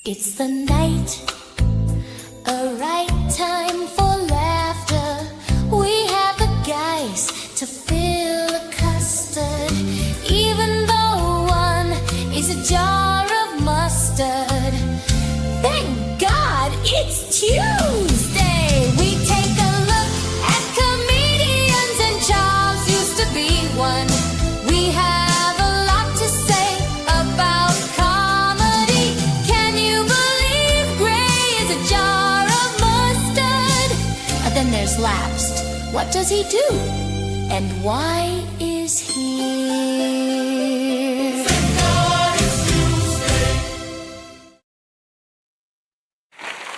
It's the night, a right time for laughter. We have the guys to fill a custard, even though one is a jar of mustard. Thank God it's Tuesday. We take a look at comedians, and Charles used to be one. We have a lot to say about comedy. Can you believe Gray is a jar of mustard? Then there's Lapsed. What does he do? And why is he here?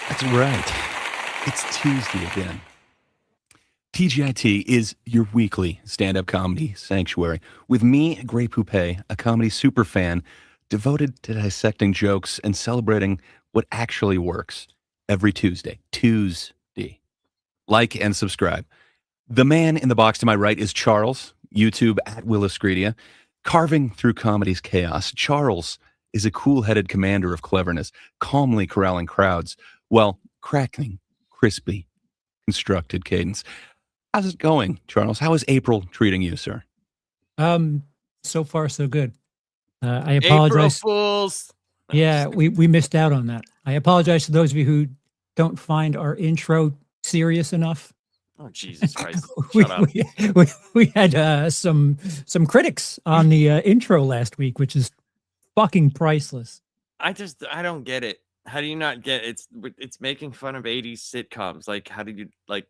That's right. It's Tuesday again. TGIT is your weekly stand-up comedy sanctuary with me, Gray Poupée, a comedy superfan devoted to dissecting jokes and celebrating what actually works every Tuesday. Like and subscribe. The man in the box to my right is Charles, YouTube at Willisgredia, carving through comedy's chaos. Charles is a cool-headed commander of cleverness, calmly corralling crowds, while cracking, crispy, constructed cadence. How's it going, Charles? How is April treating you, sir? So far so good. I apologize. April Fools. Yeah, we missed out on that. I apologize to those of you who don't find our intro serious enough. Oh, Jesus Christ. Shut up. We had some critics on the intro last week, which is fucking priceless. I don't get it. How do you not get it? It's making fun of 80s sitcoms. Like, how did you like?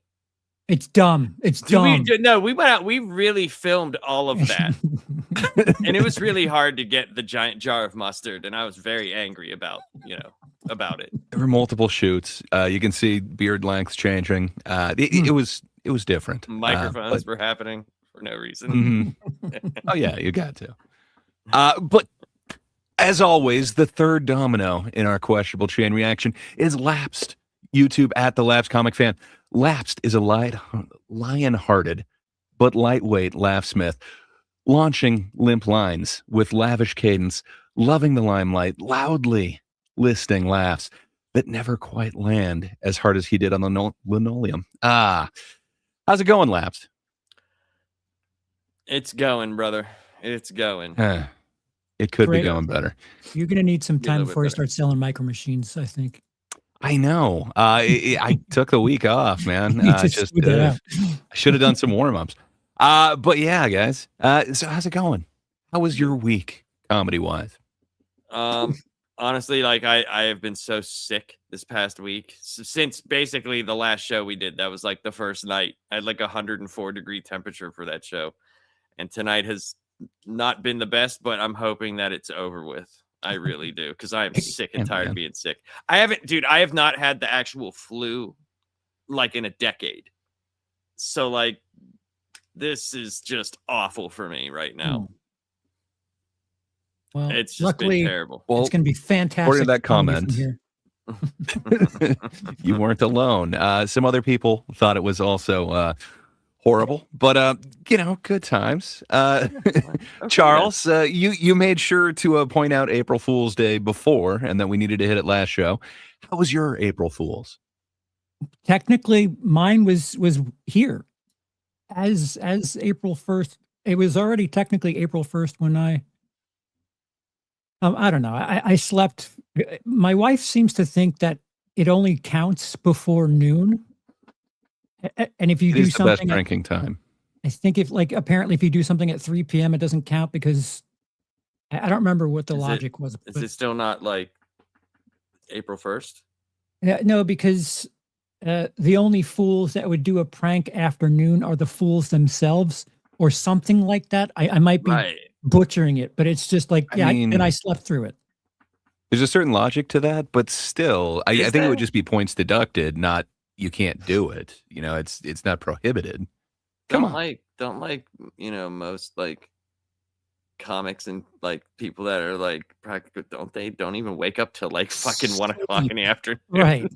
It's dumb. It's dumb. No, we went out. We really filmed all of that. And it was really hard to get the giant jar of mustard. And I was very angry about it. There were multiple shoots. You can see beard lengths changing. It was different. Microphones were happening for no reason. Oh yeah, you got to. But as always, the third domino in our questionable chain reaction is Lapsed. YouTube at the Lapsed Comic Fan. Lapsed is a lion-hearted but lightweight laugh-smith, launching limp lines with lavish cadence, loving the limelight, loudly listing laughs that never quite land as hard as he did on the linoleum. How's it going, Lapsed? It's going, brother. It's going. It could Great. be going better. You're going to need some time before you better. start selling micro machines, I think. I know. I took the week off, man. I should have done some warm-ups. But yeah, guys. So how's it going? How was your week, comedy-wise? Honestly, like I have been so sick this past week. Since basically the last show we did, that was like the first night. I had like 104-degree temperature for that show. And tonight has not been the best, but I'm hoping that it's over with. I really do, because I am sick and tired of being sick. I have not had the actual flu like in a decade. So like this is just awful for me right now. Well, It's just luckily, been terrible. it's going to be fantastic. According to that coming comment, from here. You weren't alone. Some other people thought it was also horrible, but good times. Charles, you made sure to point out April Fool's Day before, and that we needed to hit it last show. How was your April Fool's? Technically, mine was here as April 1st. It was already technically April 1st when I don't know. I slept. My wife seems to think that it only counts before noon. And if you It do is the something best drinking time. I think apparently if you do something at 3 p.m. it doesn't count because I don't remember what the logic was. Is it still not like April 1st? No, because the only fools that would do a prank afternoon are the fools themselves or something like that. I might be butchering it, but it's just like, and I slept through it. There's a certain logic to that, but still, I think it would just be points deducted, not you can't do it. It's not prohibited. Come on. Don't most like comics and like people that are like practical, don't even wake up till like fucking 1 o'clock in the afternoon. Right.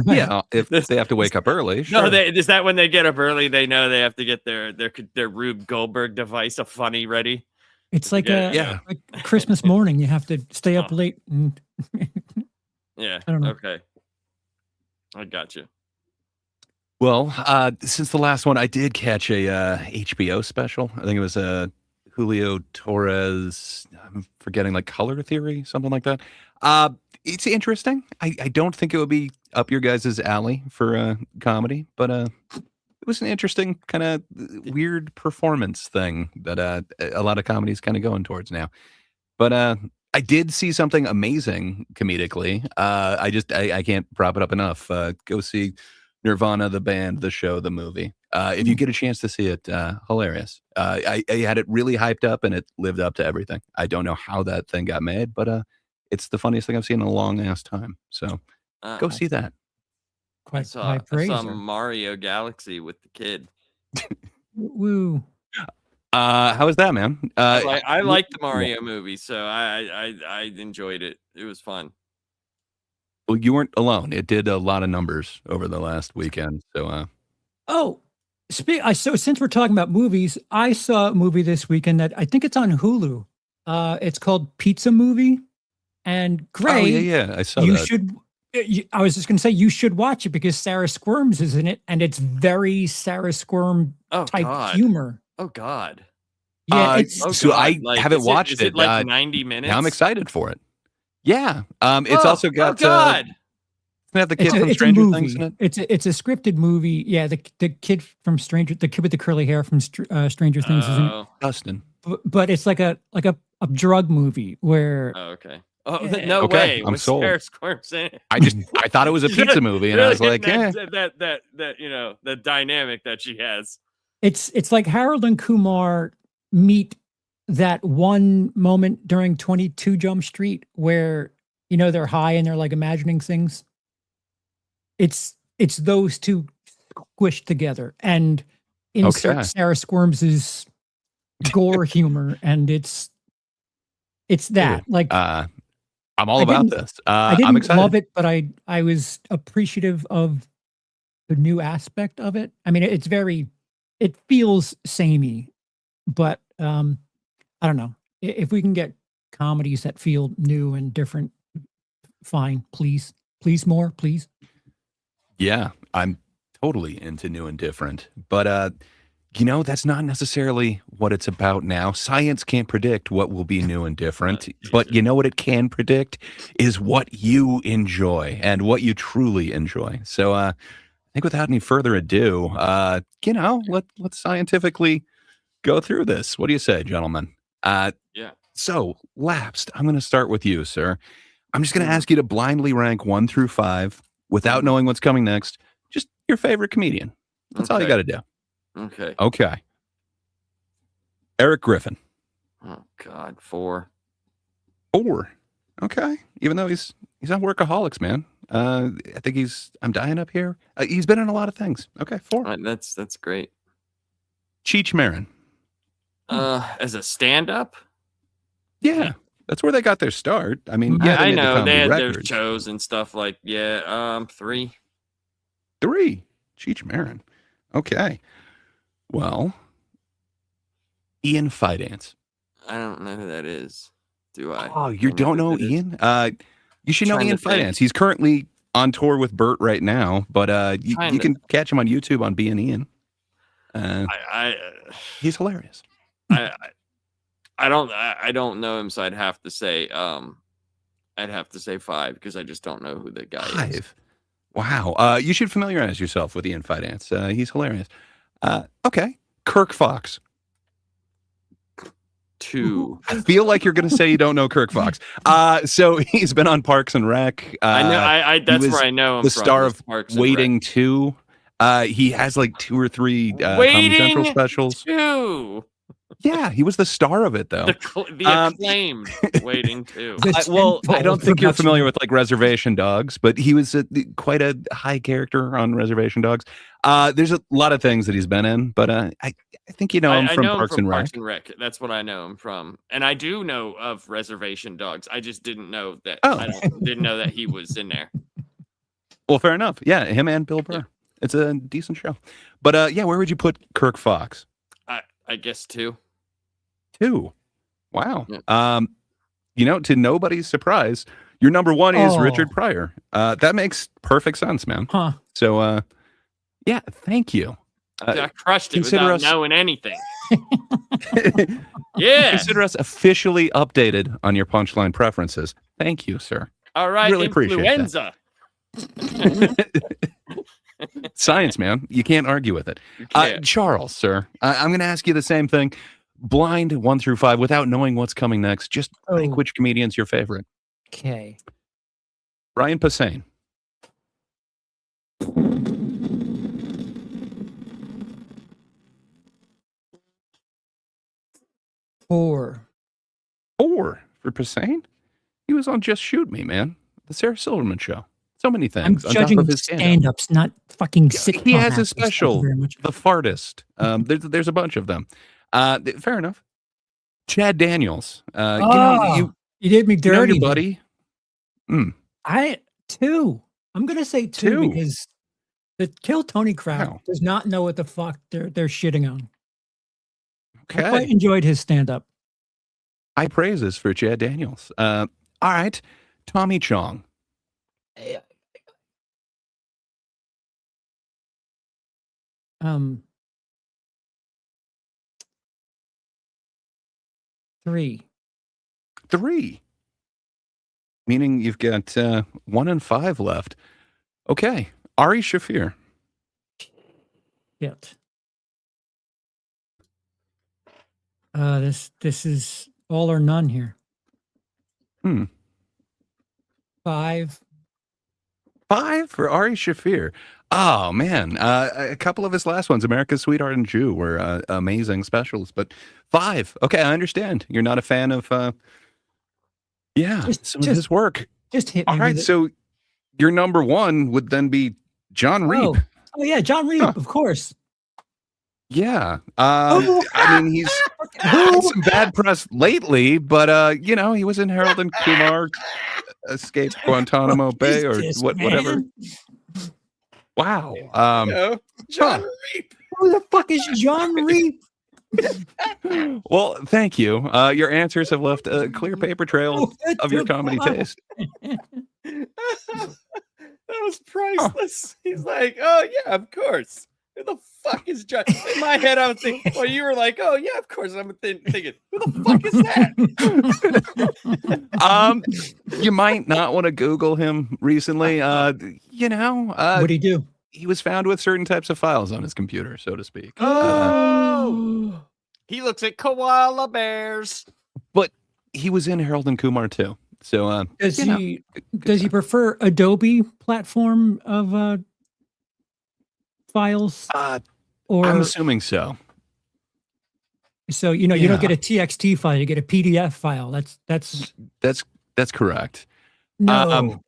Yeah, if they have to wake up early. Sure. No, is that when they get up early, they know they have to get their Rube Goldberg device of funny ready. It's like like Christmas morning. You have to stay up late and Yeah. I don't know. Okay. I got you. Well, since the last one, I did catch a HBO special. I think it was Julio Torres. I'm forgetting, like Color Theory, something like that. It's interesting. I don't think it would be up your guys' alley for comedy, but it was an interesting kind of weird performance thing that a lot of comedy is kind of going towards now. But I did see something amazing comedically. I can't prop it up enough. Go see Nirvana, the band, the show, the movie. If you get a chance to see it, hilarious. I had it really hyped up and it lived up to everything. I don't know how that thing got made, but it's the funniest thing I've seen in a long ass time. So go see that. I Quite saw, high I praise. saw Mario Galaxy with the kid. Woo. How was that, man? I like the Mario movie, so I enjoyed it. It was fun. Well, you weren't alone. It did a lot of numbers over the last weekend. So Oh, so since we're talking about movies, I saw a movie this weekend that I think it's on Hulu. It's called Pizza Movie. And Gray, oh yeah, I saw you that. should. I was just going to say you should watch it because Sarah Squirms is in it, and it's very Sarah Squirm type God. humor. Oh God. Yeah, it's So God. I Like, haven't is watched Is it like 90 minutes? Now I'm excited for it. Yeah. It's also got Oh God. doesn't it have the kid from it's a Stranger movie. Things in it? It's a scripted movie. Yeah, the kid with the curly hair from Stranger Things is in it. Oh, Dustin. But it's like a drug movie where okay. Oh Yeah. no Okay, way! I'm With sold. Sarah Squirms in it. I thought it was a pizza movie, and I was like, yeah. that you know, the dynamic that she has. it's like Harold and Kumar meet that one moment during 22 Jump Street where they're high and they're like imagining things. It's those two squished together and insert Okay. Sarah Squirms's gore humor, and it's that like I'm all I about didn't- this. I I'm didn't excited. love it, but I was appreciative of the new aspect of it. I mean, it feels samey, but I don't know. If we can get comedies that feel new and different, fine. Please more, please. Yeah, I'm totally into new and different. But that's not necessarily what it's about now. Science can't predict what will be new and different, but you know what it can predict is what you enjoy and what you truly enjoy. So I think without any further ado, let's scientifically go through this. What do you say, gentlemen? Yeah. So, Lapsed, I'm going to start with you, sir. I'm just going to ask you to blindly rank 1 through 5 without knowing what's coming next. Just your favorite comedian. That's all you got to do. Okay. Okay. Eric Griffin. Oh God, 4. 4. Okay. Even though he's on Workaholics, man. I think I'm dying up here. He's been in a lot of things. Okay, 4. Right, that's great. Cheech Marin. As a stand-up, Yeah. That's where they got their start. I mean, yeah, I they made the know comedy they had their records. shows and stuff like 3. 3. Cheech Marin. Okay. Well, Ian Fidance. I don't know who that is. Do I? Oh, you don't know who that is. Ian? You should know Trying Ian to think. Fidance. He's currently on tour with Bert right now, but you Trying to- can catch him on YouTube on Being Ian. He's hilarious. I don't know him, so I'd have to say 5 because I just don't know who the guy is. 5. Wow. You should familiarize yourself with Ian Fidance. He's hilarious. Okay. Kirk Fox. 2. I feel like you're going to say you don't know Kirk Fox. So he's been on Parks and Rec. I know. That's was where I know him the from. star is of Parks and Waiting 2. He has like 2 or 3 Comedy Central Waiting specials. 2. Yeah, he was the star of it though. The acclaimed Waiting 2. The I don't think you're production. familiar with like Reservation Dogs, but he was quite a high character on Reservation Dogs. There's a lot of things that he's been in, but I think you know him I from know him Parks from and Rec. Parks and Rec. That's what I know him from, and I do know of Reservation Dogs. I just didn't know that. Oh. Didn't know that he was in there. Well, fair enough. Yeah, him and Bill Burr. It's a decent show. But yeah, where would you put Kirk Fox? I guess 2. 2. Wow. Yeah. To nobody's surprise, Your number one is Oh. Richard Pryor. That makes perfect sense, man. Huh. So, yeah, thank you. I crushed it consider without us- knowing anything. Yeah. Consider us officially updated on your punchline preferences. Thank you, sir. All right. Really appreciate that. Influenza. Science, man. You can't argue with it. You can't. Charles, sir, I'm going to ask you the same thing. Blind 1 through 5 without knowing what's coming next. Just rank Oh. which comedian's your favorite. Okay. Ryan Posehn. Four. 4 for Posehn. He was on Just Shoot Me, man. The Sarah Silverman show. So many I'm things. on top judging of his stand-up. stand-ups, not fucking sitcom He has a actors. Thank you special, very much. The Fartist. There's a bunch of them. Fair enough. Chad Daniels. You did me you know dirty, your buddy. Two. I'm gonna say two Two. because the Kill Tony crowd Wow. does not know what the fuck they're shitting on. I quite Okay. enjoyed his stand-up. High praises for Chad Daniels. All right. Tommy Chong. Three. 3. Meaning you've got 1 and 5 left. Okay. Ari Shafir. Shit. This is all or none here. 5. 5 for Ari Shafir. Oh, man. A couple of his last ones, America's Sweetheart and Jew, were amazing specials. But 5. Okay, I understand. You're not a fan of, some of his work. Just hit me. All right, with it. so your number 1 would then be John Reap. Oh yeah, John Reap, of course. Yeah. I mean, he's had some bad press lately, but, he was in Harold and Kumar, escaped Guantanamo Bay or whatever. Man? Wow. John Reap. Who the fuck is John Reap? Well, thank you. Your answers have left a clear paper trail of your comedy taste. That was priceless. He's like, oh yeah, of course. Who the fuck is John? In my head, I was thinking, well, you were like, oh yeah, of course. I'm thinking, who the fuck is that? You might not want to Google him recently. What'd he do? He was found with certain types of files on his computer, so to speak. Oh, he looks at koala bears. But he was in Harold and Kumar too. So Does he Adobe platform of files? Or I'm assuming so. so you don't get a TXT file, you get a PDF file. That's That's correct. no.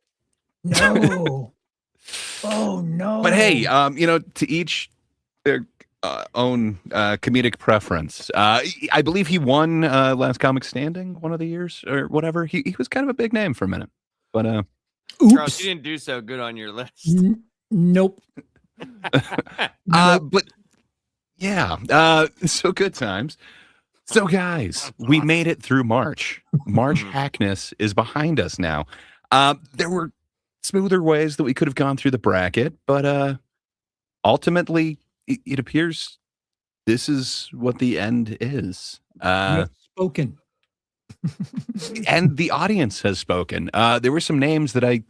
No. Oh no. But hey, to each their own comedic preference. I believe he won Last Comic Standing one of the years or whatever. He was kind of a big name for a minute. But Charles, oops. you didn't do so good on your list. Nope. but yeah, so good times. So guys, we made it through March. March Hackness is behind us now. There were smoother ways that we could have gone through the bracket, but ultimately it appears this is what the end is. Spoken. And the audience has spoken. There were some names that I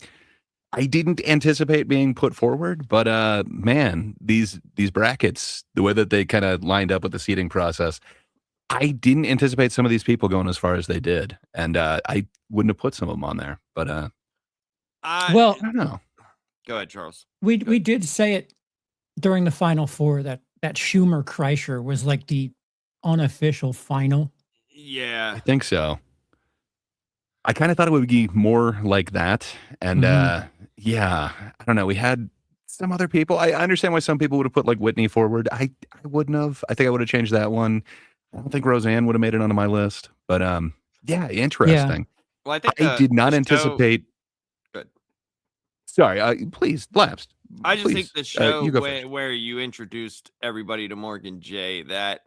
didn't anticipate being put forward, but man, these brackets, the way that they kind of lined up with the seating process, I didn't anticipate some of these people going as far as they did, and I wouldn't have put some of them on there. But Well, I don't know. Go ahead, Charles. we did say it during the Final Four that Schumer Kreischer was like the unofficial final. Yeah. I think so. I kind of thought it would be more like that, and yeah, I don't know. We had some other people. I understand why some people would have put like Whitney forward. I wouldn't have. I think I would have changed that one. I don't think Roseanne would have made it onto my list, but yeah, interesting. Well, I think I did not the show- anticipate. Good. Sorry, please, lapsed. I just think the show you go first. where you introduced everybody to Morgan J, that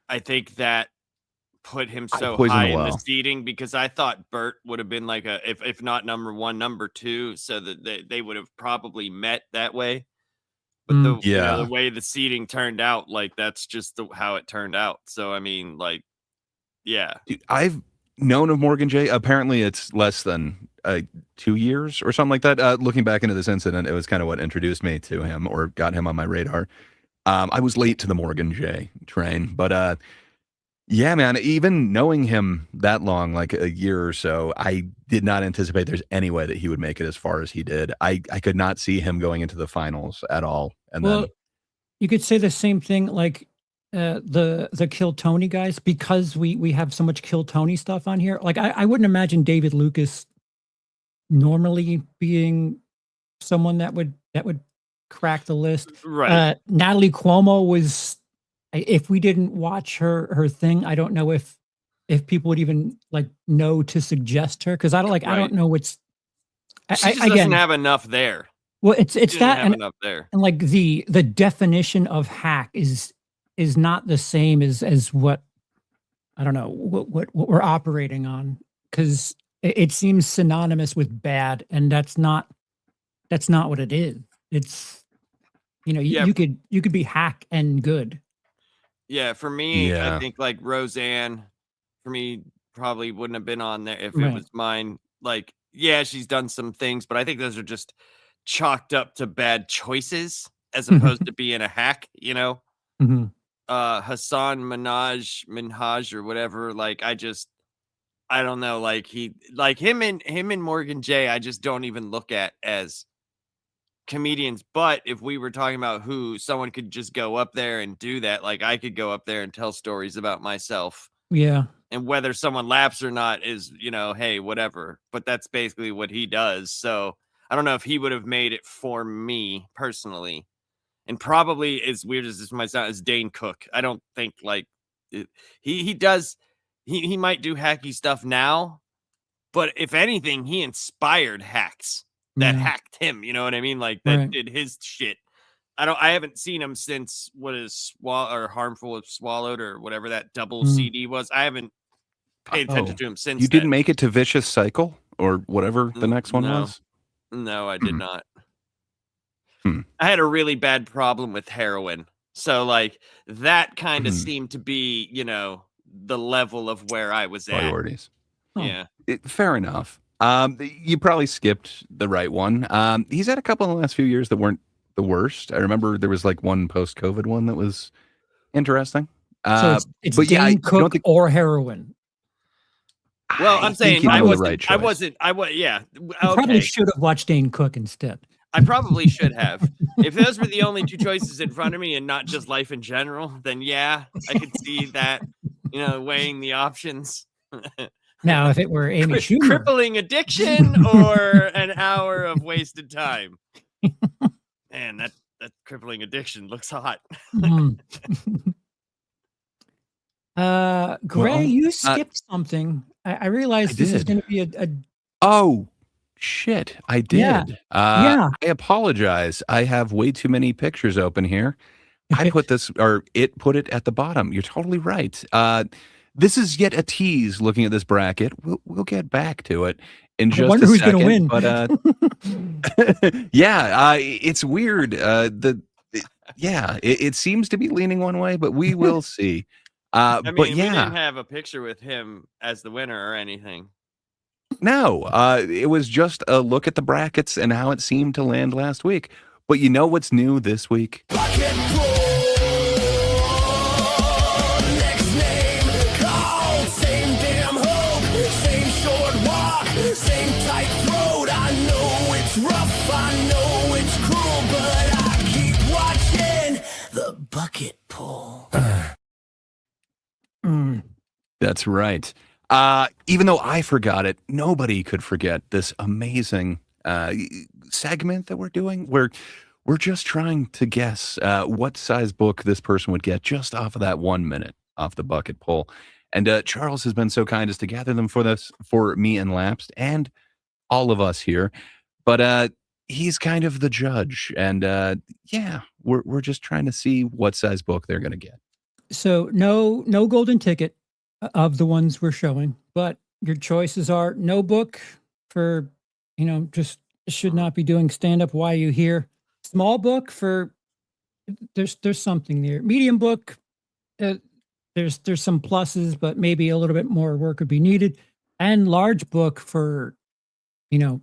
I think that put him I so poisoned high the in the well. seating because I thought Bert would have been like if not number one, number two, so that they would have probably met that way. But the Yeah. the way the seating turned out, like that's just how it turned out. So I mean, like, yeah, Dude, I've known of Morgan J. Apparently, it's less than 2 years or something like that. Looking back into this incident, it was kind of what introduced me to him or got him on my radar. I was late to the Morgan J train, but yeah, man, even knowing him that long, like a year or so, I did not anticipate there's any way that he would make it as far as he did. I could not see him going into the finals at all. And Well, then, you could say the same thing like the Kill Tony guys, because we have so much Kill Tony stuff on here. Like I wouldn't imagine David Lucas normally being someone that would crack the list. right. Natalie Cuomo was, if we didn't watch her thing, I don't know if people would even like know to suggest her, because I don't I don't know what's She just doesn't have enough there. well, it's She doesn't that have enough there. and like the definition of hack is not the same as what, I don't know, what we're operating on, because it seems synonymous with bad, and that's not what it is. It's, you know, Yeah. you could be hack and good. Yeah, for me, Yeah. I think like Roseanne, for me, probably wouldn't have been on there if it Right. was mine. Like, yeah, she's done some things, but I think those are just chalked up to bad choices as opposed to being a hack, you know? Mhm. Hassan Minhaj or whatever, like I don't know, like him and Morgan J, I just don't even look at as comedians. But if we were talking about who someone could just go up there and do that, like I could go up there and tell stories about myself, Yeah. and whether someone laughs or not is, you know, hey, whatever. But that's basically what he does. So I don't know if he would have made it for me personally. And probably, as weird as this might sound, is Dane Cook. I don't think like he does. He might do hacky stuff now, but if anything, he inspired hacks that Yeah. hacked him. You know what I mean? Like that Right. did his shit. I haven't seen him since what is harmful if swallowed or whatever that double CD was. I haven't paid attention to him since you didn't then. make it to Vicious Cycle or whatever the next one No. was? No, I did not. Hmm. I had a really bad problem with heroin. So like that kind of seemed to be, you know, the level of where I was at. Priorities. Oh. Yeah. Fair enough. You probably skipped the right one. He's had a couple in the last few years that weren't the worst. I remember there was like one post-COVID one that was interesting. So it's but yeah, I Dane don't Cook think, or heroin. Well, I I'm think saying you I know the wasn't- right choice. Yeah. You probably Okay. should have watched Dane Cook instead. I probably should have. If those were the only two choices in front of me and not just life in general, then yeah, I could see that, you know, weighing the options. Now, if it were Amy Schumer, Crippling addiction or an hour of wasted time. Man, that crippling addiction looks hot. Mm. Gray, Well, you skipped something. I realized this is did. going to be a Oh, shit, I did. Yeah. Yeah. I apologize. I have way too many pictures open here. I put this, or it put it at the bottom. You're totally right. This is yet a tease looking at this bracket. We'll get back to it in just wonder a who's second. gonna win. But yeah, it's weird. It seems to be leaning one way, but we will see. I mean, But we yeah, didn't have a picture with him as the winner or anything. no, it was just a look at the brackets and how it seemed to land last week. But you know what's new this week? Bucket pull. That's right. Even though I forgot it, nobody could forget this amazing segment that we're doing, where we're just trying to guess what size book this person would get just off of that 1 minute off the bucket pull. And Charles has been so kind as to gather them for me and Lapsed and all of us here. But he's kind of the judge. And yeah, we're just trying to see what size book they're going to get. So no golden ticket. of the ones we're showing, but your choices are no book for, just should not be doing stand up. Why are you here? Small book for there's something there. Medium book, there's some pluses, but maybe a little bit more work would be needed. And large book for, you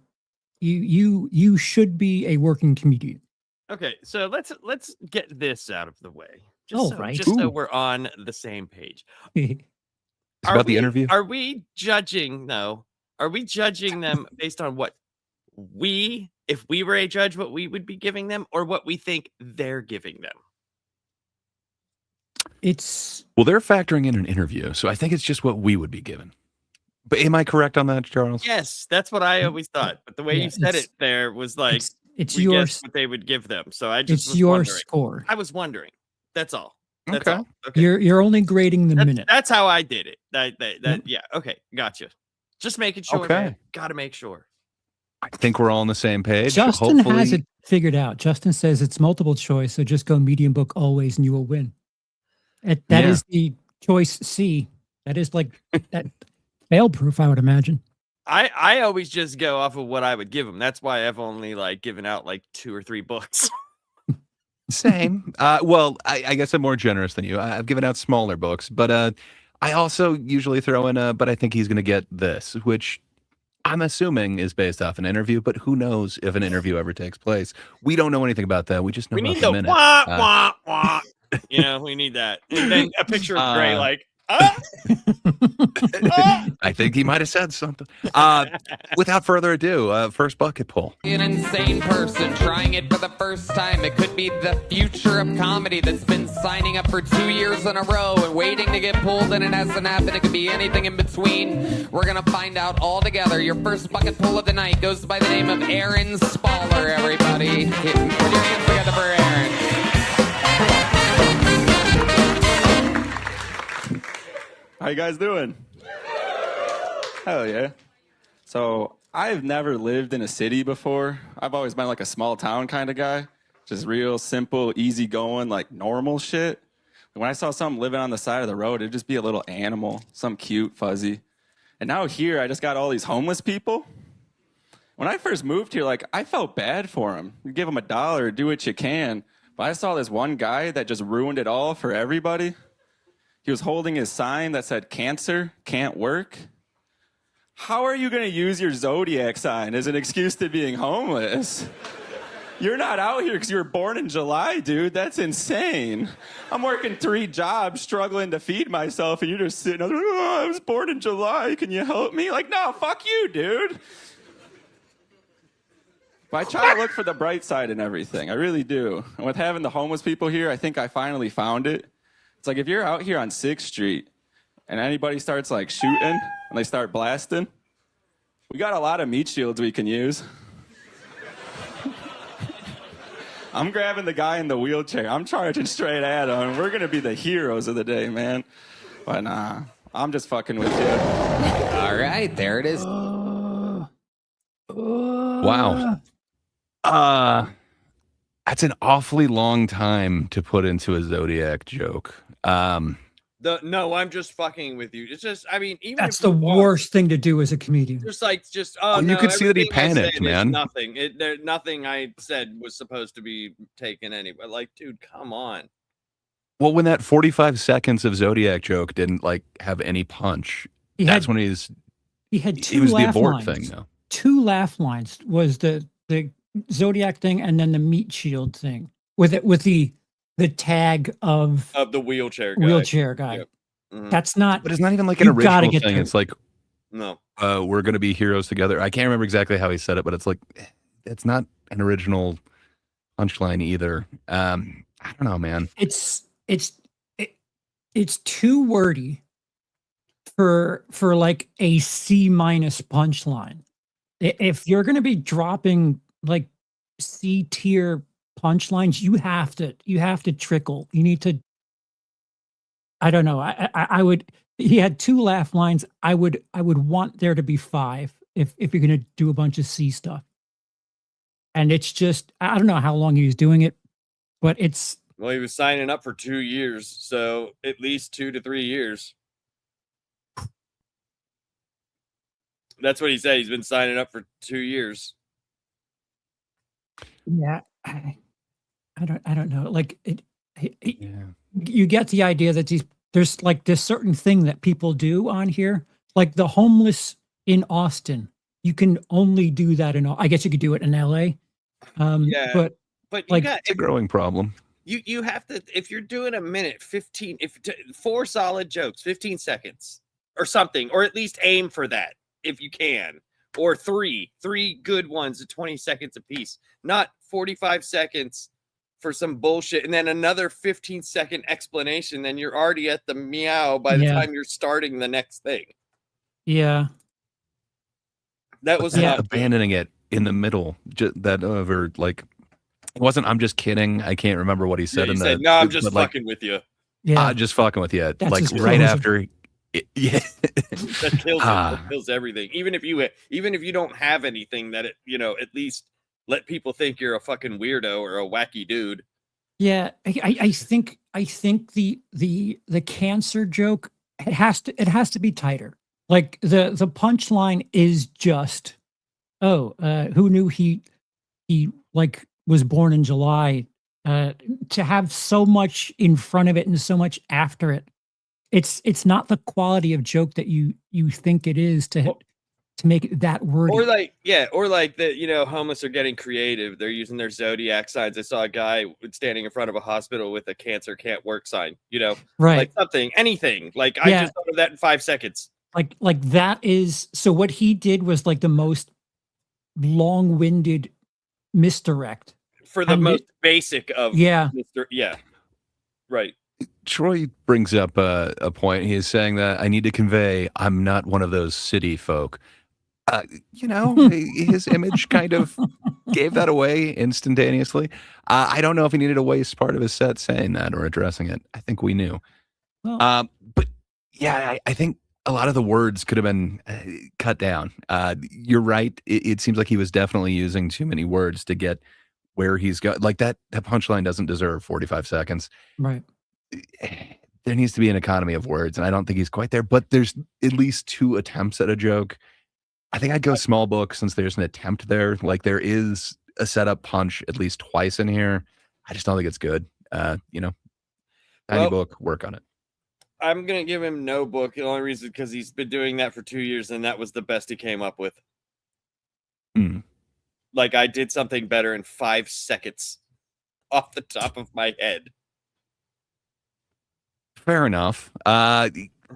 should be a working comedian. Okay, so let's get this out of the way. Right. Just so we're on the same page. It's about the interview. Are we judging? No. Are we judging them based on what if we were a judge, what we would be giving them, or what we think they're giving them? Well, they're factoring in an interview, so I think it's just what we would be given. But am I correct on that, Charles? Yes, that's what I always thought. But the way you said it there was like it's we your guessed what they would give them. So I just it's was your wondering. score. I was wondering. That's all. That's Okay. all. Okay. You're only grading the minute. That's how I did it. Yeah. Okay. Gotcha. Just making sure. Okay. Man. Gotta make sure. I think we're all on the same page. Justin Hopefully, has it figured out. Justin says it's multiple choice, so just go medium book always and you will win. That is the choice C. That is like that fail proof, I would imagine. I always just go off of what I would give them. That's why I've only given out 2 or 3 books. Same. Well, I guess I'm more generous than you. I've given out smaller books, but I also usually throw in but I think he's going to get this, which I'm assuming is based off an interview, but who knows if an interview ever takes place. We don't know anything about that. We just know We about need the the minute. wah, wah. We need that. And then a picture of Gray I think he might have said something. Without further ado, first bucket pull. An insane person trying it for the first time. It could be the future of comedy that's been signing up for 2 years in a row and waiting to get pulled, and it hasn't happened. It could be anything in between. We're going to find out all together. Your first bucket pull of the night goes by the name of Aaron Spaller, everybody. Put your hands together for Aaron. How you guys doing? Hell yeah. So I've never lived in a city before. I've always been like a small town kind of guy. Just real simple, easy going, normal shit. When I saw something living on the side of the road, it'd just be a little animal, some cute, fuzzy. And now here, I just got all these homeless people. When I first moved here, I felt bad for them. You give them $1, do what you can. But I saw this one guy that just ruined it all for everybody. He was holding his sign that said, "Cancer can't work." How are you going to use your zodiac sign as an excuse to being homeless? You're not out here because you were born in July, dude. That's insane. I'm working 3 jobs, struggling to feed myself, and you're just sitting there, "Oh, I was born in July. Can you help me?" No, fuck you, dude. But I try to look for the bright side in everything. I really do. And with having the homeless people here, I think I finally found it. It's if you're out here on 6th Street and anybody starts shooting and they start blasting, we got a lot of meat shields we can use. I'm grabbing the guy in the wheelchair. I'm charging straight at him. We're going to be the heroes of the day, man. But nah, I'm just fucking with you. All right, there it is. Wow. That's an awfully long time to put into a Zodiac joke. No, I'm just fucking with you. It's just, even That's the worst thing to do as a comedian. You could see that he panicked, man. Nothing I said was supposed to be taken anyway. Dude, come on. Well, when that 45 seconds of Zodiac joke didn't have any punch, he had 2 it was the laugh abort lines. thing, though. 2 laugh lines was the Zodiac thing, and then the meat shield thing with the tag of the wheelchair guy. Yep. Mm-hmm. That's not. But it's not even an original thing. It's no. We're going to be heroes together. I can't remember exactly how he said it, but it's it's not an original punchline either. I don't know, man. It's too wordy for a C- punchline. If you're going to be dropping C tier punchlines, you have to trickle. You need to. I don't know. I would. He had 2 laugh lines. I would want there to be 5 if you're going to do a bunch of C stuff. And it's just, I don't know how long he was doing it, but it's. Well, he was signing up for 2 years, so at least 2 to 3 years. That's what he said. He's been signing up for 2 years. Yeah, I don't know. Like Yeah. you get the idea that there's like this certain thing that people do on here, like the homeless in Austin. You can only do that I guess you could do it in LA. Yeah, but But like, It's a growing problem. you have to, if you're doing a minute 15, 4 solid jokes, 15 seconds or something, or at least aim for that if you can, or three good ones at 20 seconds apiece, not 45 seconds for some bullshit and then another 15-second explanation, then you're already at the meow by the time you're starting the next thing. Yeah. That was not abandoning it in the middle. That over like it wasn't. I'm just kidding. I can't remember what he said. Said, no, I'm just fucking with you. Yeah, just fucking with you. That's like right after. Yeah, that kills it. That kills everything. Even if you don't have anything that at least let people think you're a fucking weirdo or a wacky dude. Yeah, I think the cancer joke, it has to be tighter. Like the punchline is just, who knew he like was born in July? To have so much in front of it and so much after it, it's not the quality of joke that you think it is to make it that wordy. Or like that, homeless are getting creative. They're using their zodiac signs. I saw a guy standing in front of a hospital with a cancer can't work sign, right? Like something, anything. Like I just thought of that in 5 seconds. Like that is, so what he did was like the most long-winded misdirect for the most basic of right. Troy brings up a point. He is saying that I need to convey I'm not one of those city folk. His image kind of gave that away instantaneously. I don't know if he needed to waste part of his set saying that or addressing it. I think we knew. Well, but yeah, I think a lot of the words could have been cut down. You're right. It seems like he was definitely using too many words to get where he's got. Like that punchline doesn't deserve 45 seconds. Right. There needs to be an economy of words, and I don't think he's quite there. But there's at least 2 attempts at a joke. I think I'd go small book since there's an attempt there. Like there is a setup punch at least twice in here. I just don't think it's good. Tiny book, work on it. I'm gonna give him no book. The only reason because he's been doing that for 2 years, and that was the best he came up with. Like I did something better in 5 seconds off the top of my head. Fair enough.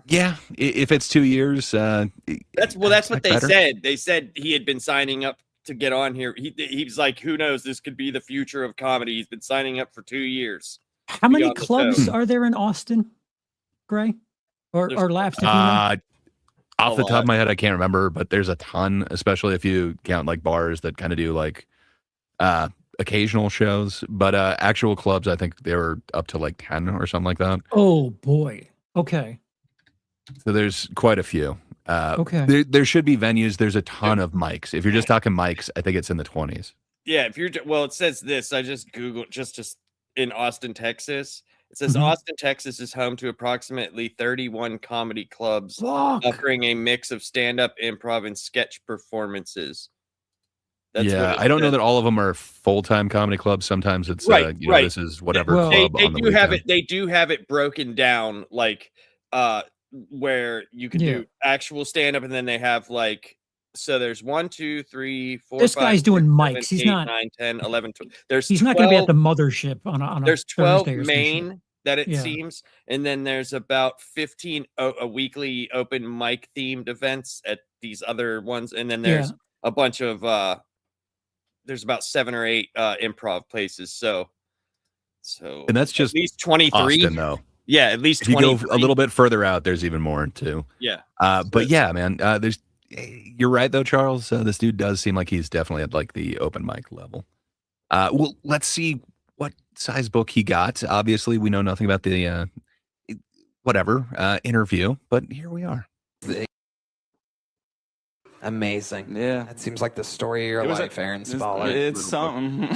Yeah, if it's 2 years, that's what they said. They said he had been signing up to get on here. He was like, who knows? This could be the future of comedy. He's been signing up for 2 years. How many clubs are there in Austin, Gray? Or Laughs? Off the top of my head, I can't remember, but there's a ton, especially if you count like bars that kind of do like occasional shows. But actual clubs, I think they were up to like 10 or something like that. Oh boy. Okay. So there's quite a few. Okay. There should be venues. There's a ton of mics. If you're just talking mics, I think it's in the 20s. Yeah, it says this. I just Googled just in Austin, Texas. It says Austin, Texas is home to approximately 31 comedy clubs offering a mix of stand-up, improv, and sketch performances. I don't know that all of them are full-time comedy clubs. Sometimes it's this is whatever club on the weekend. They do have it broken down like where you can do actual stand-up, and then they have like, so there's 1, 2, 3, 4. This 5, guy's doing 7, mics. 8, He's not 9, 10, 11, 12. He's not going to be at the mothership on a There's 12 Thursday or main that it seems, and then there's about 15 a weekly open mic themed events at these other ones, and then there's a bunch of there's about 7 or 8 improv places. So and that's just at least 23. Austin, though. Yeah, at least if you go a little bit further out, there's even more too. Yeah. But yeah, man, you're right though, Charles. This dude does seem like he's definitely at like the open mic level. Well, let's see what size book he got. Obviously, we know nothing about the interview, but here we are. Amazing. Yeah. That seems like the story of your life, Aaron Spaulding. It's something.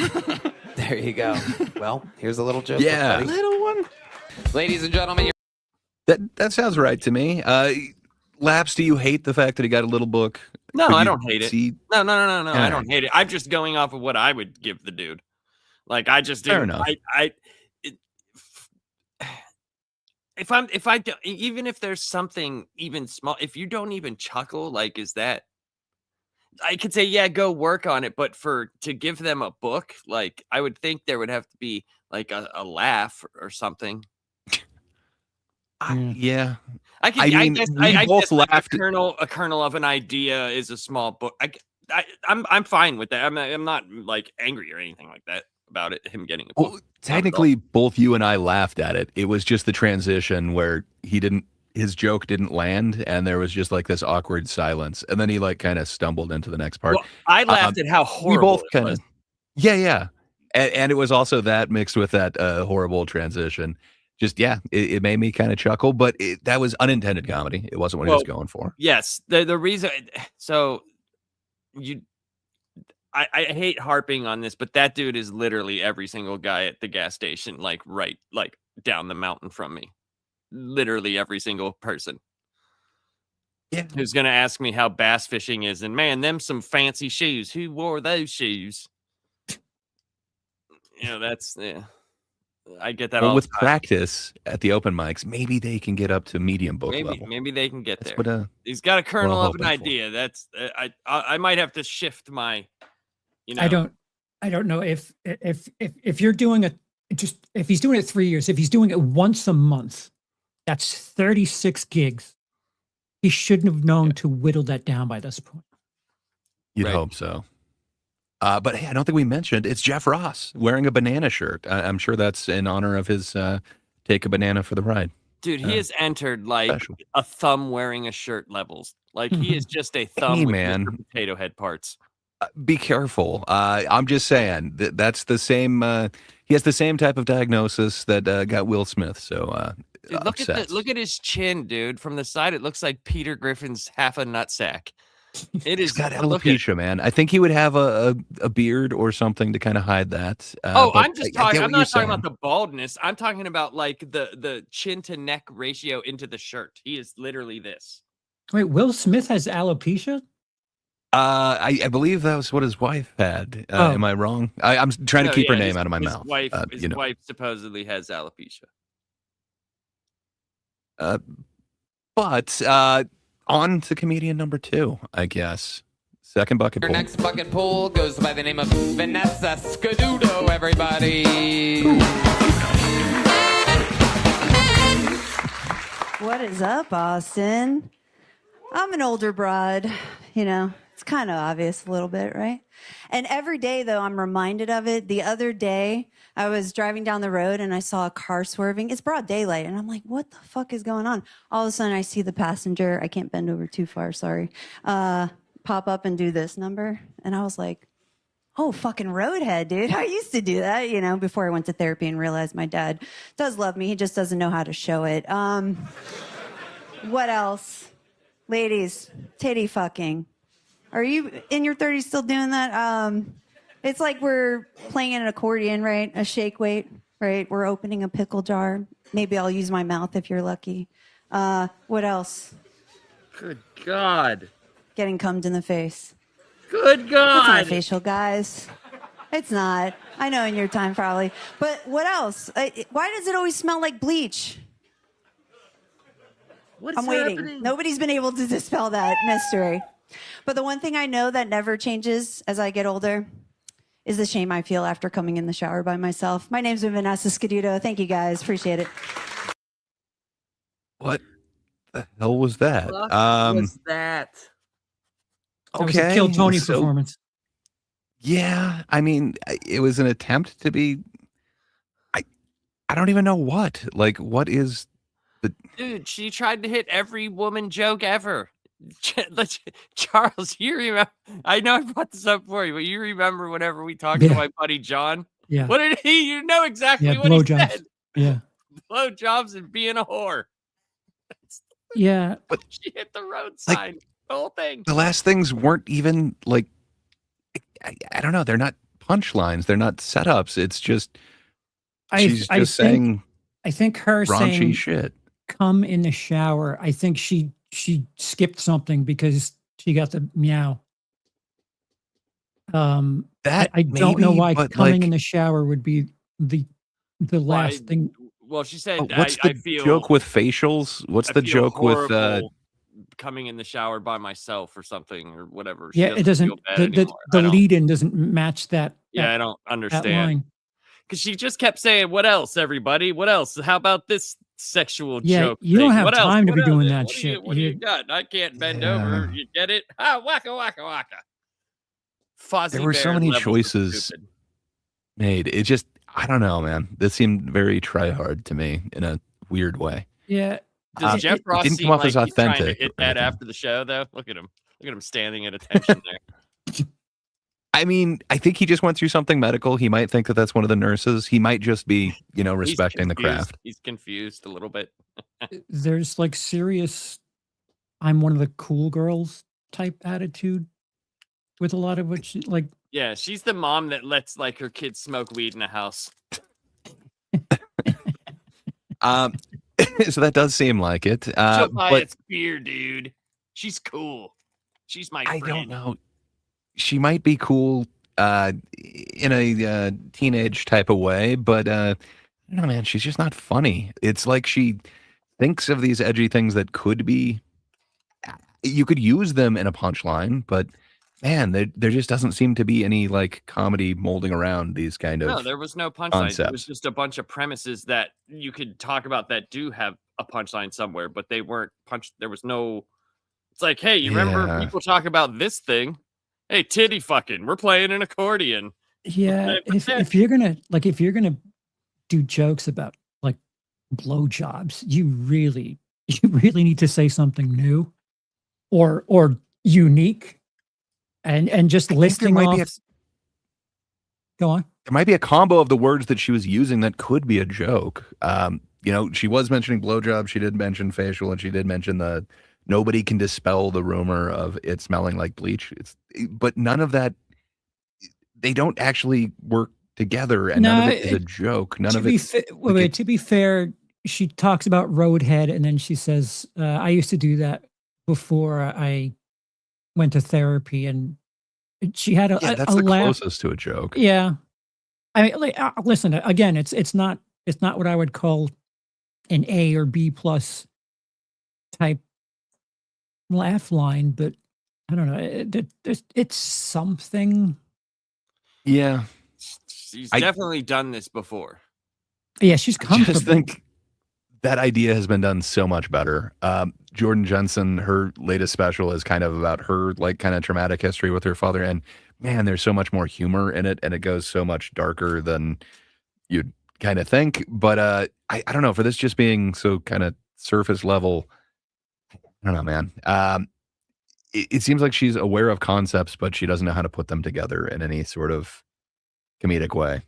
There you go. Well, here's a little joke. Yeah. Little one. Ladies and gentlemen, That sounds right to me. Laps, do you hate the fact that he got a little book? No, Could I you don't hate it. see- No. I Yeah. don't hate it. I'm just going off of what I would give the dude. Like I just Fair didn't. enough. It, if I don't, even if there's something even small, if you don't even chuckle, like, is that? I could say, yeah, go work on it, but to give them a book, like, I would think there would have to be like a laugh or something. Yeah. I could. I I mean, guess. we I both guess like laughed. a kernel of an idea is a small book. I'm fine with that. I'm not like angry or anything like that about it. Him getting a book. Well, technically, both you and I laughed at it. It was just the transition where his joke didn't land, and there was just like this awkward silence, and then he like kind of stumbled into the next part. Well, I laughed at how horrible We both it kind was. of, yeah, and it was also that mixed with that horrible transition. Just it made me kind of chuckle, but that was unintended comedy. It wasn't what he was going for. Yes, the reason. So I hate harping on this, but that dude is literally every single guy at the gas station, like right, like down the mountain from me. Literally every single person. Yeah. Who's gonna ask me how bass fishing is, and man, them some fancy shoes. Who wore those shoes? That's I get that Well, all with the time. practice at the open mics, maybe they can get up to medium book level. Maybe they can get That's there. what He's got a kernel of an hoping for. idea. That's I might have to shift my. I don't know if you're doing if he's doing it 3 years, if he's doing it once a month, that's 36 gigs. He shouldn't have known to whittle that down by this point. You'd Right. hope so. But hey, I don't think we mentioned it's Jeff Ross wearing a banana shirt. I'm sure that's in honor of his take a banana for the ride. Dude, he has entered like Special. a thumb wearing a shirt levels. Like he is just a thumb Hey, with man. Mr. Potato Head parts. Be careful. I'm just saying that's the same. He has the same type of diagnosis that got Will Smith. So Dude, look at his chin, dude. From the side, it looks like Peter Griffin's half a nutsack. It He's is got look at- alopecia, man. I think he would have a beard or something to kind of hide that. Oh, but I'm just I get talking. what I'm you're not talking saying. about the baldness. I'm talking about like the chin to neck ratio into the shirt. He is literally this. Wait, Will Smith has alopecia? I believe that was what his wife had. Oh. Am I wrong? I'm trying to No, keep her yeah, name his- out of my his mouth. Wife, his wife supposedly has alopecia. But on to comedian number 2, I guess. Second bucket Your pool. next bucket pool goes by the name of Vanessa Scadudo, everybody. What is up, Austin? I'm an older broad, it's kind of obvious a little bit, right? And every day, though, I'm reminded of it. The other day, I was driving down the road and I saw a car swerving. It's broad daylight. And I'm like, what the fuck is going on? All of a sudden, I see the passenger. I can't bend over too far, sorry. Pop up and do this number. And I was like, oh, fucking roadhead, dude. I used to do that, before I went to therapy and realized my dad does love me. He just doesn't know how to show it. What else? Ladies, titty fucking. Are you in your 30s still doing that? It's like we're playing an accordion, right? A shake weight, right? We're opening a pickle jar. Maybe I'll use my mouth if you're lucky. What else? Good God. Getting cummed in the face. Good It's God. not facial, guys. It's not. I know in your time probably. But what else? Why does it always smell like bleach? What's I'm waiting. happening? Nobody's been able to dispel that mystery. But the one thing I know that never changes as I get older is the shame I feel after coming in the shower by myself. My name's Vanessa Scadudo. Thank you, guys. Appreciate it. What the hell was that? What was that? That was a Kill Tony so- performance. Yeah, I mean, it was an attempt to be. I don't even know what. Like, what is the? Dude, she tried to hit every woman joke ever. Charles, you remember? I know I brought this up for you, but you remember whenever we talked to Yeah. my buddy John? Yeah. What did he? You know exactly Yeah, what he blowjobs. said. Yeah. Blowjobs and being a whore. Yeah. She hit the road sign. The whole thing. The last things weren't even like. I don't know. They're not punchlines. They're not setups. It's just she's just saying I think her raunchy saying shit. come in the shower. I think she skipped something because She got the meow. That I don't know maybe, why but, coming like- in the shower would be the last thing. Well, she said, What's I the feel joke with facials? What's I the feel joke with horrible coming in the shower by myself or something or whatever. She Yeah, it doesn't. feel bad The anymore. I don't- lead-in doesn't match that. Yeah, I that, don't that understand. line. Because she just kept saying, "What else, everybody? What else? How about this sexual Yeah, joke? you don't thing? have What else? time to What be else? doing that What shit. What do you You- got? I can't bend Yeah. over. You get it? Ah, waka waka waka." Fozzie There were so Bear many levels of choices stupid. made? It just, I don't know, man. This seemed very try hard to me in a weird way. Yeah. Does Jeff Ross didn't seem come off like as he's trying to authentic hit or that anything. after the show, though? Look at him. Look at him standing at attention there. I mean, I think he just went through something medical. He might think that that's one of the nurses. He might just be, He's respecting the confused. craft. He's confused a little bit. There's like serious, I'm one of the cool girls type attitude with a lot of what she like. Yeah, she's the mom that lets like her kids smoke weed in the house. So that does seem like it. She'll buy But its beer, dude. She's cool. She's my I friend. don't know. She might be cool in a teenage type of way, but I don't know, man. She's just not funny. It's like she thinks of these edgy things that could be, you could use them in a punchline, but man, there just doesn't seem to be any like comedy molding around these kind of. No, there was no punchline. It was concepts. just a bunch of premises that you could talk about that do have a punchline somewhere, but they weren't punched. There was no. It's like, hey, you remember Yeah. people talk about this thing? Hey, titty fucking, we're playing an accordion. Yeah, Yeah, if you're gonna do jokes about like blowjobs, you really need to say something new or unique, and just I think there listing might off. be a- Go on. There might be a combo of the words that she was using that could be a joke. She was mentioning blowjob. She did mention facial, and she did mention the nobody can dispel the rumor of it smelling like bleach. But none of that. They don't actually work together, and none of it is a joke. None To of be it. to be fair, she talks about roadhead, and then she says, "I used to do that before I went to therapy," and she had a, Yeah, a, that's a the laugh. closest to a joke. Yeah, I mean, listen again. It's not what I would call an A or B plus type laugh line, but I don't know. It's something. Yeah, she's I- definitely done this before. Yeah, she's I comfortable. just think that idea has been done so much better. Jordan Jensen, her latest special is kind of about her like kind of traumatic history with her father, and man, there's so much more humor in it, and it goes so much darker than you'd kind of think. But I don't know, for this just being so kind of surface level, I don't know, man. It seems like she's aware of concepts, but she doesn't know how to put them together in any sort of comedic way.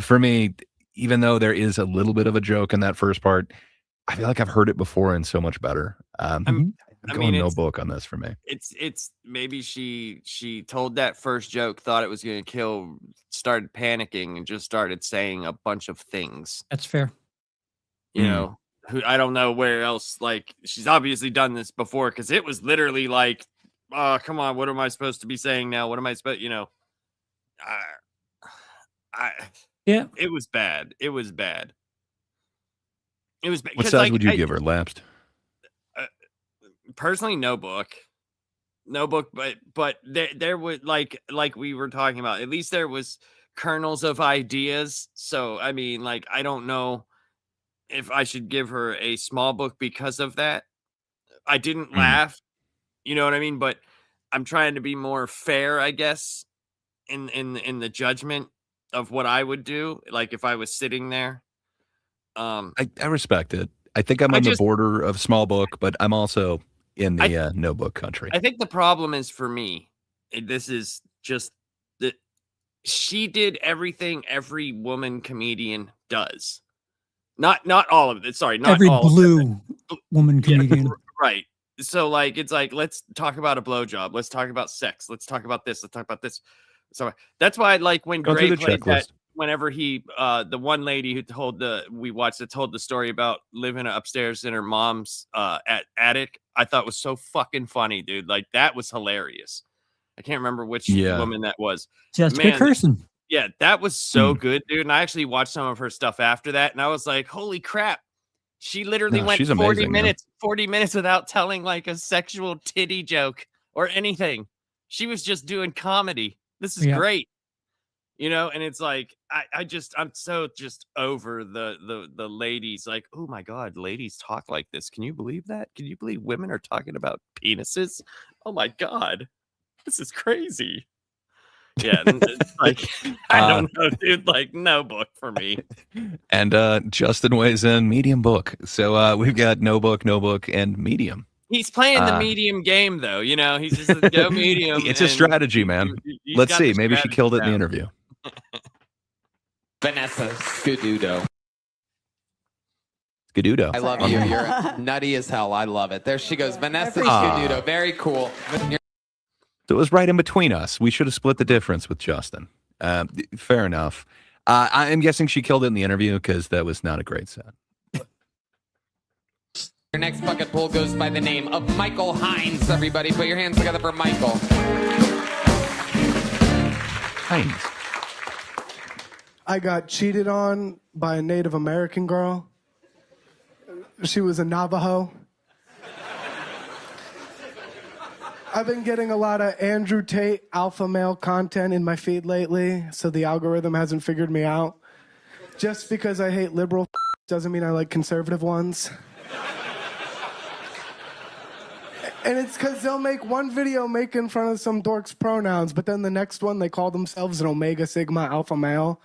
For me, even though there is a little bit of a joke in that first part, I feel like I've heard it before and so much better. I'm going no book on this for me. It's maybe she told that first joke, thought it was going to kill, started panicking, and just started saying a bunch of things. That's fair. You know, who I don't know where else. Like, she's obviously done this before, because it was literally like, "Oh, come on, what am I supposed to be saying now? What am I supposed?" Yeah. It was bad. It was bad. It was bad. What 'cause, size like, would you give her? Lapsed? Personally, no book, but there was like we were talking about, at least there was kernels of ideas. So I mean, like, I don't know if I should give her a small book because of that. I didn't laugh, you know what I mean? But I'm trying to be more fair, I guess, in the judgment of what I would do, like if I was sitting there. I respect it. I think I'm on the border of small book, but I'm also in the no book country. I think the problem is, for me, this is just that she did everything every woman comedian does. Not all of it. Sorry, not Every all blue of woman comedian. Yeah, right. So like, it's like, let's talk about a blowjob. Let's talk about sex. Let's talk about this. Let's talk about this. So that's why, like, when Go through Gray the played checklist. whenever he the one lady who told told the story about living upstairs in her mom's attic, I thought was so fucking funny, dude. Like that was hilarious. I can't remember which woman that was. Jessica Kirsten. Yeah, that was so good, dude. And I actually watched some of her stuff after that, and I was like, holy crap. She literally went 40 minutes without telling like a sexual titty joke or anything. She was just doing comedy. This is great. You know, and it's like I'm so just over the ladies, like, oh my God, ladies talk like this. Can you believe that? Can you believe women are talking about penises? Oh my God. This is crazy. Yeah, like I don't know, dude. Like, no book for me. And Justin weighs in medium book. So we've got no book, and medium. He's playing the medium game, though. You know, he's just a go medium. It's a strategy, man. Let's see. Maybe she killed it in the interview. Vanessa Scududo. Scududo. I love you. You're nutty as hell. I love it. There she goes. Vanessa Scududo. Very cool. So it was right in between us. We should have split the difference with Justin. Fair enough. I am guessing she killed it in the interview because that was not a great set. Your next bucket pool goes by the name of Michael Hines. Everybody put your hands together for Michael. Hines. I got cheated on by a Native American girl. She was a Navajo. I've been getting a lot of Andrew Tate alpha male content in my feed lately, so the algorithm hasn't figured me out. Just because I hate liberal doesn't mean I like conservative ones. And it's because they'll make one video making fun of some dork's pronouns, but then the next one they call themselves an Omega Sigma alpha male.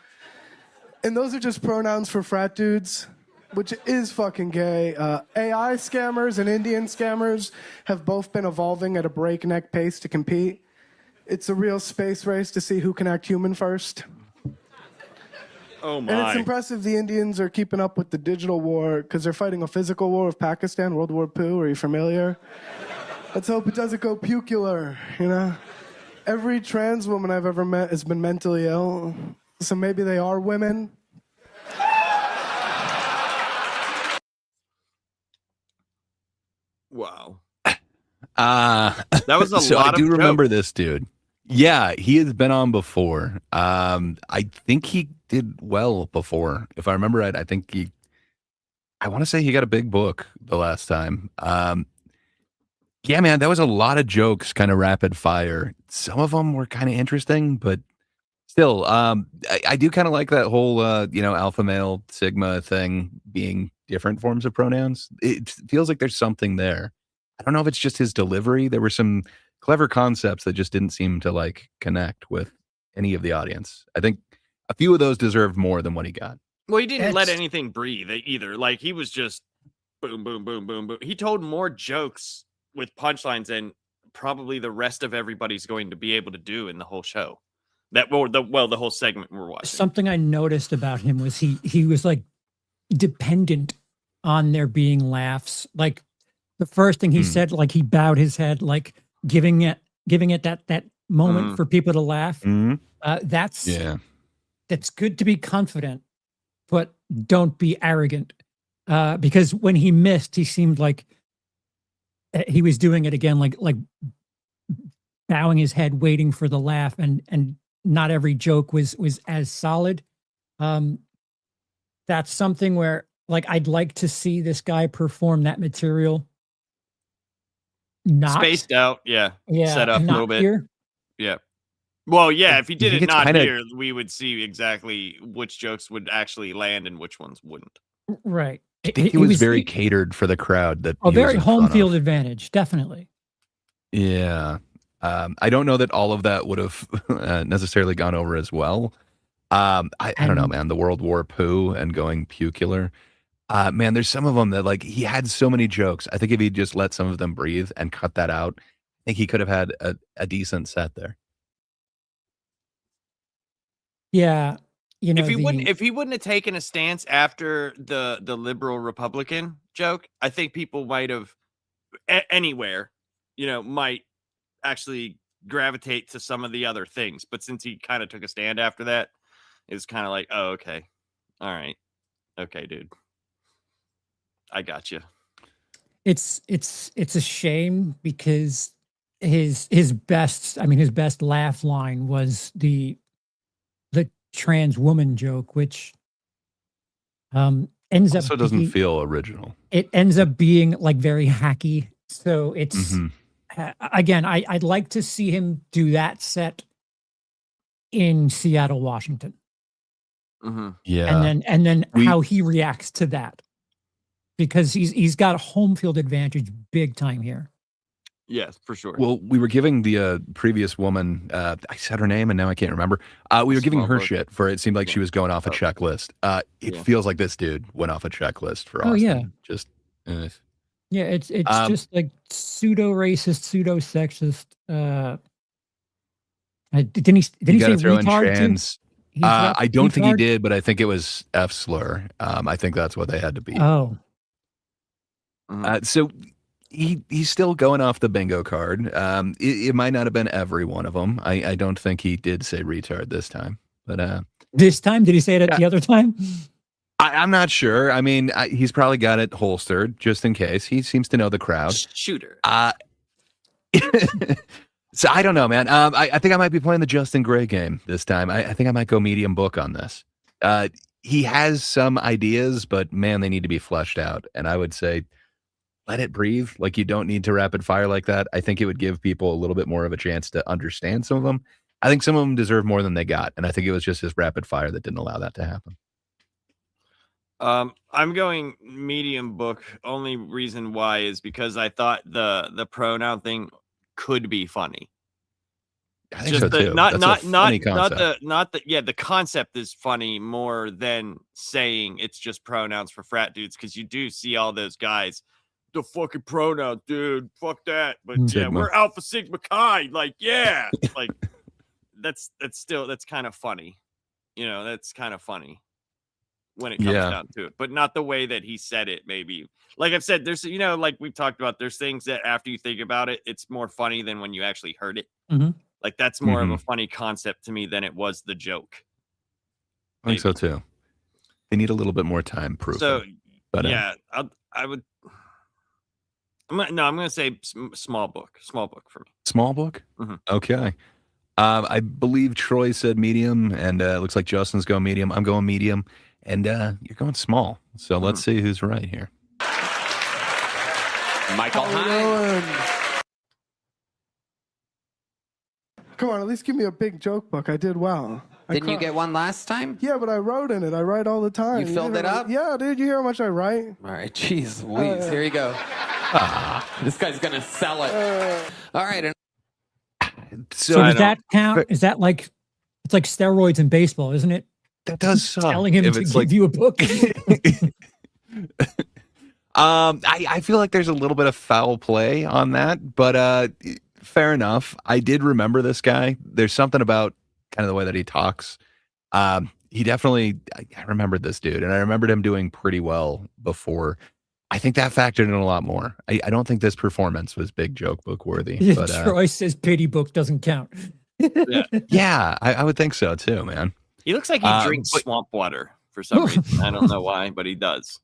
And those are just pronouns for frat dudes, which is fucking gay. AI scammers and Indian scammers have both been evolving at a breakneck pace to compete. It's a real space race to see who can act human first. Oh my. And it's impressive the Indians are keeping up with the digital war because they're fighting a physical war with Pakistan, World War II. Are you familiar? Let's hope it doesn't go pucular, you know? Every trans woman I've ever met has been mentally ill, so maybe they are women. Wow. That was a so lot I do of remember jokes. this dude. Yeah, he has been on before. I think he did well before. If I remember right, I want to say he got a big book the last time. Yeah, man, that was a lot of jokes, kind of rapid fire. Some of them were kind of interesting, but still, I do kind of like that whole, alpha male, sigma thing being different forms of pronouns. It feels like there's something there. I don't know if it's just his delivery. There were some clever concepts that just didn't seem to like connect with any of the audience. I think a few of those deserved more than what he got. Well, he didn't let anything breathe either. Like he was just boom, boom, boom, boom, boom. He told more jokes with punchlines than probably the rest of everybody's going to be able to do in the whole show. The whole segment we're watching. Something I noticed about him was he was like dependent on there being laughs. Like the first thing he said, like he bowed his head, like giving it that moment for people to laugh. That's good to be confident, but don't be arrogant. Because when he missed, he seemed like he was doing it again, like bowing his head, waiting for the laugh, and not every joke was as solid. That's something where like I'd like to see this guy perform that material. Not spaced out, set up a little bit. Here. Yeah. Well, yeah, if he did it not kinda... here, we would see exactly which jokes would actually land and which ones wouldn't. Right. I think he was very catered for the crowd. That a very home field advantage, definitely. Yeah. I don't know that all of that would have necessarily gone over as well. I don't know, man. The World War poo and going pucular. Man, there's some of them that like he had so many jokes. I think if he just let some of them breathe and cut that out, I think he could have had a decent set there. Yeah. You know, if he wouldn't have taken a stance after the liberal Republican joke, I think people might have anywhere, might actually gravitate to some of the other things. But since he kind of took a stand after that, It's kind of like, oh, okay. All right. Okay, dude. I got you. It's a shame because his best laugh line was the trans woman joke, which ends Also up doesn't feel original. it ends up being like very hacky. So it's again, I'd like to see him do that set in Seattle, Washington. Yeah. And then how he reacts to that. Because he's got a home field advantage big time here. Yes, for sure. Well, we were giving the previous woman, I said her name and now I can't remember. We were giving her shit for it seemed like she was going off a checklist. It feels like this dude went off a checklist for Austin. Yeah. Just yeah, it's just like pseudo racist, pseudo sexist. Didn't he say throw in retard trans. I don't think he did, but I think it was F slur. I think that's what they had to be. Oh. So he's still going off the bingo card. It might not have been every one of them. I don't think he did say retard this time. But this time, did he say it the other time? I'm not sure. I mean, he's probably got it holstered just in case. He seems to know the crowd. Shooter. So I don't know, man. I think I might be playing the Justin Gray game this time. I think I might go medium book on this. He has some ideas, but man, they need to be fleshed out. And I would say, let it breathe. Like, you don't need to rapid fire like that. I think it would give people a little bit more of a chance to understand some of them. I think some of them deserve more than they got. And I think it was just his rapid fire that didn't allow that to happen. I'm going medium book. Only reason why is because I thought the pronoun thing could be funny. I think so too. The concept is funny more than saying it's just pronouns for frat dudes, because you do see all those guys, the fucking pronouns, dude, fuck that. But Sigma. yeah, we're Alpha Sigma Chi, like, yeah, like that's kind of funny, that's kind of funny when it comes down to it, but not the way that he said it. Maybe, like I've said, there's like we've talked about, there's things that after you think about it, it's more funny than when you actually heard it. Like, that's more of a funny concept to me than it was the joke. I think so too. They need a little bit more time proof. So, but yeah, I'm going to say small book for me. Small book? Okay. I believe Troy said medium, and it looks like Justin's going medium. I'm going medium, and you're going small. So let's see who's right here. Michael Hines. Come on, at least give me a big joke book. I did well. Didn't you get one last time? Yeah, but I wrote in it. I write all the time. You filled it up? Yeah, dude. You hear how much I write? All right, jeez Louise. Here you go. This guy's going to sell it. All right. So does that count? Is that like, it's like steroids in baseball, isn't it? That does suck. Telling him to give you a book. I feel like there's a little bit of foul play on that, but fair enough. I did remember this guy. There's something about kind of the way that he talks. He definitely, I remembered this dude, and I remembered him doing pretty well before. I think that factored in a lot more. I don't think this performance was big joke book worthy. Yeah, but, Troy says pity book doesn't count. Yeah, I would think so too, man. He looks like he drinks swamp water for some reason. I don't know why, but he does.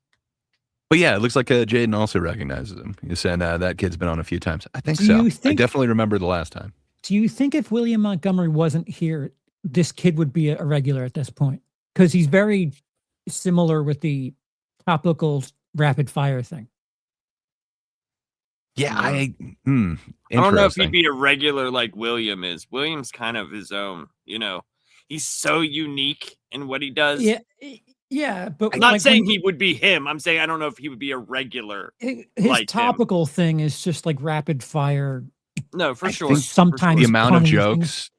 But yeah, it looks like Jaden also recognizes him. He's saying that kid's been on a few times. I think so. I definitely remember the last time. Do you think if William Montgomery wasn't here, this kid would be a regular at this point? Because he's very similar with the topical rapid fire thing. Yeah, I don't know if he'd be a regular like William is. William's kind of his own, he's so unique in what he does. Yeah, but I'm not saying he would be him. I'm saying I don't know if he would be a regular. His like topical thing is just like rapid fire. No, for sure. Sometimes the amount of jokes,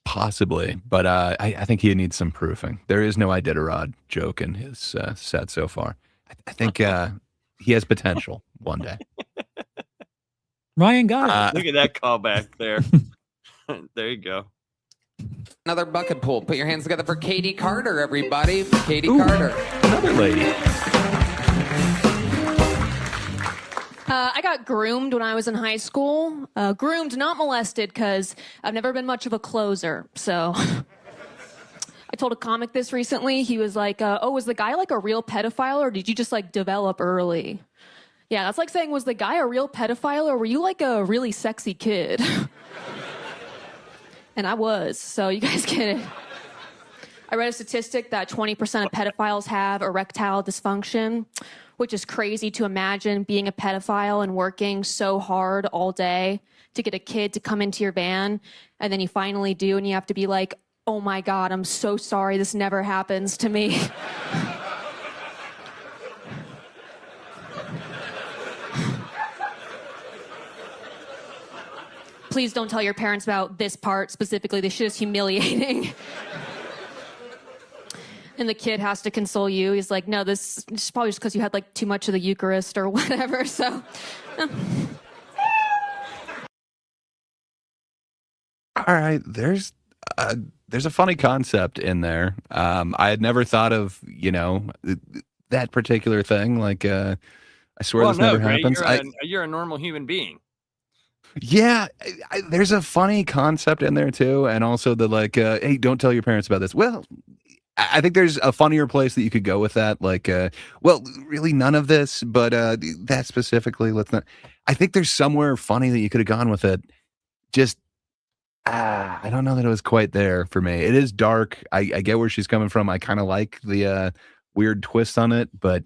possibly, but I think he needs some proofing. There is no Iditarod joke in his set so far. I think he has potential one day. Ryan got it. Look at that callback there. There you go. Another bucket pool. Put your hands together for Katie Carter, everybody. Katie Carter. Another lady. I got groomed when I was in high school. Groomed, not molested, because I've never been much of a closer. So I told a comic this recently. He was like, "Oh, was the guy like a real pedophile, or did you just like develop early?" Yeah, that's like saying, "Was the guy a real pedophile, or were you like a really sexy kid?" And I was, so you guys get it. I read a statistic that 20% of pedophiles have erectile dysfunction, which is crazy to imagine being a pedophile and working so hard all day to get a kid to come into your van, and then you finally do, and you have to be like, "Oh my God, I'm so sorry, this never happens to me." Please don't tell your parents about this part specifically. This shit is humiliating. And the kid has to console you. He's like, "No, this is probably just because you had like too much of the Eucharist or whatever." So, All right, there's a funny concept in there. I had never thought of, that particular thing. Like, I swear this never Gray, happens. You're a normal human being. Yeah, there's a funny concept in there too, and also the like, hey, don't tell your parents about this. Well, I think there's a funnier place that you could go with that. Like, well, really none of this, but that specifically, let's not. I think there's somewhere funny that you could have gone with it. Just, I don't know that it was quite there for me. It is dark. I get where she's coming from. I kind of like the weird twist on it, but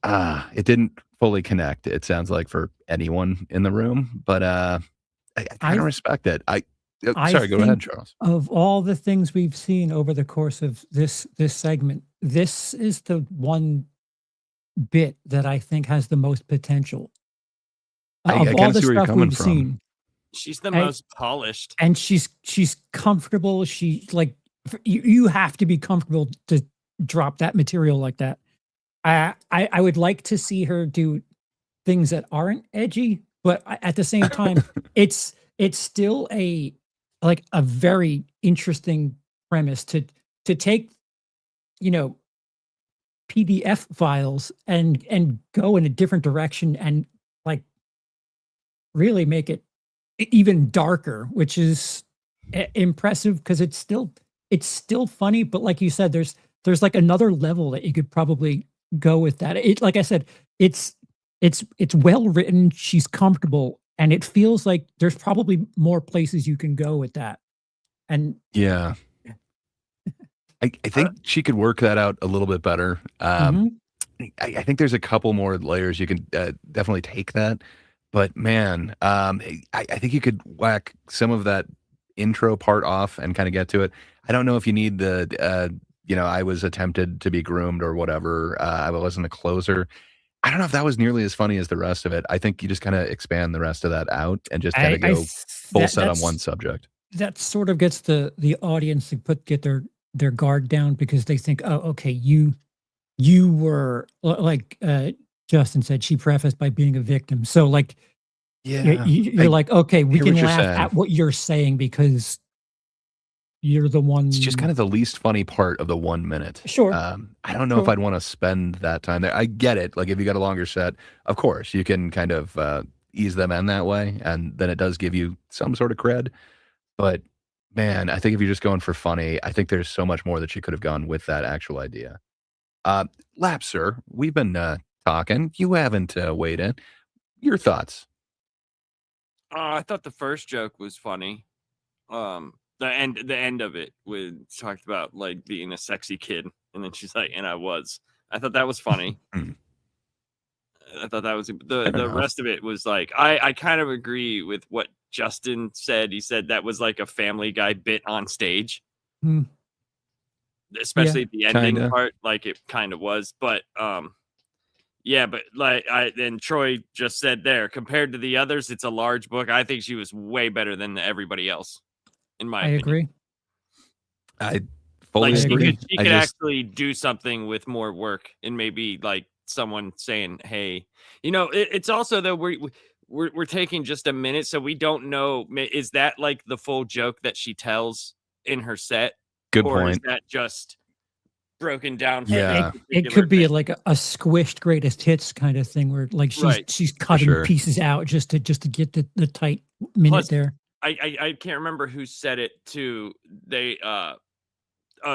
it didn't fully connect. It sounds like for anyone in the room, but I kind of respect it. Sorry, go ahead, Charles. Of all the things we've seen over the course of this segment, this is the one bit that I think has the most potential. I Of all the stuff we've seen, she's the most polished, and she's comfortable. She like you have to be comfortable to drop that material like that. I would like to see her do things that aren't edgy, but at the same time, it's still a very interesting premise to take, PDF files and go in a different direction and like really make it even darker, which is impressive because it's still funny, but like you said, there's like another level that you could probably go with that. It, like I said, it's well written. She's comfortable, and it feels like there's probably more places you can go with that. And yeah, I think she could work that out a little bit better. I think there's a couple more layers you can definitely take that. But man, I think you could whack some of that intro part off and kind of get to it. I don't know if you need the I was attempted to be groomed or whatever. I wasn't a closer. I don't know if that was nearly as funny as the rest of it. I think you just kind of expand the rest of that out and just kind of go full set on one subject. That sort of gets the audience to get their guard down because they think, oh, okay, you were like Justin said, she prefaced by being a victim. So like, yeah, you're like, okay, we can laugh at what you're saying because you're the one. It's just kind of the least funny part of the 1 minute. Sure. I don't know if I'd want to spend that time there. I get it. Like if you got a longer set, of course you can kind of ease them in that way, and then it does give you some sort of cred. But man, I think if you're just going for funny, I think there's so much more that you could have gone with that actual idea. Lapser, we've been talking. You haven't weighed in. Your thoughts? I thought the first joke was funny. The end of it when she talked about like being a sexy kid, and then she's like, "And I was." I thought that was funny. I thought that was the rest of it was like I kind of agree with what Justin said. He said that was like a Family Guy bit on stage, especially the ending part. Like it kind of was, but yeah, but like and Troy just said there, compared to the others, it's a large book. I think she was way better than everybody else. In my opinion. Agree. I fully agree. She could actually do something with more work, and maybe like someone saying, "Hey, it's also though we're taking just a minute, so we don't know is that like the full joke that she tells in her set? Good or point. Is that just broken down? Yeah, it could be like a squished greatest hits kind of thing where like she's cutting pieces out just to get the tight minute there. I can't remember who said it too. They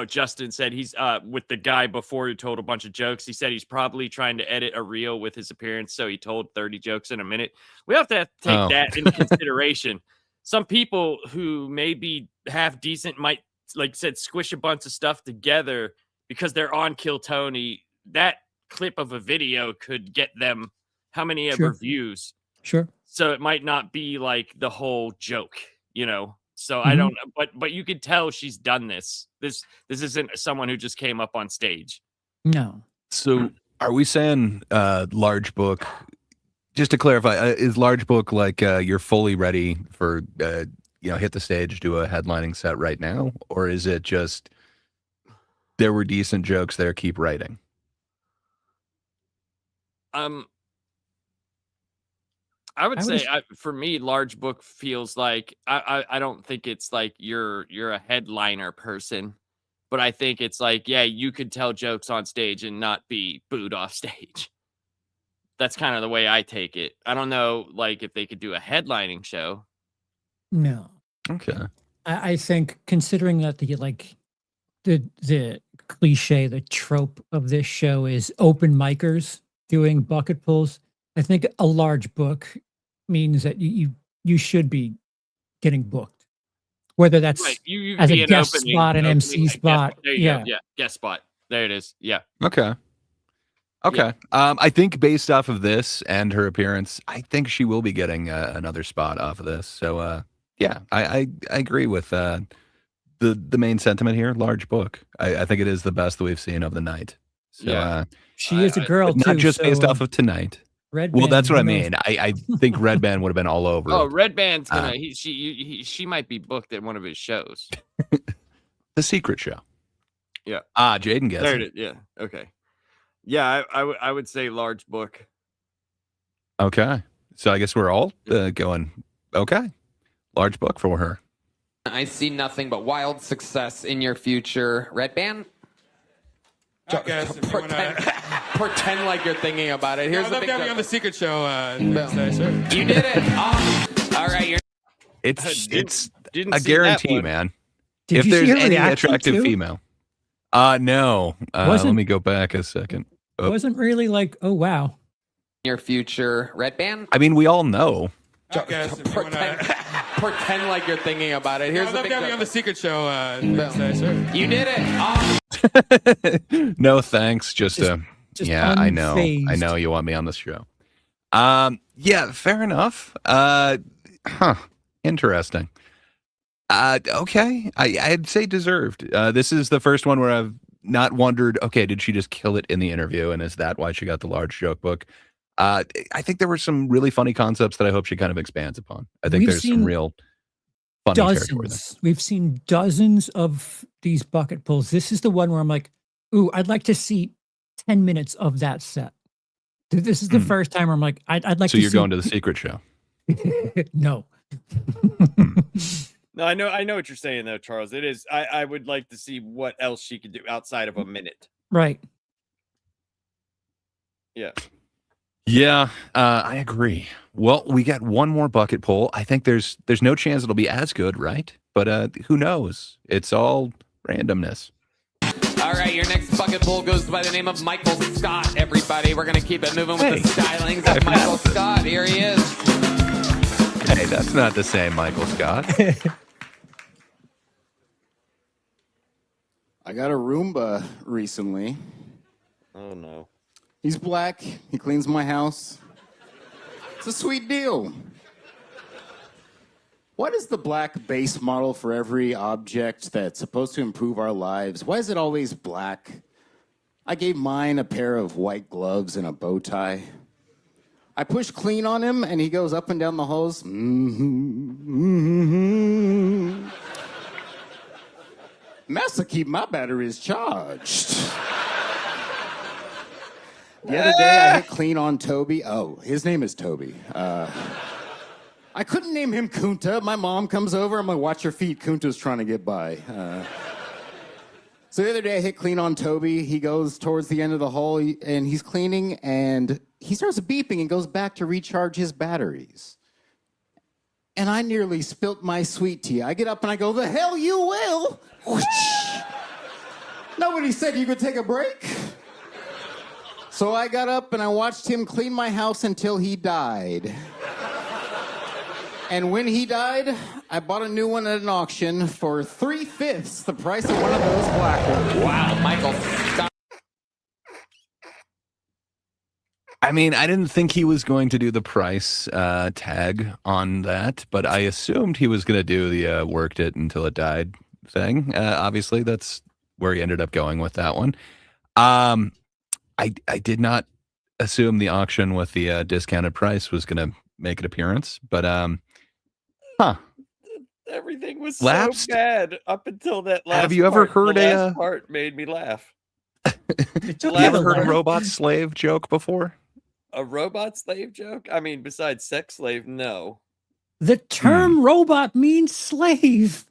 Justin said he's with the guy before who told a bunch of jokes. He said he's probably trying to edit a reel with his appearance, so he told 30 jokes in a minute. We have to take that into consideration. Some people who maybe half decent might, like said, squish a bunch of stuff together because they're on Kill Tony. That clip of a video could get them how many ever views. Sure. So it might not be like the whole joke, you know. So I don't know, but you could tell she's done this. This isn't someone who just came up on stage. No. So are we saying large book? Just to clarify, is large book like you're fully ready for hit the stage, do a headlining set right now, or is it just there were decent jokes there, keep writing? I would say for me, large book feels like I don't think it's like you're a headliner person, but I think it's like, yeah, you could tell jokes on stage and not be booed off stage. That's kind of the way I take it. I don't know, like if they could do a headlining show. No. Okay. I think considering that the cliche, the trope of this show is open micers doing bucket pulls, I think a large book means that you should be getting booked, whether that's right. You as a guest spot, an MC spot. Yeah, guest spot. There it is. Yeah. Okay. Yeah. I think based off of this and her appearance, I think she will be getting another spot off of this. So yeah, I agree with the main sentiment here. Large book. I think it is the best that we've seen of the night. So, yeah. She is a girl too. Not just based off of tonight. Red well, Band, that's what I mean. I think Red Band would have been all over. Oh, Red Band's gonna. She might be booked at one of his shows. The Secret Show. Yeah. Jaden gets there it. it is. Yeah. Okay. Yeah, I would say large book. Okay. So I guess we're all going, okay. Large book for her. I see nothing but wild success in your future. Red Band? Pretend like you're thinking about it. Here's the big on the Secret Show. Sure. You did it. All right. It's Didn't a see guarantee, that one. man. Did If you there's see her any reaction attractive too? female. No. Let Wasn't- me go back a second. It wasn't really like, oh wow. Your future. Red Band? I mean, we all know. Pretend like you're thinking about it. Here's the big on the Secret Show. Sure. You did it. No, thanks. Just yeah, I know. unfazed. I know you want me on this show. Yeah, fair enough. Interesting. Okay. I'd say deserved. This is the first one where I've not wondered, okay, did she just kill it in the interview? And is that why she got the large joke book? I think there were some really funny concepts that I hope she kind of expands upon. I think there's some real funny territory there. We've seen dozens of these bucket pulls. This is the one where I'm like, ooh, I'd like to see 10 minutes of that set. This is the first time where I'm like, I'd like So to you're see... going to the Secret Show? No. No, I know what you're saying though, Charles. It is. I would like to see what else she could do outside of a minute. Right. Yeah. Yeah, I agree. Well, we got one more bucket pull. I think there's no chance it'll be as good, right? But who knows? It's all randomness. All right, your next bucket pull goes by the name of Michael Scott, everybody. We're going to keep it moving with the stylings of Michael Scott. Here he is. Hey, that's not the same Michael Scott. I got a Roomba recently. Oh no. He's black. He cleans my house. It's a sweet deal. What is the black base model for every object that's supposed to improve our lives? Why is it always black? I gave mine a pair of white gloves and a bow tie. I push clean on him, and he goes up and down the hose. Massa keep my batteries charged. The other day, I hit clean on Toby. Oh, his name is Toby. I couldn't name him Kunta. My mom comes over. I'm like, watch your feet. Kunta's trying to get by. So the other day, I hit clean on Toby. He goes towards the end of the hole, and he's cleaning, and he starts beeping and goes back to recharge his batteries. And I nearly spilt my sweet tea. I get up and I go, the hell you will! Whoosh. Nobody said you could take a break. So I got up and I watched him clean my house until he died. And when he died, I bought a new one at an auction for 3/5 the price of one of those black ones. Wow, Michael, stop. I mean, I didn't think he was going to do the price tag on that, but I assumed he was going to do the worked it until it died thing. Obviously, that's where he ended up going with that one. I did not assume the auction with the discounted price was going to make an appearance, but Everything was Lapsed? so bad up until that last Have you ever part. heard The a last part made me laugh. It took you me ever a heard a while. robot slave joke before? A robot slave joke? I mean, besides sex slave, no. The term robot means slave.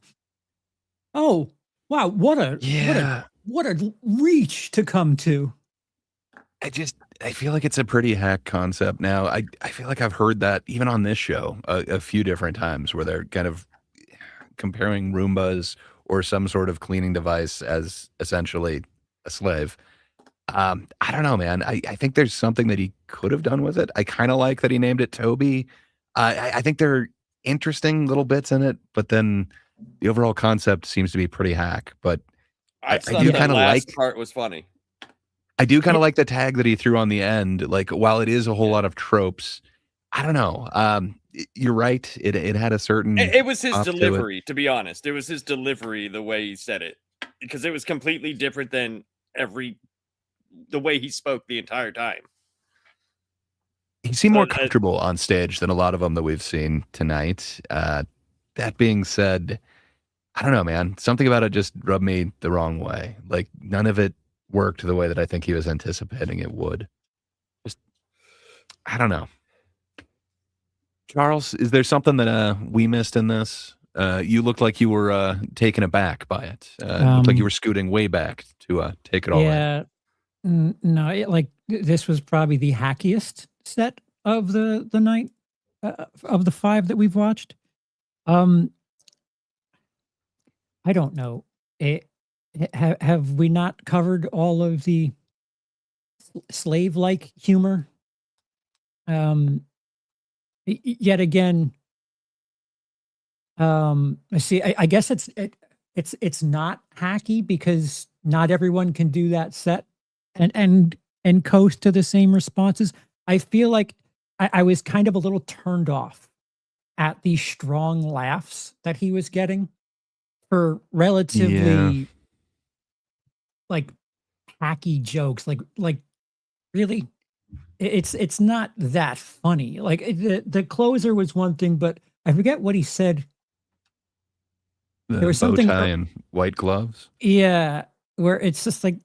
Oh, wow. What a reach to come to. I feel like it's a pretty hack concept now. I feel like I've heard that even on this show a few different times where they're kind of comparing Roombas or some sort of cleaning device as essentially a slave. I don't know, man. I think there's something that he could have done with it. I kind of like that he named it Toby. I think there are interesting little bits in it, but then the overall concept seems to be pretty hack. But I do thought that kind of last like part was funny. I do kind of like the tag that he threw on the end. Like, while it is a whole lot of tropes, I don't know. You're right. It had a certain. It was his pop to it. delivery, to be honest. It was his delivery, the way he said it, because it was completely different than the way he spoke the entire time. He seemed more So, comfortable on stage than a lot of them that we've seen tonight. That being said, I don't know, man. Something about it just rubbed me the wrong way. Like, none of it worked the way that I think he was anticipating it would. Just, I don't know. Charles, is there something that we missed in this? You looked like you were taken aback by it. Looked like you were scooting way back to take it all in. Yeah. No, this was probably the hackiest set of the night of the 5 that we've watched. I don't know. Have we not covered all of the slave-like humor? Yet again, I see. I guess it's not hacky because not everyone can do that set and coast to the same responses. I feel like I was kind of a little turned off at the strong laughs that he was getting for relatively like hacky jokes. Like really, it's not that funny. Like the closer was one thing, but I forget what he said. The There was bow something- tie and white gloves. Yeah, where it's just like,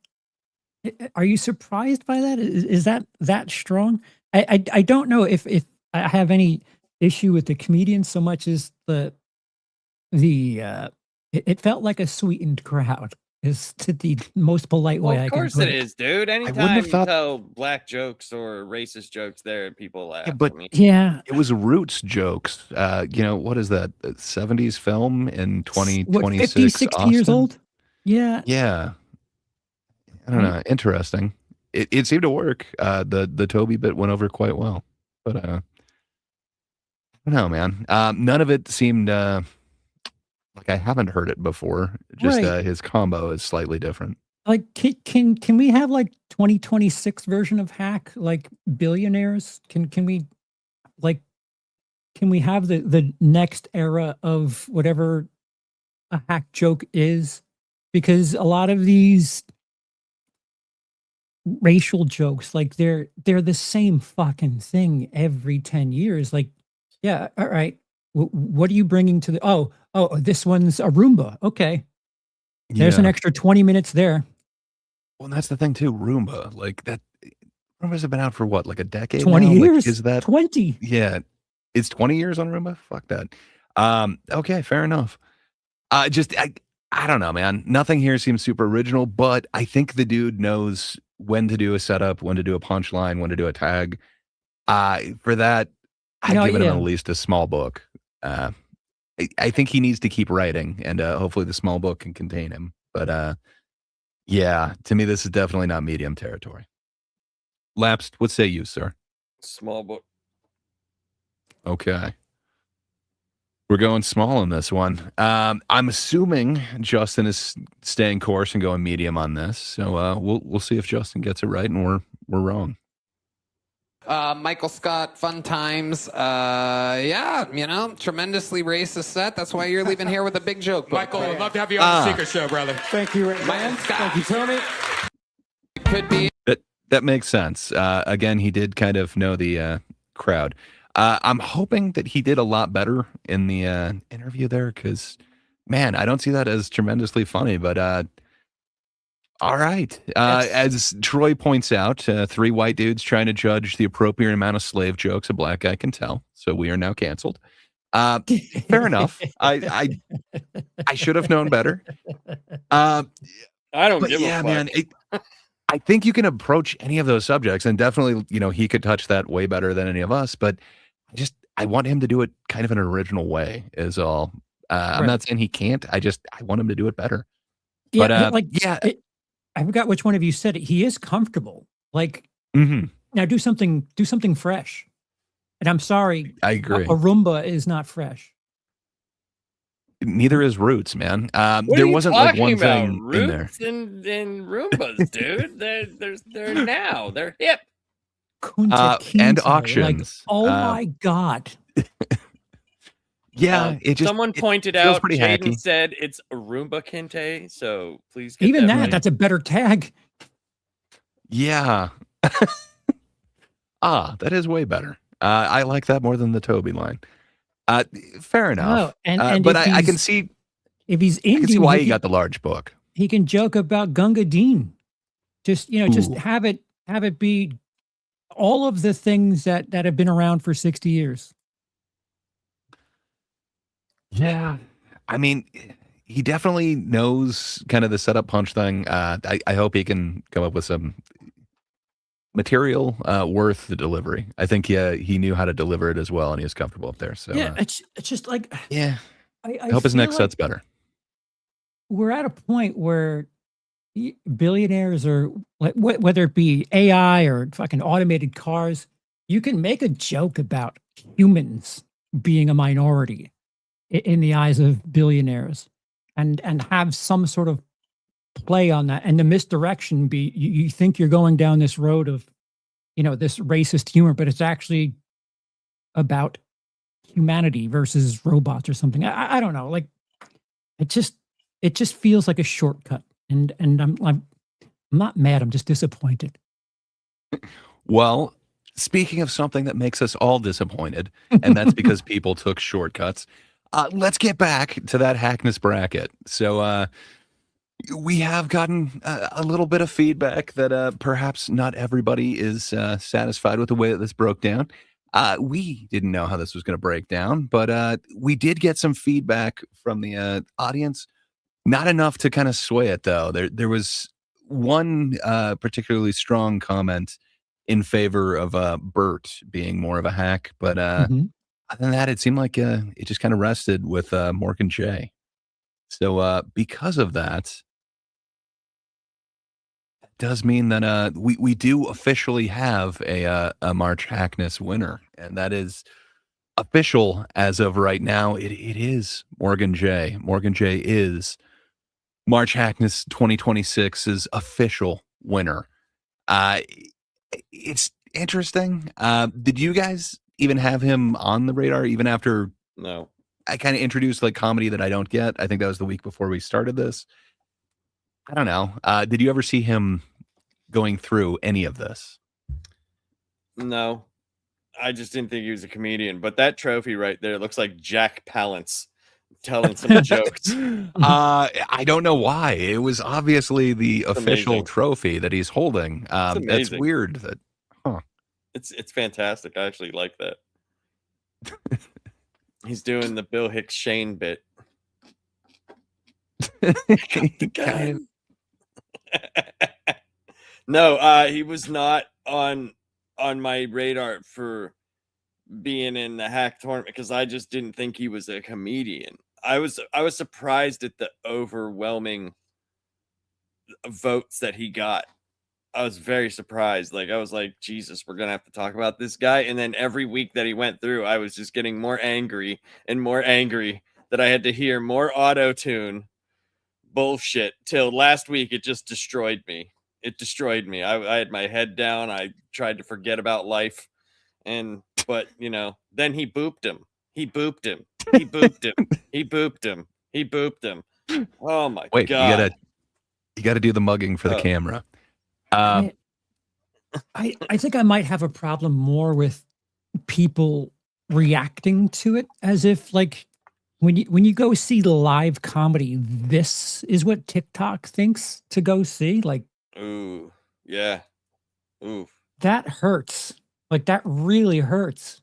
are you surprised by that? Is that strong? I don't know if I have any issue with the comedian so much as it felt like a sweetened crowd is to the most polite way Well, I of can course put it is, dude. wouldn't Anytime have you thought- tell black jokes or racist jokes there, people laugh. but- I mean, Yeah. It was Roots jokes. What is that? 70s film in 2026. What, 50, 60 years Austin? old? Yeah. Yeah. I don't know. Interesting. It seemed to work. The Toby bit went over quite well. But I don't know, man. None of it seemed like I haven't heard it before. Just Right. his combo is slightly different. Like, can we have like 2026 version of hack, like billionaires? Can we have the next era of whatever a hack joke is? Because a lot of these racial jokes, like they're the same fucking thing every 10 years. Like, yeah, all right. What are you bringing to the? Oh, this one's a Roomba. Okay, there's an extra 20 minutes there. Well, and that's the thing too. Roomba, like that. Roombas have been out for what, like a decade? 20 now? years. Like, is that 20? Yeah, it's 20 years on Roomba. Fuck that. Okay, fair enough. I don't know, man. Nothing here seems super original, but I think the dude knows when to do a setup, when to do a punchline, when to do a tag. For that, I'd give him at least a small book. I think he needs to keep writing, and hopefully the small book can contain him. But Yeah, to me, this is definitely not medium territory. Lapsed, what say you, sir? Small book. Okay. We're going small in this one. I'm assuming Justin is staying course and going medium on this. So we'll see if Justin gets it right and we're wrong. Michael Scott, fun times. Yeah, tremendously racist set. That's why you're leaving here with a big joke. Michael, I'd love to have you on the secret show, brother. Thank you, Rick. Thank you, Tony. Could be. That makes sense. Again, he did kind of know the crowd. I'm hoping that he did a lot better in the interview there because, man, I don't see that as tremendously funny. But all right. As Troy points out, 3 white dudes trying to judge the appropriate amount of slave jokes a black guy can tell. So we are now canceled. Fair enough. I should have known better. I don't give a yeah, fuck. man. I think you can approach any of those subjects, and definitely, he could touch that way better than any of us. But I want him to do it kind of in an original way. Is all. I'm not saying he can't. I want him to do it better. Yeah, But I forgot which one of you said it. He is comfortable. Like now, do something fresh. And I'm sorry, I agree. A Roomba is not fresh. Neither is Roots, man. What There are you wasn't like one talking about? thing in there. Roots and Roombas, dude. They're now. They're hip. Kunta And Kinte, auctions. Like, oh my God. Yeah, Someone pointed feels out, pretty Jaden hacky. said it's a Roomba Kinte, so please get Even that that, right. that's a better tag. Yeah. That is way better. I like that more than the Toby line. Fair enough. and but if I can he's- see If he's I can see Indian, why he he can- got the large book. he can joke about Gunga Din. Just Ooh. have it be all of the things that have been around for 60 years. Yeah. I mean, he definitely knows kind of the setup punch thing. I hope he can come up with some material worth the delivery. I think he knew how to deliver it as well, and he was comfortable up there. So It's just like yeah. I hope his feel next like set's better. we're at a point where billionaires are whether it be AI or fucking automated cars, you can make a joke about humans being a minority in the eyes of billionaires and have some sort of play on that. And the misdirection be you think you're going down this road of, this racist humor, but it's actually about humanity versus robots or something. I don't know. Like it just feels like a shortcut. And I'm not mad. I'm just disappointed. Well, speaking of something that makes us all disappointed, and that's because people took shortcuts, let's get back to that Hackness bracket. So we have gotten a little bit of feedback that perhaps not everybody is satisfied with the way that this broke down. We didn't know how this was going to break down, but we did get some feedback from the audience. Not enough to kind of sway it, though. There was one particularly strong comment in favor of Bert being more of a hack, but other than that, it seemed like it just kind of rested with Morgan J. So because of that, it does mean that we do officially have a March Hackness winner, and that is official as of right now. It is Morgan J. Morgan J is March Hackness 2026's official winner. It's interesting. Did you guys even have him on the radar even after No. I kind of introduced like comedy that I don't get? I think that was the week before we started this. I don't know. Did you ever see him going through any of this? No. I just didn't think he was a comedian. But that trophy right there looks like Jack Palance telling some jokes. I don't know why. It was obviously the official amazing. trophy that he's holding. That's amazing. weird. That It's fantastic. I actually like that. He's doing the Bill Hicks Shane bit. No, he was not on my radar for being in the hack tournament because I just didn't think he was a comedian. I was surprised at the overwhelming votes that he got. I was very surprised. Like, I was like, Jesus, we're gonna have to talk about this guy. And then every week that he went through, I was just getting more angry and more angry that I had to hear more auto-tune bullshit till last week. It just destroyed me. It destroyed me. I had my head down. I tried to forget about life. But you know, then he booped him. He booped him. He booped him. He booped him. He booped him. Oh my God. You gotta do the mugging for the camera. I think I might have a problem more with people reacting to it as if like when you go see the live comedy, this is what TikTok thinks to go see. Like, ooh, yeah, ooh, that hurts. Like that really hurts.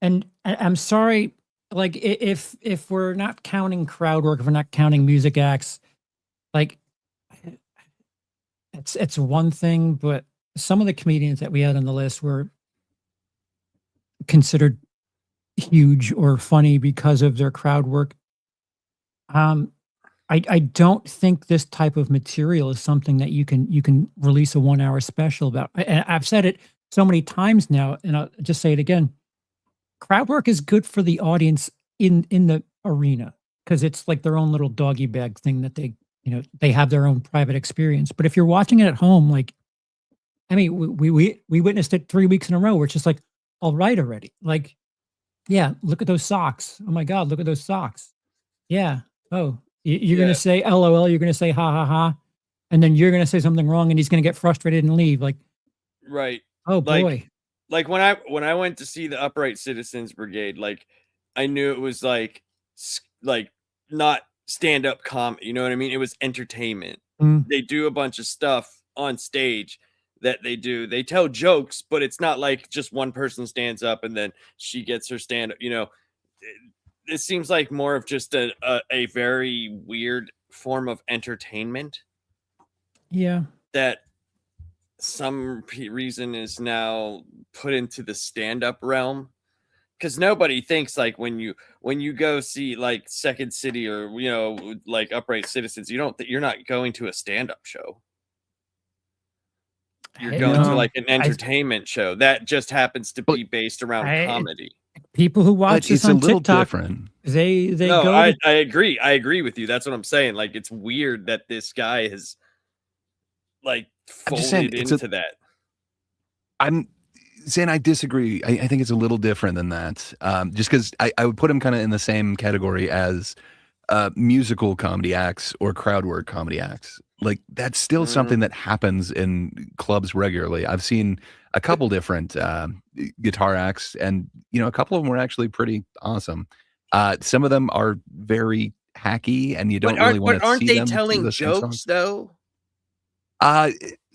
And I'm sorry, like if we're not counting crowd work, if we're not counting music acts, like it's one thing, but some of the comedians that we had on the list were considered huge or funny because of their crowd work. I don't think this type of material is something that you can release a 1 hour special about. And I've said it so many times now, and I'll just say it again. Crowd work is good for the audience in the arena because it's like their own little doggy bag thing that they have their own private experience. But if you're watching it at home, like, I mean, we witnessed it 3 weeks in a row where it's just like, all right already. Like, yeah, look at those socks. Oh my God, look at those socks. Yeah. Oh, you're going to say LOL. You're going to say ha ha ha. And then you're going to say something wrong and he's going to get frustrated and leave. Like, right. Oh boy. Like when I went to see the Upright Citizens Brigade, like I knew it was like not stand-up comedy, you know what I mean? It was entertainment. They do a bunch of stuff on stage that they do. They tell jokes, but it's not like just one person stands up and then she gets her stand-up, you know. It seems like more of just a very weird form of entertainment. Yeah. That some reason is now put into the stand-up realm. Because nobody thinks like when you go see like Second City or you know like Upright Citizens, you're not going to a stand-up show. You're going to like an entertainment show that just happens to be based around comedy. People who watch this on TikTok, different. They no, go. I agree. I agree with you. That's what I'm saying. Like it's weird that this guy has like folded into that. I'm saying I disagree. I think it's a little different than that. Just because I would put him kind of in the same category as musical comedy acts or crowd work comedy acts. Like that's still something that happens in clubs regularly. I've seen a couple different guitar acts, and you know, a couple of them were actually pretty awesome. Some of them are very hacky, and you don't really want to see them. Aren't they telling jokes though?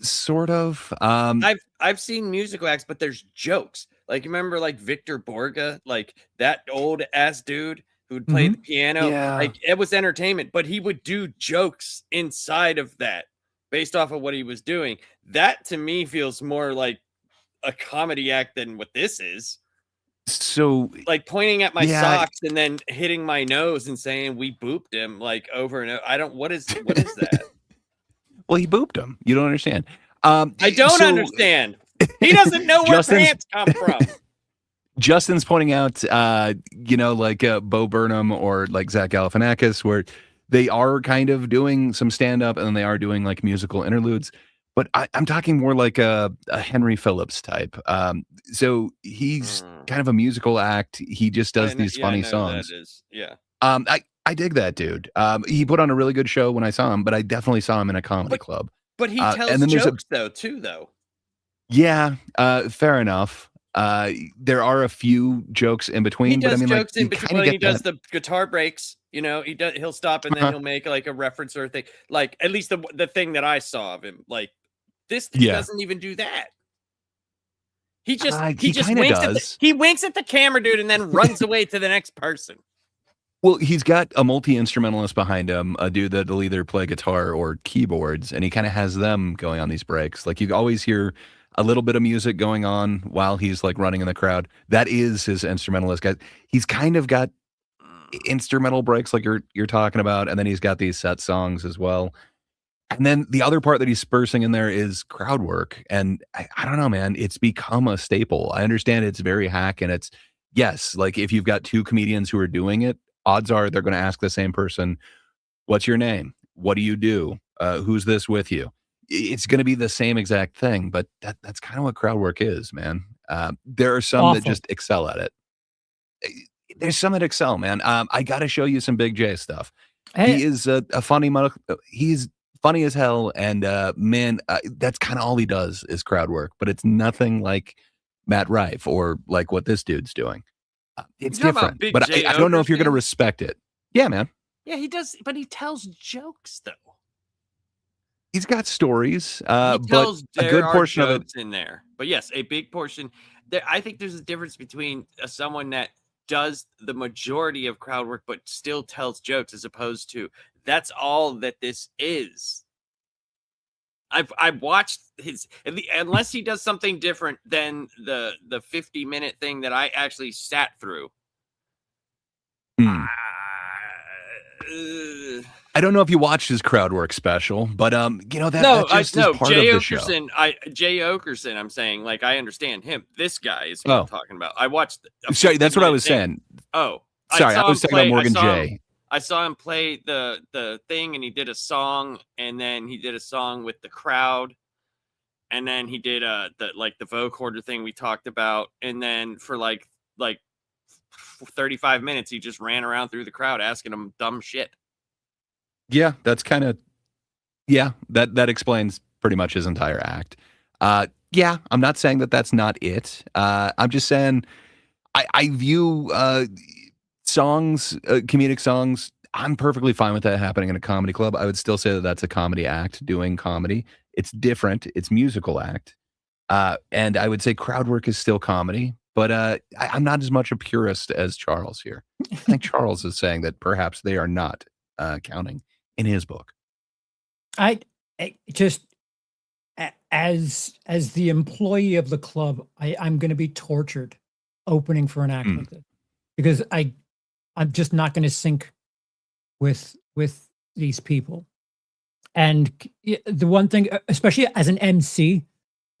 Sort of. I've seen musical acts, but there's jokes. Like remember, like Victor Borga, like that old ass dude who would play the piano. Yeah. Like it was entertainment, but he would do jokes inside of that based off of what he was doing. That to me feels more like a comedy act than what this is. So like pointing at my socks and then hitting my nose and saying we booped him like over and over. What is that? Well, he booped him. You don't understand. I don't understand. He doesn't know where pants come from. Justin's pointing out, you know, like Bo Burnham or like Zach Galifianakis, where they are kind of doing some stand-up and then they are doing like musical interludes. But I'm talking more like a Henry Phillips type. So he's kind of a musical act. He just does these funny songs. Yeah. I dig that dude. He put on a really good show when I saw him, but I definitely saw him in a comedy club. But he tells jokes though. Yeah, fair enough. There are a few jokes in between. He does but I mean, jokes like, in between. He does the guitar breaks. You know, he'll stop and then he'll make like a reference or a thing. Like at least the thing that I saw of him, like this doesn't even do that. He just winks he winks at the camera, dude, and then runs away to the next person. Well, he's got a multi-instrumentalist behind him, a dude that'll either play guitar or keyboards, and he kind of has them going on these breaks. Like you always hear a little bit of music going on while he's like running in the crowd. That is his instrumentalist guy. He's kind of got instrumental breaks like you're talking about, and then he's got these set songs as well. And then the other part that he's spursing in there is crowd work. And I don't know, man, it's become a staple. I understand it's very hack, and it's, yes, like if you've got two comedians who are doing it, odds are they're going to ask the same person, what's your name? What do you do? Who's this with you? It's going to be the same exact thing, but that's kind of what crowd work is, man. There are some that just excel at it. There's some that excel, man. I got to show you some Big J stuff. He is a funny he's funny as hell, and man, that's kind of all he does is crowd work, but it's nothing like Matt Rife or like what this dude's doing. It's different, but I don't know if you're going to respect it. Yeah, man. Yeah, he does, but he tells jokes though. He's got stories, but a there good are portion of it jokes in there. But yes, a big portion. I think there's a difference between someone that does the majority of crowd work but still tells jokes, as opposed to that's all that this is. I've watched his, unless he does something different than the 50-minute thing that I actually sat through. I don't know if you watched his crowd work special, but you know that just is part Jay of the show. Jay Okerson, I'm saying, like, I understand him. This guy is what I'm talking about. I watched. Sorry, that's what I was saying. Oh, sorry, I was talking about Morgan Jay. I saw him play the thing, and he did a song, and then he did a song with the crowd, and then he did the vocoder thing we talked about, and then for like 35 minutes he just ran around through the crowd asking them dumb shit. Yeah, that's kind of that explains pretty much his entire act. Yeah, I'm not saying that that's not it. I'm just saying I view songs, comedic songs, I'm perfectly fine with that happening in a comedy club. I would still say that that's a comedy act doing comedy. It's different. It's musical act. And I would say crowd work is still comedy, but I'm not as much a purist as Charles here. I think Charles is saying that perhaps they are not counting in his book. I just, as the employee of the club, I'm going to be tortured opening for an act like this, because I'm just not going to sync with these people. And the one thing, especially as an MC,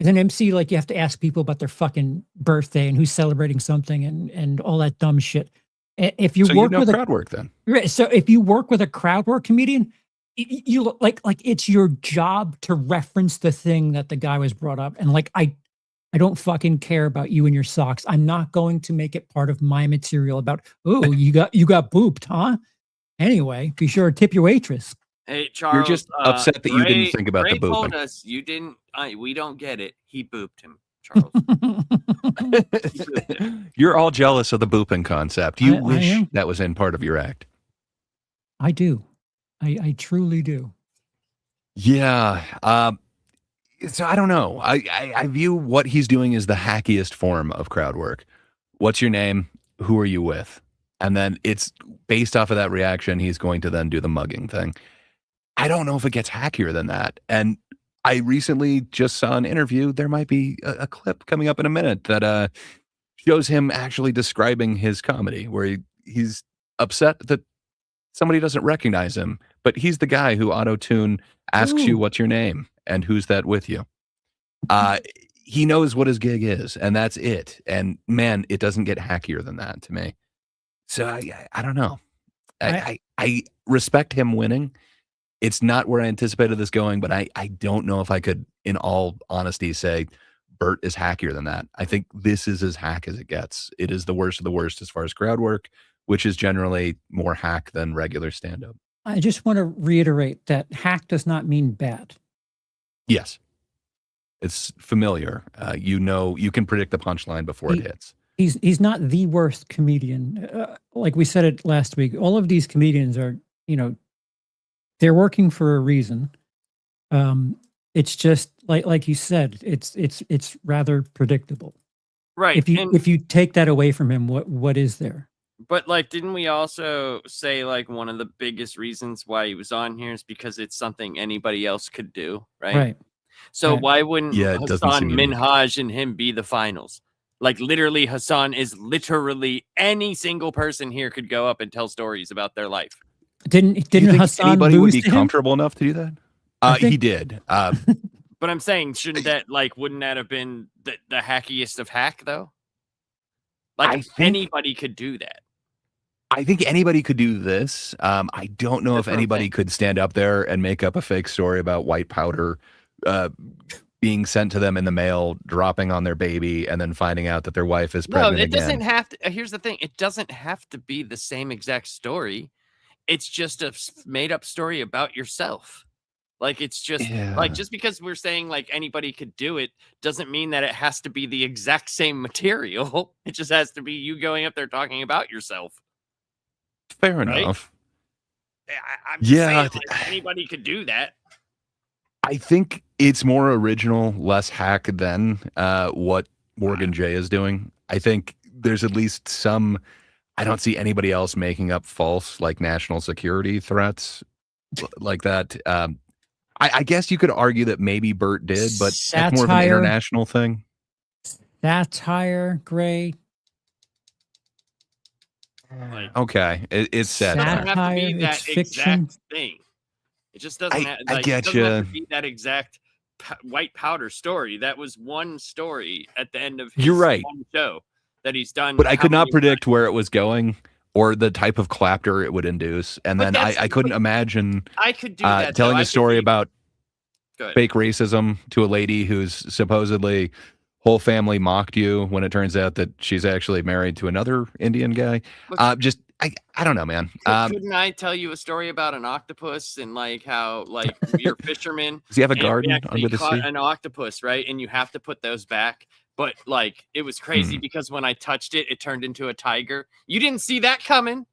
like, you have to ask people about their fucking birthday and who's celebrating something and all that dumb shit. If you work with crowd work, then right, so if you work with a crowd work comedian, you like it's your job to reference the thing that the guy was brought up. And like, I don't fucking care about you and your socks. I'm not going to make it part of my material about, oh, you got booped, huh? Anyway, be sure to tip your waitress. Hey, Charles, you're just upset that you didn't think about Ray the booping. Told us you didn't. We don't get it. He booped him, Charles. You're all jealous of the booping concept. You wish that was in part of your act. I do. I truly do. Yeah. So I don't know. I view what he's doing as the hackiest form of crowd work. What's your name? Who are you with? And then it's based off of that reaction, he's going to then do the mugging thing. I don't know if it gets hackier than that. And I recently just saw an interview. There might be a clip coming up in a minute that shows him actually describing his comedy, where he's upset that somebody doesn't recognize him, but he's the guy who auto-tune asks you what's your name and who's that with you. He knows what his gig is, and that's it. And man, it doesn't get hackier than that to me. So I don't know. I respect him winning. It's not where I anticipated this going, but I don't know if I could, in all honesty, say Bert is hackier than that. I think this is as hack as it gets. It is the worst of the worst as far as crowd work, which is generally more hack than regular stand-up. I just want to reiterate that hack does not mean bad. Yes. It's familiar. You can predict the punchline before it hits. He's not the worst comedian. Like we said it last week, all of these comedians are, they're working for a reason. It's just like you said, it's rather predictable. Right. If you take that away from him, what is there? But like, didn't we also say like one of the biggest reasons why he was on here is because it's something anybody else could do, right? Right. So why wouldn't it doesn't Hassan seem unique. Minhaj and him be the finals? Like literally, Hassan is literally any single person here could go up and tell stories about their life. Didn't Do you think Hassan anybody lose would be to him? comfortable enough to do that? He did. But I'm saying, shouldn't that wouldn't that have been the hackiest of hack though? Like anybody could do that. I think anybody could do this. I don't know if anybody could stand up there and make up a fake story about white powder being sent to them in the mail, dropping on their baby, and then finding out that their wife is pregnant. No, it doesn't have to. Here's the thing: it doesn't have to be the same exact story. It's just a made up story about yourself. Like it's just like just because we're saying like anybody could do it doesn't mean that it has to be the exact same material. It just has to be you going up there talking about yourself. Fair enough. I'm just saying, like, anybody could do that. I think it's more original, less hack than what Morgan J is doing. I think there's at least some. I don't see anybody else making up false like national security threats like that. I guess you could argue that maybe Bert did, but that's more of an international thing. Satire, Gray. Okay, it's satire. It doesn't have to be that exact thing. It just doesn't. I get it doesn't have to be that exact white powder story. That was one story at the end of his one show that he's done. But I could not predict where it was going or the type of clapter it would induce. And then I couldn't imagine I could do that, telling a story about fake racism to a lady who's supposedly whole family mocked you when it turns out that she's actually married to another Indian guy. I don't know, man. Couldn't I tell you a story about an octopus and like how like you're fishermen? Does he have a garden under the sea? An octopus, right? And you have to put those back. But like it was crazy because when I touched it, it turned into a tiger. You didn't see that coming.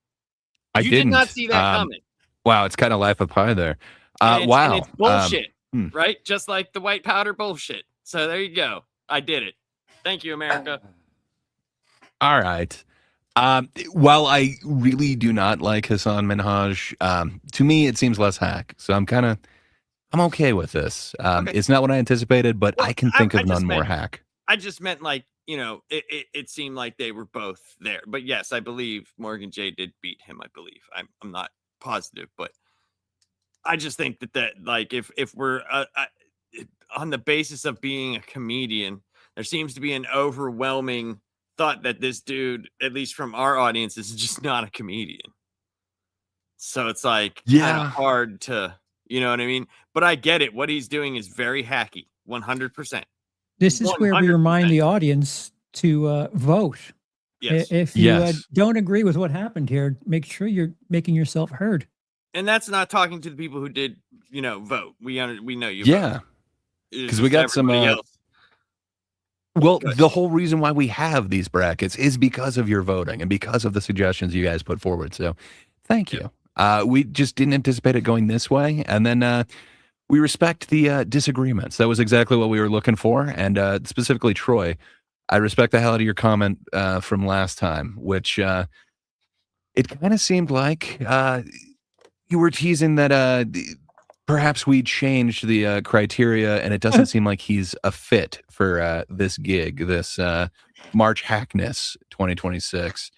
You did not see that coming. Wow, it's kind of Life of Pi there. And it's bullshit, right? Just like the white powder bullshit. So there you go. I did it. Thank you, America. All right. While I really do not like Hassan Minhaj, to me it seems less hack. So I'm okay with this. It's not what I anticipated, but I can think of none more hack. I just meant like, you know, it seemed like they were both there. But yes, I believe Morgan J did beat him, I believe. I'm not positive, but I just think that like if we're on the basis of being a comedian, there seems to be an overwhelming thought that this dude, at least from our audience, is just not a comedian. So it's like kind of hard to, you know what I mean? But I get it. What he's doing is very hacky, 100%. This is 100%. Where we remind the audience to vote. Yes. If you don't agree with what happened here, make sure you're making yourself heard. And that's not talking to the people who did, you know, vote. We know you. Yeah. Because we got some. Well, the whole reason why we have these brackets is because of your voting and because of the suggestions you guys put forward. So thank you. We just didn't anticipate it going this way. And then we respect the disagreements. That was exactly what we were looking for. And specifically, Troy, I respect the hell out of your comment from last time, which it kind of seemed like you were teasing that perhaps we changed the criteria, and it doesn't seem like he's a fit for this gig, this March Hackness 2026.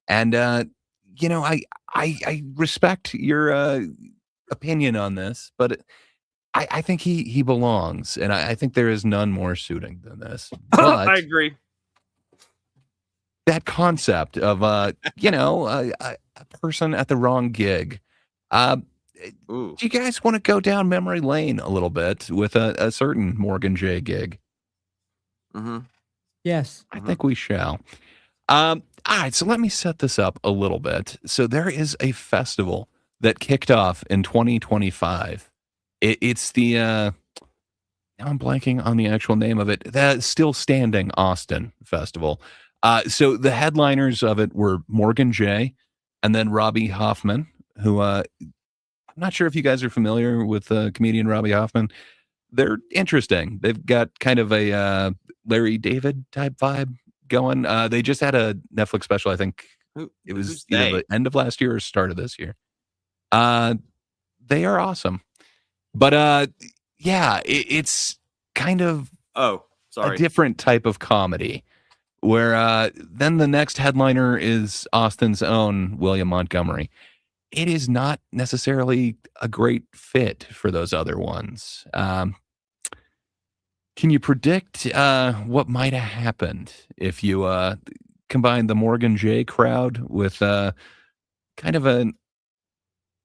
And you know, I respect your opinion on this, but I think he belongs, and I think there is none more suiting than this. But I agree. That concept of you know, a person at the wrong gig. Do you guys want to go down memory lane a little bit with a certain Morgan J gig? Yes. I think we shall. All right, so let me set this up a little bit. So there is a festival that kicked off in 2025. It's the, now I'm blanking on the actual name of it, the Still Standing Austin Festival. So the headliners of it were Morgan J and then Robbie Hoffman, who I'm not sure if you guys are familiar with comedian Robbie Hoffman. They're interesting. They've got kind of a Larry David type vibe going. They just had a Netflix special. I think it was either the end of last year or start of this year. They are awesome. But yeah, it's kind of a different type of comedy where then the next headliner is Austin's own William Montgomery. It is not necessarily a great fit for those other ones. Can you predict what might have happened if you combined the Morgan J crowd with kind of an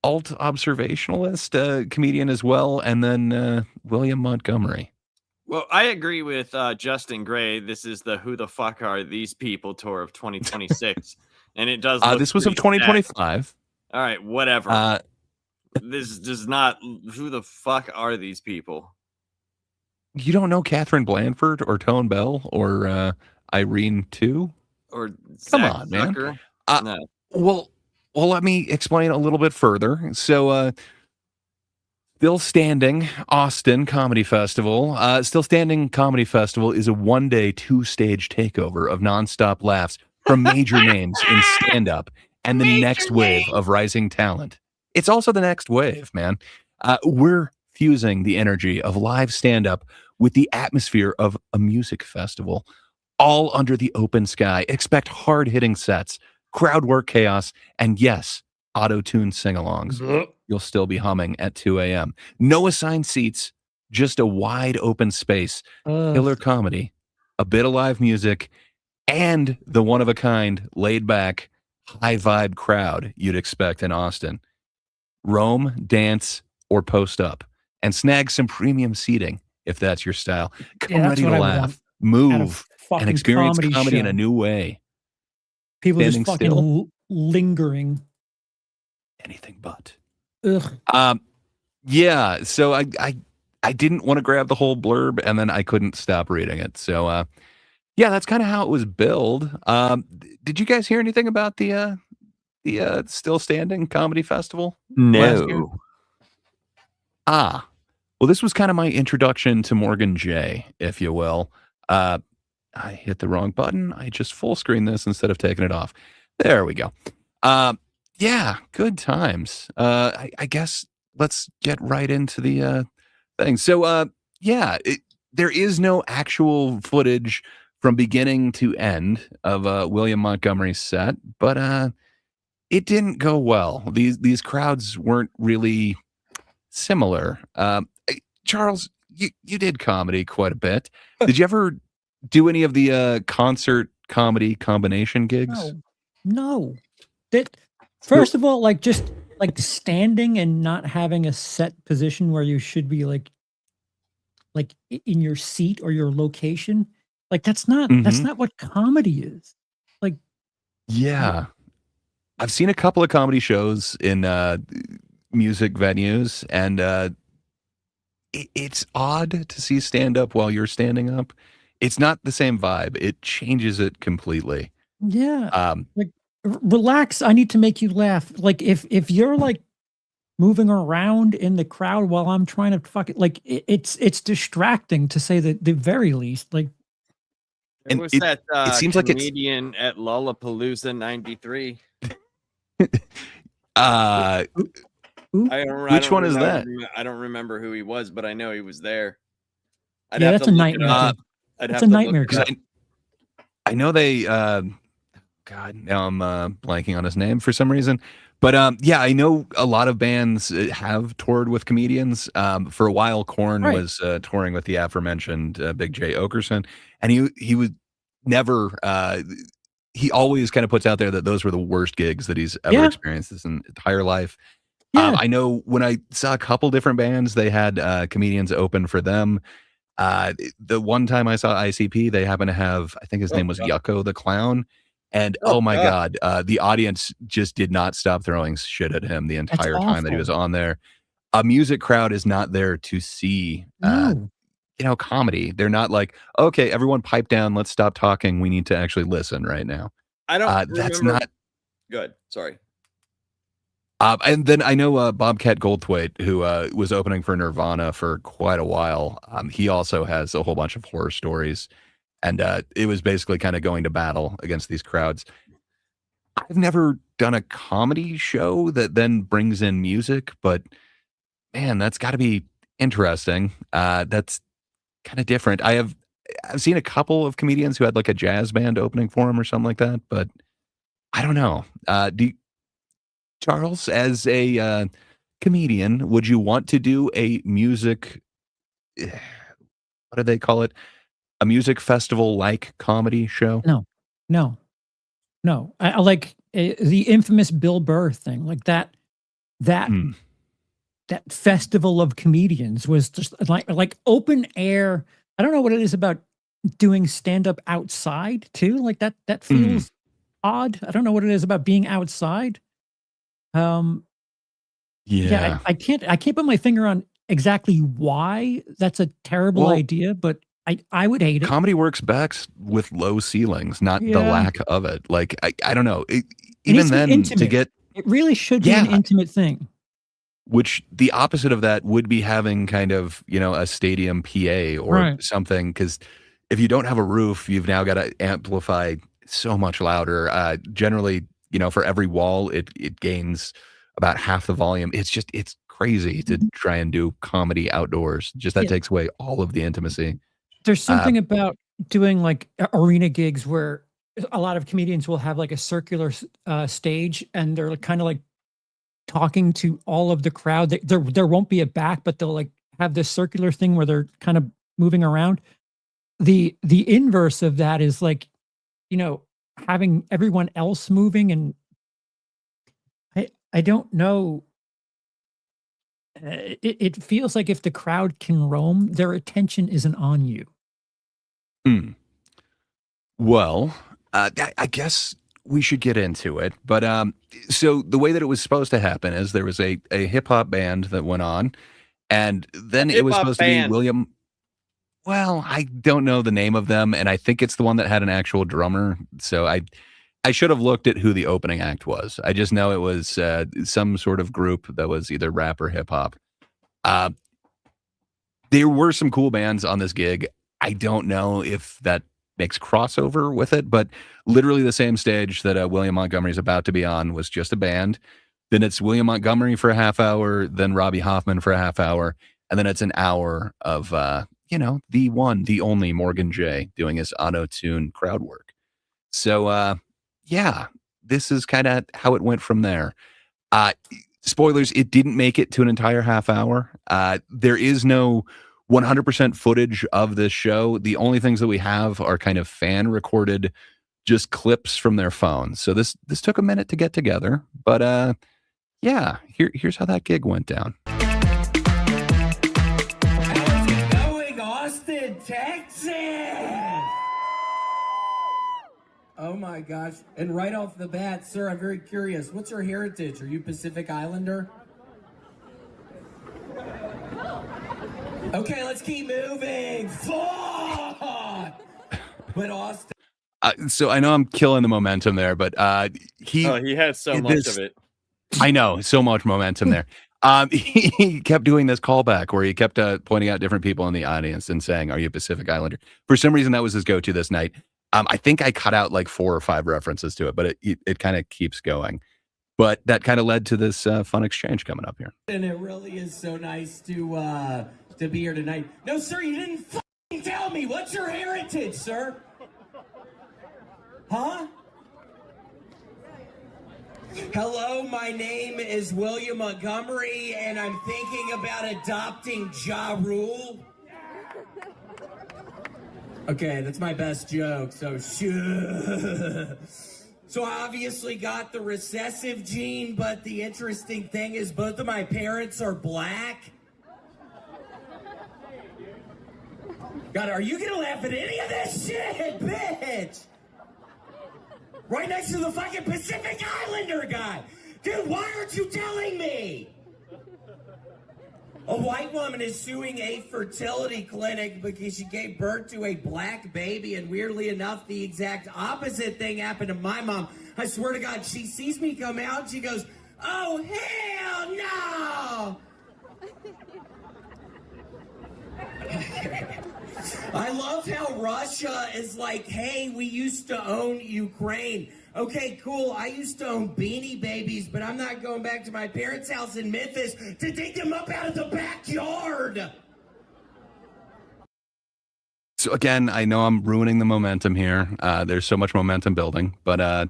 alt observationalist comedian as well, and then William Montgomery? Well, I agree with Justin Gray. This is the "Who the fuck are these people" tour of 2026, and it does. Look This was of pretty 2025. sad. All right, whatever. This does not. Who the fuck are these people? You don't know Catherine Blanford or Tone Bell or Irene too? Or Come Zach on, man. Zucker? No. Well, let me explain a little bit further. So, Still Standing Austin Comedy Festival. Still Standing Comedy Festival is a one-day, two-stage takeover of nonstop laughs from major names in stand-up and the next wave of rising talent. It's also the next wave, man. We're fusing the energy of live stand-up with the atmosphere of a music festival, all under the open sky. Expect hard-hitting sets, crowd work chaos, and yes, auto-tune sing-alongs. You'll still be humming at 2 a.m. No assigned seats, just a wide open space, killer comedy, a bit of live music, and the one-of-a-kind, laid-back, high-vibe crowd you'd expect in Austin. Roam, dance, or post up, and snag some premium seating if that's your style. Come ready to laugh, move, and experience comedy in a new way. People Standing just fucking lingering. Anything but. Ugh. Yeah, so I didn't want to grab the whole blurb, and then I couldn't stop reading it. So yeah, that's kind of how it was billed. Did you guys hear anything about the Still Standing Comedy Festival? last year? Well, this was kind of my introduction to Morgan J, if you will. I hit the wrong button. I just full screen this instead of taking it off. There we go. Yeah, good times. I guess let's get right into the thing. So, yeah, there is no actual footage from beginning to end of William Montgomery's set, but it didn't go well. These crowds weren't really similar. Charles, you did comedy quite a bit. Did you ever do any of the concert comedy combination gigs? No. That first of all, like just like standing and not having a set position where you should be like in your seat or your location. Like that's not what comedy is. Like Yeah. I've seen a couple of comedy shows in music venues, and it's odd to see stand up while you're standing up. It's not the same vibe. It changes it completely. yeah. Like relax, I need to make you laugh. Like if you're like moving around in the crowd while I'm trying to fuck it, like it's distracting to say the very least. Like There was that it seems like it's comedian at Lollapalooza '93. uh Which one is that? I don't remember who he was, but I know he was there. yeah, that's a nightmare. It's a nightmare. I know they God, now I'm blanking on his name for some reason. But yeah, I know a lot of bands have toured with comedians. For a while, Korn was touring with the aforementioned Big J Okerson, and he was never. He always kind of puts out there that those were the worst gigs that he's ever experienced his entire life. Yeah. I know when I saw a couple different bands, they had comedians open for them. The one time I saw ICP, they happened to have, I think his name was Yucko the Clown. And oh my God, the audience just did not stop throwing shit at him the entire time that he was on there. A music crowd is not there to see, comedy. They're not like, okay, everyone pipe down. Let's stop talking. We need to actually listen right now. I don't. That's remember. not Good. Sorry. And then I know Bobcat Goldthwait, who was opening for Nirvana for quite a while. He also has a whole bunch of horror stories. And it was basically kind of going to battle against these crowds. I've never done a comedy show that then brings in music, but man, that's got to be interesting. That's kind of different. I have I've seen a couple of comedians who had like a jazz band opening for him or something like that, but I don't know. Charles, as a comedian, would you want to do a music, what do they call it? A music festival like comedy show? No, no, no. I like the infamous Bill Burr thing, like that Hmm. that festival of comedians was just like open air. I don't know what it is about doing stand up outside too. Like that feels odd. I don't know what it is about being outside. Um, Yeah. I can't put my finger on exactly why that's a terrible Well, idea, but I would hate it. comedy works best with low ceilings, not the Yeah. lack of it. Like, I don't know. It Even needs to be then, to intimate. get, It really should be an yeah, intimate thing. which the opposite of that would be having kind of, a stadium PA or Right. something. Because if you don't have a roof, you've now got to amplify so much louder. Generally, for every wall, it gains about half the volume. It's crazy to try and do comedy outdoors. Just that Yeah. takes away all of the intimacy. There's Uh, something about doing like arena gigs where a lot of comedians will have like a circular stage and they're kind of like talking to all of the crowd. There won't be a back, but they'll like have this circular thing where they're kind of moving around. The inverse of that is like, having everyone else moving, and I don't know. It feels like if the crowd can roam, their attention isn't on you. Hmm. Well, I guess we should get into it. But so the way that it was supposed to happen is there was a hip hop band that went on, and then it was Hip-hop supposed to be band. William. Well, I don't know the name of them, and I think it's the one that had an actual drummer. So I should have looked at who the opening act was. I just know it was some sort of group that was either rap or hip hop. Uh, there were some cool bands on this gig. I don't know if that makes crossover with it, but literally the same stage that William Montgomery's about to be on was just a band. Then it's William Montgomery for a half hour, then Robbie Hoffman for a half hour, and then it's an hour of the one, the only Morgan J doing his auto-tune crowd work. So yeah, this is kind of how it went from there. Spoilers, it didn't make it to an entire half hour. There is no 100% footage of this show. The only things that we have are kind of fan recorded, just clips from their phones. So this took a minute to get together, but yeah, here's how that gig went down. How's it going, Austin, Texas? Oh my gosh. And right off the bat, sir, I'm very curious. What's your heritage? Are you Pacific Islander? Okay, let's keep moving. Fuck! But Austin. So I know I'm killing the momentum there, but he has so much of it. I know, so much momentum there. He kept doing this callback where he kept pointing out different people in the audience and saying, "Are you a Pacific Islander?" For some reason, that was his go-to this night. I think I cut out like 4 or 5 references to it, but it kind of keeps going. But that kind of led to this fun exchange coming up here. And it really is so nice to be here tonight. No, sir, you didn't fucking tell me. What's your heritage, sir? Huh? Hello, my name is William Montgomery, and I'm thinking about adopting Ja Rule. Okay, that's my best joke, so sure. So I obviously got the recessive gene, but the interesting thing is both of my parents are black. God, are you gonna laugh at any of this shit, bitch? Right next to the fucking Pacific Islander guy. Dude, why aren't you telling me? A white woman is suing a fertility clinic because she gave birth to a black baby, and weirdly enough, the exact opposite thing happened to my mom. I swear to God, she sees me come out, and she goes, "Oh, hell no!" I love how Russia is like, "Hey, we used to own Ukraine." Okay, cool. I used to own Beanie Babies, but I'm not going back to my parents' house in Memphis to dig them up out of the backyard. So again, I know I'm ruining the momentum here. There's so much momentum building, but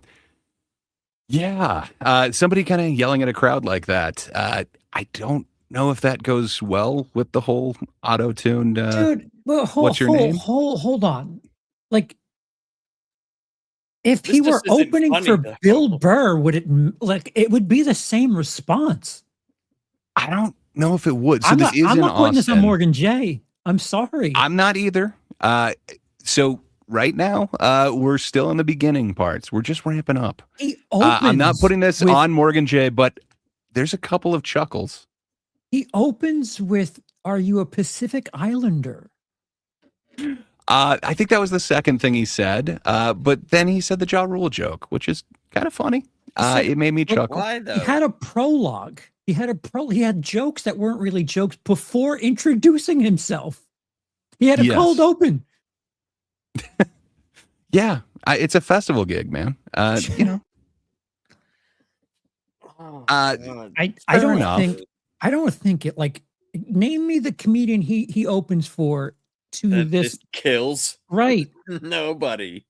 somebody kind of yelling at a crowd like that. I don't know if that goes well with the whole auto-tuned. Dude, well, what's your name? Hold on. Like, if This he were just isn't opening funny, for though. Bill Burr, would it would be the same response? I don't know if it would. So I'm this not, is I'm in not putting this on Austin. Morgan J. I'm sorry. I'm not either. So right now, we're still in the beginning parts. We're just ramping up. He I'm not opens putting this with- on Morgan J, but there's a couple of chuckles. He opens with, "Are you a Pacific Islander?" I think that was the second thing he said. But then he said the Ja Rule joke, which is kind of funny. It made me chuckle. Why though? He had a prologue. He had jokes that weren't really jokes before introducing himself. He had a cold open. Yeah, it's a festival gig, man. You know. I Fair don't enough. think it, like, name me the comedian he opens for to That this just kills right. nobody.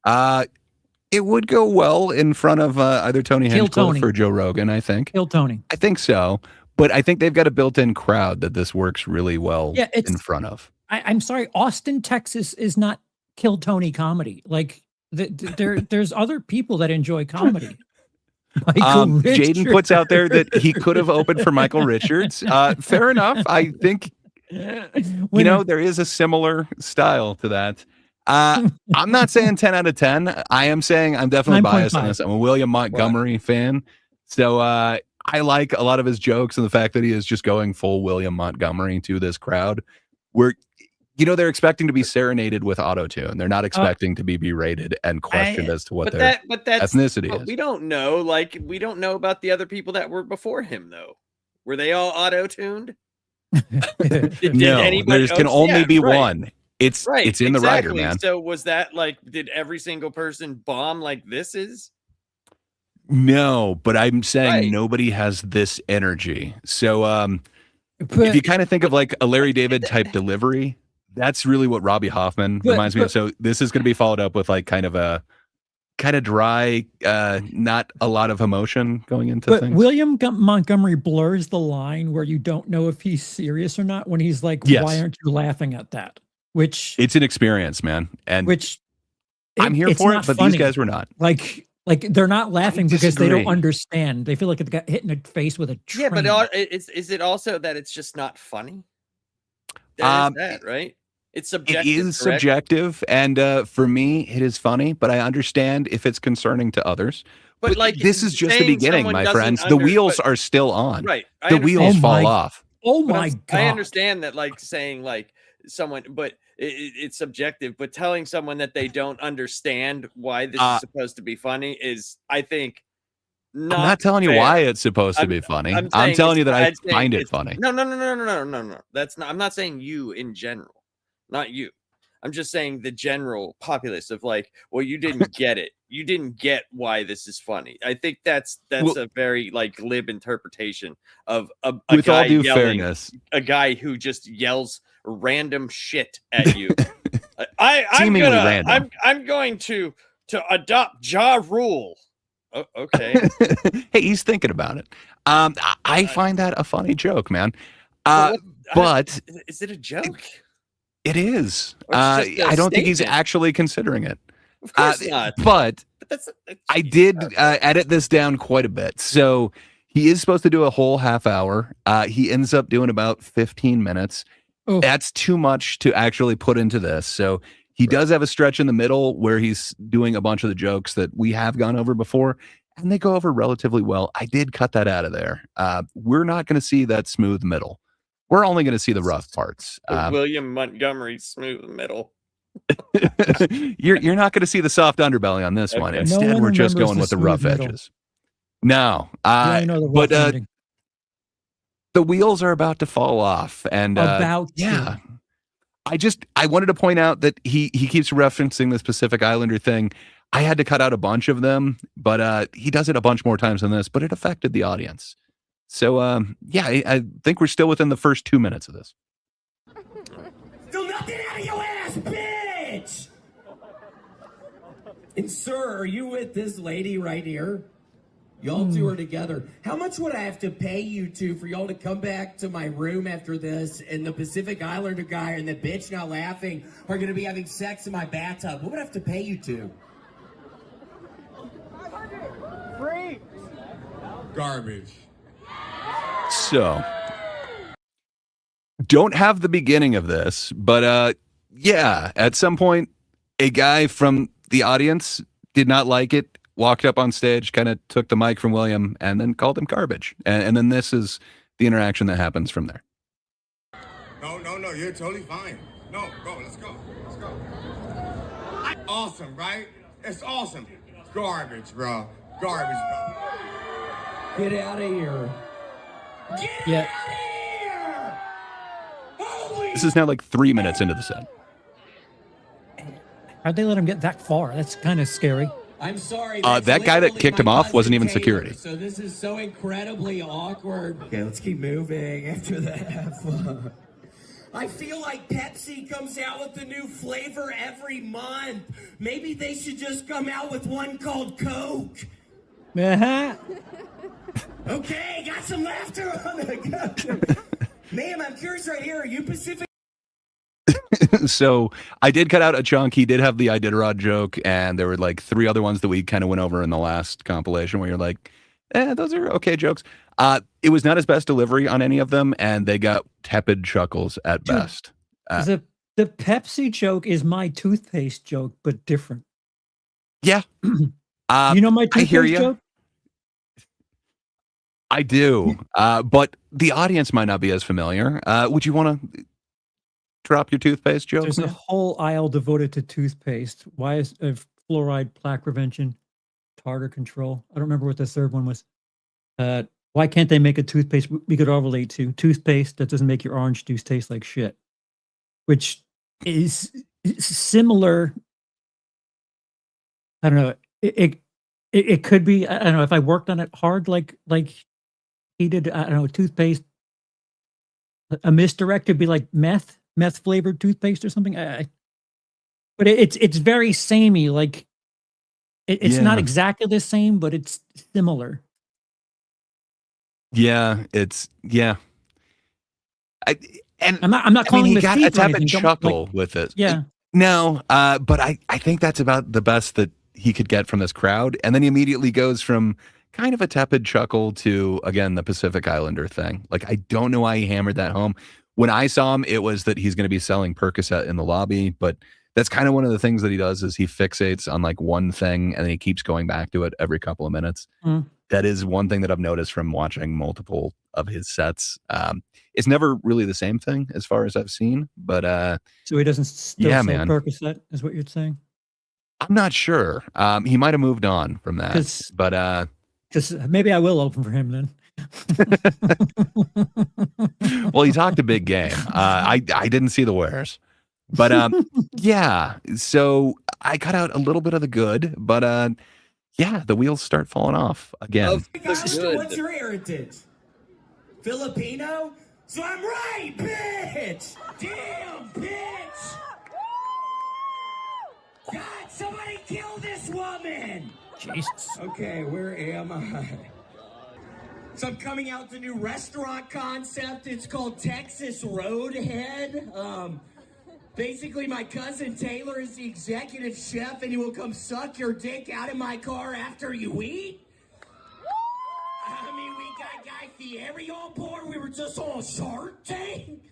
It would go well in front of either Tony Kill Hinchcliffe Tony. or Joe Rogan, I think. Kill Tony. I think so. But I think they've got a built-in crowd that this works really well Yeah, in front of. I'm sorry, Austin, Texas is not Kill Tony comedy. Like, there's other people that enjoy comedy. Jaden puts out there that he could have opened for Michael Richards. Fair enough. I think, there is a similar style to that. I'm not saying 10 out of 10. I am saying I'm definitely biased on 9.5. this. I'm a William Montgomery fan. So I like a lot of his jokes and the fact that he is just going full William Montgomery to this crowd where, they're expecting to be serenaded with auto-tune. They're not expecting to be berated and questioned as to what their ethnicity is. We don't know. Like, we don't know about the other people that were before him, though. Were they all auto-tuned? No, there can only be one. It's in the writer, man. So was that like, did every single person bomb like this is? No, but I'm saying nobody has this energy. So if you kind of think of like a Larry David type delivery, that's really what Robbie Hoffman reminds me of. So this is going to be followed up with like kind of dry, not a lot of emotion going into things. William Montgomery blurs the line where you don't know if he's serious or not when he's like, Yes. why aren't you laughing at that? Which it's an experience, man. And I'm here it's for it, not but funny. these guys were not. Like they're not laughing because they don't disagree. understand. They feel like they got hit in the face with a train. Yeah, but is it also that it's just not funny? That is that, right? It's subjective. It is correct? subjective, and for me, it is funny. But I understand if it's concerning to others. But like, this is just the saying beginning, someone my doesn't friends. The wheels but- are still on. Right. I The understand. wheels fall off. Oh But my God. I understand that, like, saying like someone, but it's subjective. But telling someone that they don't understand why this is supposed to be funny is, I think, I'm not telling you fair. why it's supposed to be funny. I'm saying telling you that I I'm saying find it it's- funny. No. That's not. I'm not saying you in general, not you. I'm just saying the general populace of like, well, you didn't get it. You didn't get why this is funny. I think that's a very like lib interpretation of a With guy all due yelling, fairness, a guy who just yells random shit at you. I'm Seemingly random. going to adopt Ja Rule. Oh, okay. Hey, he's thinking about it. I find that a funny joke, man. But is it a joke? it is. Or it's just a I don't think he's statement? actually considering it. Of course not. But that's I did edit this down quite a bit. So he is supposed to do a whole half hour. He ends up doing about 15 minutes. Oh. That's too much to actually put into this. So he does have a stretch in the middle where he's doing a bunch of the jokes that we have gone over before, and they go over relatively well. I did cut that out of there. We're not going to see that smooth middle. We're only going to see the rough parts. William Montgomery smooth middle. You're not going to see the soft underbelly on this one. Okay. Instead, No one we're just remembers going the with the rough smooth middle. edges. No, I only know the but rough ending. the wheels are about to fall off, and Yeah. I wanted to point out that he keeps referencing this Pacific Islander thing. I had to cut out a bunch of them, but he does it a bunch more times than this, but it affected the audience. So I think we're still within the first 2 minutes of this. Still nothing out of your ass, bitch! bitch. And sir, are you with this lady right here? Y'all two are together. How much would I have to pay you two for y'all to come back to my room after this, and the Pacific Islander guy and the bitch not laughing are going to be having sex in my bathtub? What would I have to pay you two? Free. Garbage. So, don't have the beginning of this, but yeah, at some point, a guy from the audience did not like it, walked up on stage, kind of took the mic from William, and then called him garbage. And then this is the interaction that happens from there. No, you're totally fine. No, go, let's go. Awesome, right? It's awesome. Garbage, bro. Garbage, bro. Get out of here. Yeah. This is now like 3 minutes into the set. How'd they let him get that far? That's kind of scary. I'm sorry. That guy that kicked him off wasn't even Taylor, security. So this is so incredibly awkward. Okay, let's keep moving after that. I feel like Pepsi comes out with a new flavor every month. Maybe they should just come out with one called Coke. Uh-huh. Okay, got some laughter on it. Ma'am, I'm curious right here. Are you Pacific? So I did cut out a chunk. He did have the Iditarod joke, and there were like 3 other ones that we kind of went over in the last compilation where you're like, those are okay jokes. It was not his best delivery on any of them, and they got tepid chuckles at best. The Pepsi joke is my toothpaste joke, but different. Yeah. You know my I hear toothpaste you. joke? I do, but the audience might not be as familiar. Would you want to drop your toothpaste joke? There's a whole aisle devoted to toothpaste. Why is fluoride, plaque prevention, tartar control? I don't remember what the third one was. Why can't they make a toothpaste we could all relate to? Toothpaste that doesn't make your orange juice taste like shit, which is similar. I don't know. It could be. I don't know if I worked on it hard, like he did. I don't know. Toothpaste. A misdirect could be like meth flavored toothpaste or something. But it's very samey. Like it's not exactly the same, but it's similar. Yeah, I'm not calling he him a got thief a or tepid anything. chuckle with it. Yeah. No, but I think that's about the best that he could get from this crowd. And then he immediately goes from kind of a tepid chuckle to, again, the Pacific Islander thing. Like, I don't know why he hammered that home. When I saw him, it was that he's going to be selling Percocet in the lobby, but that's kind of one of the things that he does is he fixates on like one thing and then he keeps going back to it every couple of minutes. That is one thing that I've noticed from watching multiple of his sets. It's never really the same thing as far as I've seen, but so he doesn't still sell Percocet, is what you're saying? I'm not sure. He might have moved on from that, but because maybe I will open for him then. Well, he talked a big game. I didn't see the wares, but yeah. So I cut out a little bit of the good, but yeah, the wheels start falling off again. What's your heritage? Filipino? So I'm right, bitch! Damn, bitch! God, somebody kill this woman! Jesus. Okay, where am I? So I'm coming out with a new restaurant concept. It's called Texas Roadhead. Basically, my cousin Taylor is the executive chef, and he will come suck your dick out of my car after you eat. I mean, we got Guy Fieri on board. We were just on Shark Tank.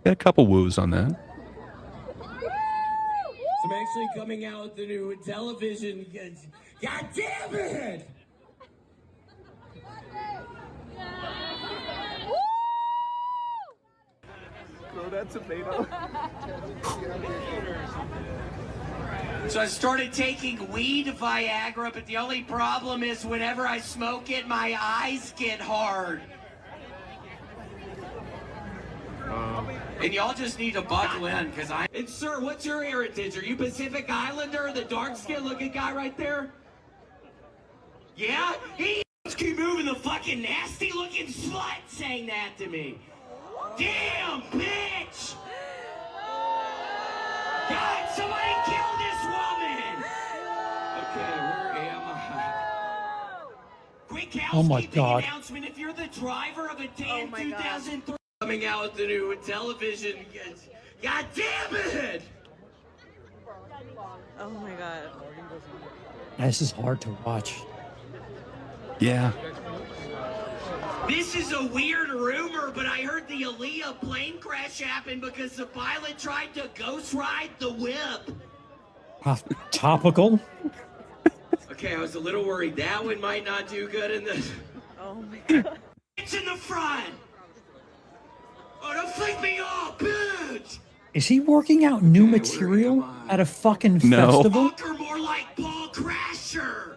Got a couple woos on that. So I'm actually coming out with the new television. God damn it! Throw that tomato. So I started taking weed Viagra, but the only problem is whenever I smoke it, my eyes get hard. And y'all just need to buckle in, because And sir, what's your heritage? Are you Pacific Islander, the dark-skinned looking guy right there? Yeah? Let's keep moving, the fucking nasty looking slut saying that to me. Damn, bitch! Oh my God. Announcement. If you're the driver of a damn 2003 coming out with the new television, God damn it! Oh my God. This is hard to watch. Yeah. This is a weird rumor, but I heard the Aaliyah plane crash happened because the pilot tried to ghost ride the whip. Topical. Okay, I was a little worried that one might not do good in this. Oh my God. It's in the front. Oh, don't flick me off, bitch. Is he working out new material at a fucking No. festival? Walker more like Paul Crasher.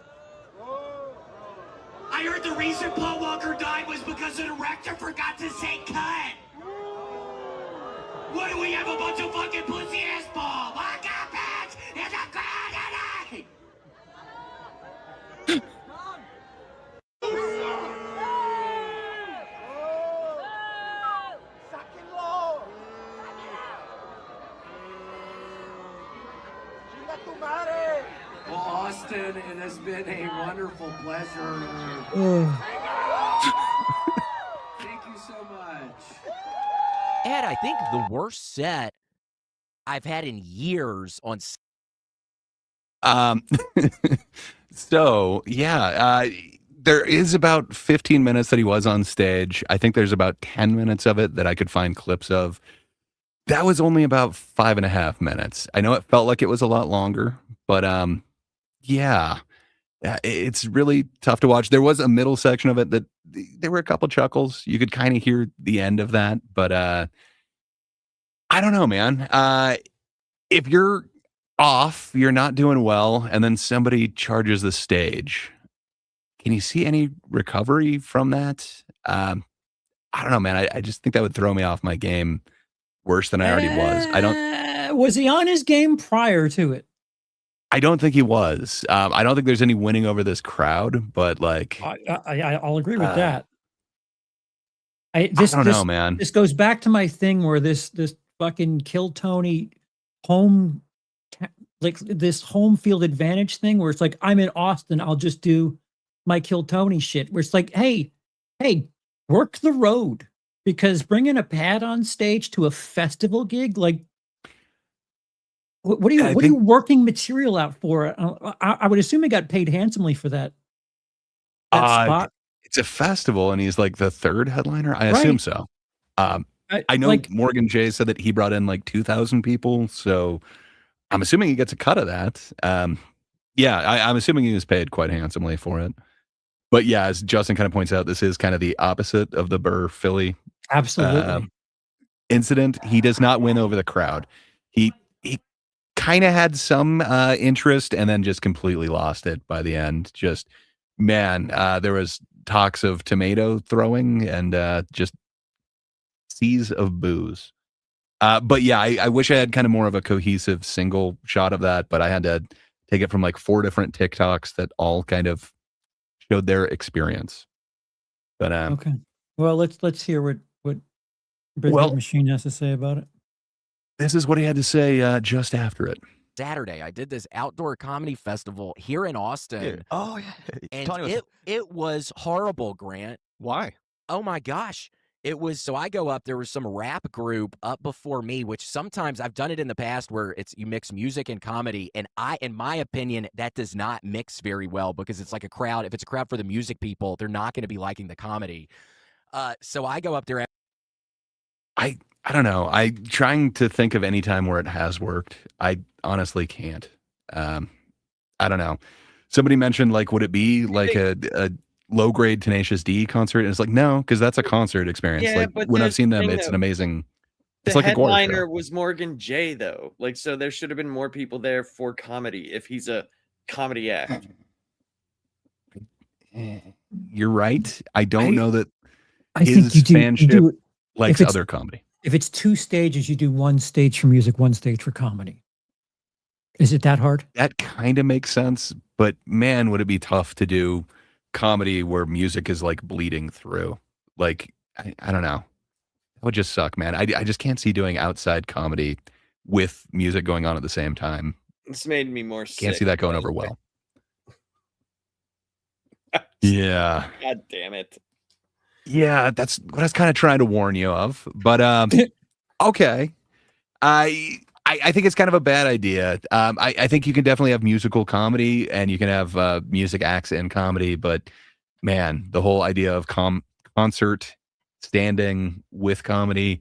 I heard the reason Paul Walker died was because the director forgot to say cut. What do we have, a bunch of fucking pussy ass ball? I got bitch in the crowd tonight. Well, Austin, it has been a wonderful pleasure. Thank you so much. Ed, I think the worst set I've had in years on. So yeah, there is about 15 minutes that he was on stage. I think there's about 10 minutes of it that I could find clips of. That was only about 5.5 minutes. I know it felt like it was a lot longer, but yeah, it's really tough to watch. There was a middle section of it that there were a couple chuckles. You could kind of hear the end of that, but I don't know, man. If you're off, you're not doing well, and then somebody charges the stage, can you see any recovery from that? I don't know, man. I just think that would throw me off my game worse than I already was. I don't. Was he on his game prior to it? I don't think he was. I don't think there's any winning over this crowd, but like, I'll agree with that. I don't know, man. This goes back to my thing where this fucking Kill Tony home, like this home field advantage thing where it's like, I'm in Austin, I'll just do my Kill Tony shit. Where it's like, hey, work the road, because bringing a pad on stage to a festival gig, like, what are you working material out for? I would assume he got paid handsomely for that spot. It's a festival, and he's like the third headliner. I assume so. I know Morgan Jay said that he brought in like 2,000 people, so I'm assuming he gets a cut of that. Yeah, I'm assuming he was paid quite handsomely for it. But yeah, as Justin kind of points out, this is kind of the opposite of the Burr Philly incident. He does not win over the crowd. He kind of had some interest and then just completely lost it by the end. Just, man, there was talks of tomato throwing and just seas of booze. But yeah, I wish I had kind of more of a cohesive single shot of that, but I had to take it from like 4 different TikToks that all kind of showed their experience. But okay. Well, let's hear what Bridget Machine has to say about it. This is what he had to say just after it. Saturday, I did this outdoor comedy festival here in Austin. Dude. Oh yeah, and it was horrible, Grant. Why? Oh my gosh. It was, so I go up, there was some rap group up before me, which sometimes I've done it in the past where you mix music and comedy, and in my opinion, that does not mix very well because it's like a crowd. If it's a crowd for the music people, they're not going to be liking the comedy. So I go up there. I don't know. I'm trying to think of any time where it has worked. I honestly can't. I don't know. Somebody mentioned, like, would it be like a low grade Tenacious D concert? And it's like, no, because that's a concert experience. Yeah, like but when I've there's seen the them, thing, it's though. an amazing. The It's like a gore show. headliner was Morgan Jay, though. Like, so there should have been more people there for comedy if he's a comedy act. You're right. I don't know that I his think you fanship do it, likes if it's- other comedy. If it's 2 stages, you do 1 stage for music, 1 stage for comedy. Is it that hard? That kind of makes sense, but man, would it be tough to do comedy where music is like bleeding through. Like, I don't know. That would just suck, man. I just can't see doing outside comedy with music going on at the same time. This made me more sick. Can't see that going over well. Yeah. God damn it. Yeah, that's what I was kind of trying to warn you of. But okay. I think it's kind of a bad idea. I think you can definitely have musical comedy and you can have music acts and comedy, but man, the whole idea of concert standing with comedy,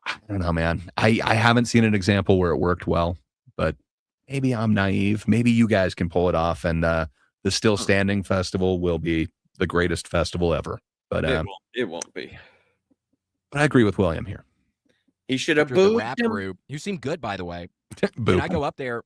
I don't know, man. I haven't seen an example where it worked well, but maybe I'm naive. Maybe you guys can pull it off, and the Still Standing Festival will be the greatest festival ever. But It won't be. I agree with William here. He should have The booed rap him. group. You seem good, by the way. Boo. And I go up there,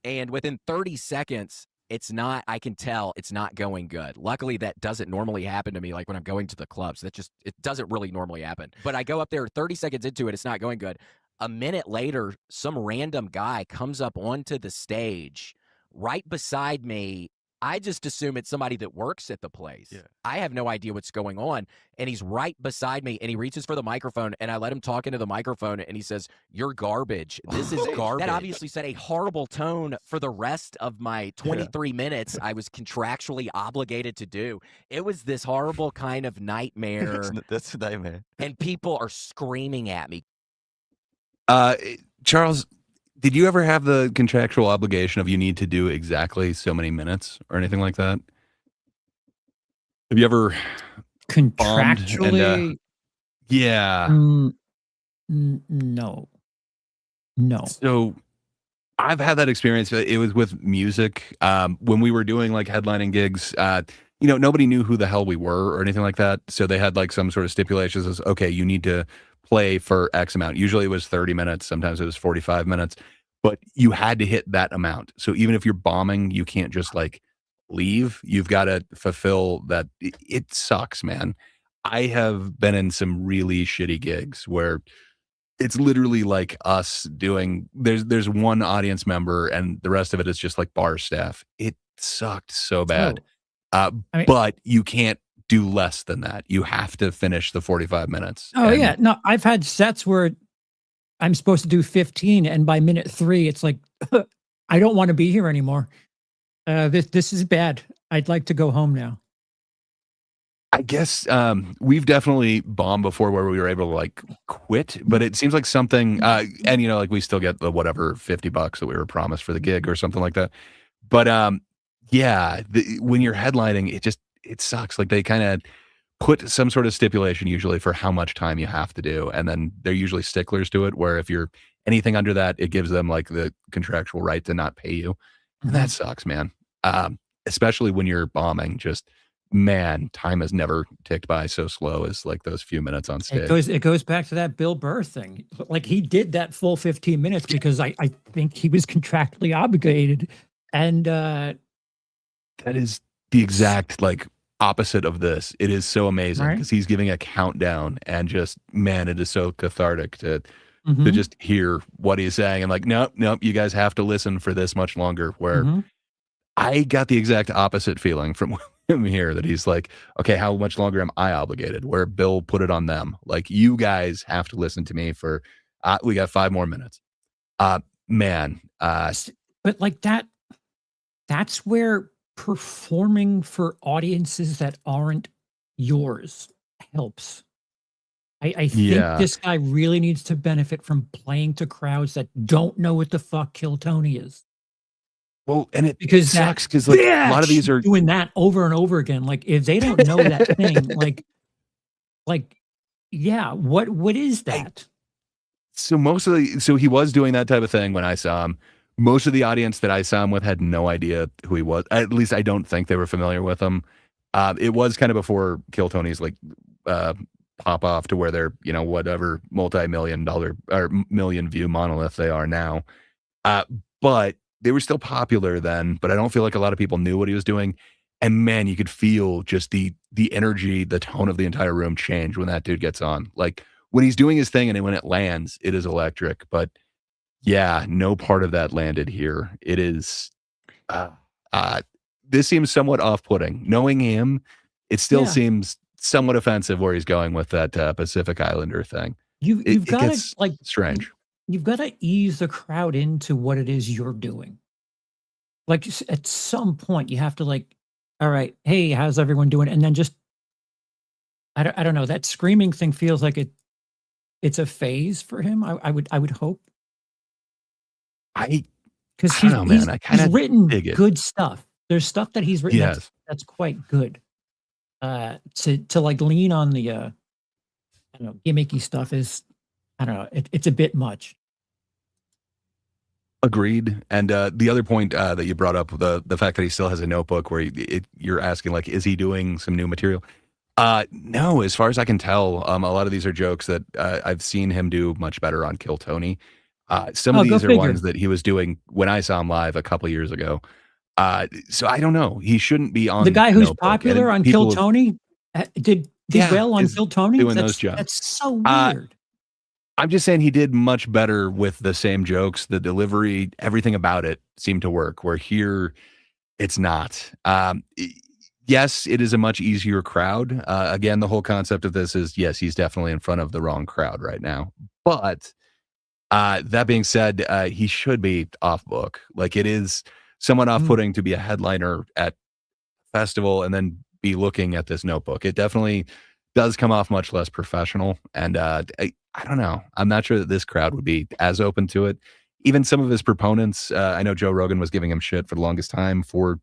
and within 30 seconds, I can tell it's not going good. Luckily, that doesn't normally happen to me, like when I'm going to the clubs. It doesn't really normally happen. But I go up there 30 seconds into it, it's not going good. A minute later, some random guy comes up onto the stage right beside me. I just assume it's somebody that works at the place. Yeah. I have no idea what's going on. And he's right beside me, and he reaches for the microphone, and I let him talk into the microphone, and he says, "You're garbage. This is garbage." That obviously set a horrible tone for the rest of my 23 minutes I was contractually obligated to do. It was this horrible kind of nightmare. That's a nightmare. And people are screaming at me. Charles, did you ever have the contractual obligation of you need to do exactly so many minutes or anything like that? Have you ever contractually? Yeah. No. So I've had that experience. It was with music. When we were doing like headlining gigs, nobody knew who the hell we were or anything like that. So they had like some sort of stipulations as, okay, you need to play for X amount. Usually it was 30 minutes. Sometimes it was 45 minutes, but you had to hit that amount. So even if you're bombing, you can't just like leave. You've got to fulfill that. It sucks, man. I have been in some really shitty gigs where it's literally like us doing, there's one audience member and the rest of it is just like bar staff. It sucked so bad. But you can't do less than that. You have to finish the 45 minutes. Yeah. No, I've had sets where I'm supposed to do 15, and by minute 3, it's like, I don't want to be here anymore. This is bad. I'd like to go home now. I guess we've definitely bombed before where we were able to like quit, but it seems like something, and like we still get the whatever $50 that we were promised for the gig or something like that. But when you're headlining, it sucks. Like they kind of put some sort of stipulation usually for how much time you have to do, and then they're usually sticklers to it. Where if you're anything under that, it gives them like the contractual right to not pay you, and that sucks, man. Especially when you're bombing, time has never ticked by so slow as like those few minutes on stage. It goes back to that Bill Burr thing. Like he did that full 15 minutes because I think he was contractually obligated. And that is the exact like opposite of this. It is so amazing because he's giving a countdown, and just, man, it is so cathartic to just hear what he's saying. And like, nope, you guys have to listen for this much longer. Where I got the exact opposite feeling from him here, that he's like, okay, how much longer am I obligated? Where Bill put it on them. Like, you guys have to listen to me for, we got 5 more minutes. Man. But like that's where performing for audiences that aren't yours helps. I think this guy really needs to benefit from playing to crowds that don't know what the fuck Kill Tony is. Well, and it because sucks because like a lot of these are doing that over and over again. Like if they don't know that thing, what is that? So he was doing that type of thing when I saw him. Most of the audience that I saw him with had no idea who he was. At least I don't think they were familiar with him. It was kind of before Kill Tony's like pop off to where they're, whatever multi-million-dollar or million view monolith they are now. But they were still popular then, but I don't feel like a lot of people knew what he was doing. And man, you could feel just the energy, the tone of the entire room change when that dude gets on. Like when he's doing his thing and when it lands, it is electric. But yeah, no part of that landed here. It is, this seems somewhat off-putting. Knowing him, it still seems somewhat offensive where he's going with that Pacific Islander thing. You've got to like strange. You've got to ease the crowd into what it is you're doing. Like at some point, you have to like all right, hey, how's everyone doing? And then just, I don't know, that screaming thing feels like it's a phase for him. I would hope. Because I don't know, man. I he's kinda written dig it. good stuff. There's stuff that he's written Yes. that's quite good. To like lean on the I don't know, gimmicky stuff is, I don't know, it's a bit much. Agreed. And the other point that you brought up, the fact that he still has a notebook where you're asking, like, is he doing some new material? No, as far as I can tell, a lot of these are jokes that I've seen him do much better on Kill Tony. Some of Oh, go these are figure. ones that he was doing when I saw him live a couple years ago. So I don't know. He shouldn't be on The guy who's Notebook. And popular on people Kill have- Tony did Yeah, well on is Kill Tony? doing those jokes. That's so Uh, weird. I'm just saying he did much better with the same jokes. The delivery, everything about it seemed to work, where here it's not. Yes, it is a much easier crowd. Again, the whole concept of this is, yes, he's definitely in front of the wrong crowd right now. But that being said, he should be off book. Like, it is somewhat off-putting to be a headliner at festival and then be looking at this notebook. It definitely does come off much less professional. And I don't know. I'm not sure that this crowd would be as open to it. Even some of his proponents, I know Joe Rogan was giving him shit for the longest time for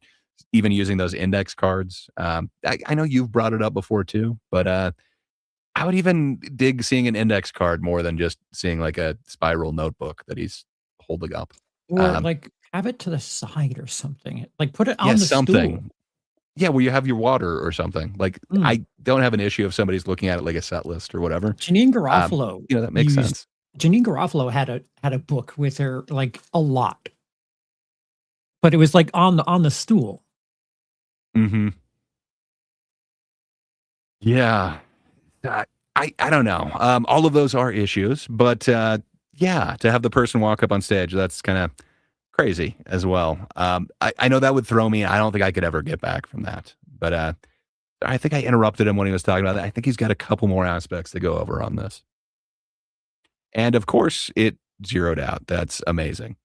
even using those index cards. I know you've brought it up before too, but I would even dig seeing an index card more than just seeing like a spiral notebook that he's holding up. Or like have it to the side or something. Like put it on Yeah, the something. stool. Yeah, where you have your water or something. Like, I don't have an issue if somebody's looking at it like a set list or whatever. Janine Garofalo, that makes sense. Janine Garofalo had a book with her, like, a lot, but it was like on the stool. Mm-hmm. Yeah, I don't know. All of those are issues, but yeah, to have the person walk up on stage, that's kind of crazy as well. I know that would throw me. I don't think I could ever get back from that. But I think I interrupted him when he was talking about that. I think he's got a couple more aspects to go over on this. And of course, it zeroed out. That's amazing.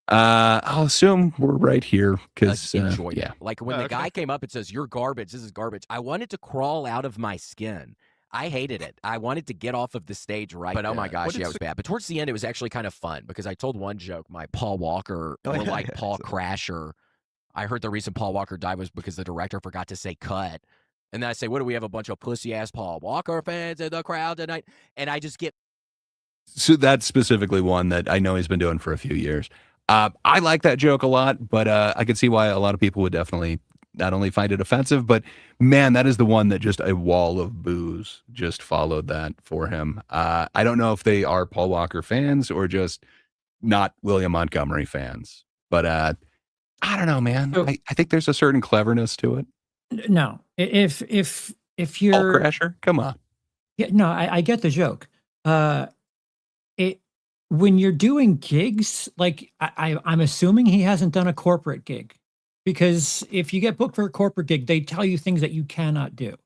I'll assume we're right here because enjoy yeah. it. Like when the guy came up and says, "You're garbage. This is garbage." I wanted to crawl out of my skin. I hated it. I wanted to get off of the stage right. But oh my gosh, yeah, it was bad. But towards the end, it was actually kind of fun because I told one joke, my Paul Walker, or like Paul Crasher. I heard the reason Paul Walker died was because the director forgot to say cut. And then I say, what do we have, a bunch of pussy ass Paul Walker fans in the crowd tonight? And I just get. So that's specifically one that I know he's been doing for a few years. I like that joke a lot, but I could see why a lot of people would definitely not only find it offensive, but man, that is the one that just a wall of boos just followed that for him. I don't know if they are Paul Walker fans or just not William Montgomery fans, but I don't know, man. I think there's a certain cleverness to it. No, if you're Paul Crasher, come on. Yeah, no, I get the joke. When you're doing gigs, like I'm assuming he hasn't done a corporate gig, because if you get booked for a corporate gig, they tell you things that you cannot do.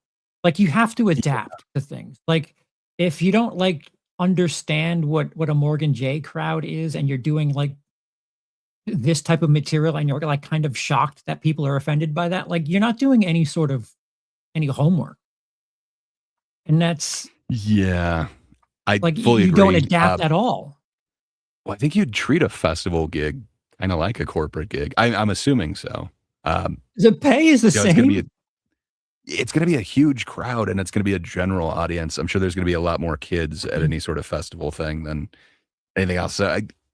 Like you have to adapt to things. Like if you don't like understand what a Morgan J crowd is, and you're doing like this type of material, and you're like kind of shocked that people are offended by that, like you're not doing any homework. And that's I like fully you agree. don't adapt at all. Well, I think you'd treat a festival gig kind of like a corporate gig. I'm assuming so. The pay is the same. It's going to be a huge crowd, and it's going to be a general audience. I'm sure there's going to be a lot more kids at any sort of festival thing than anything else.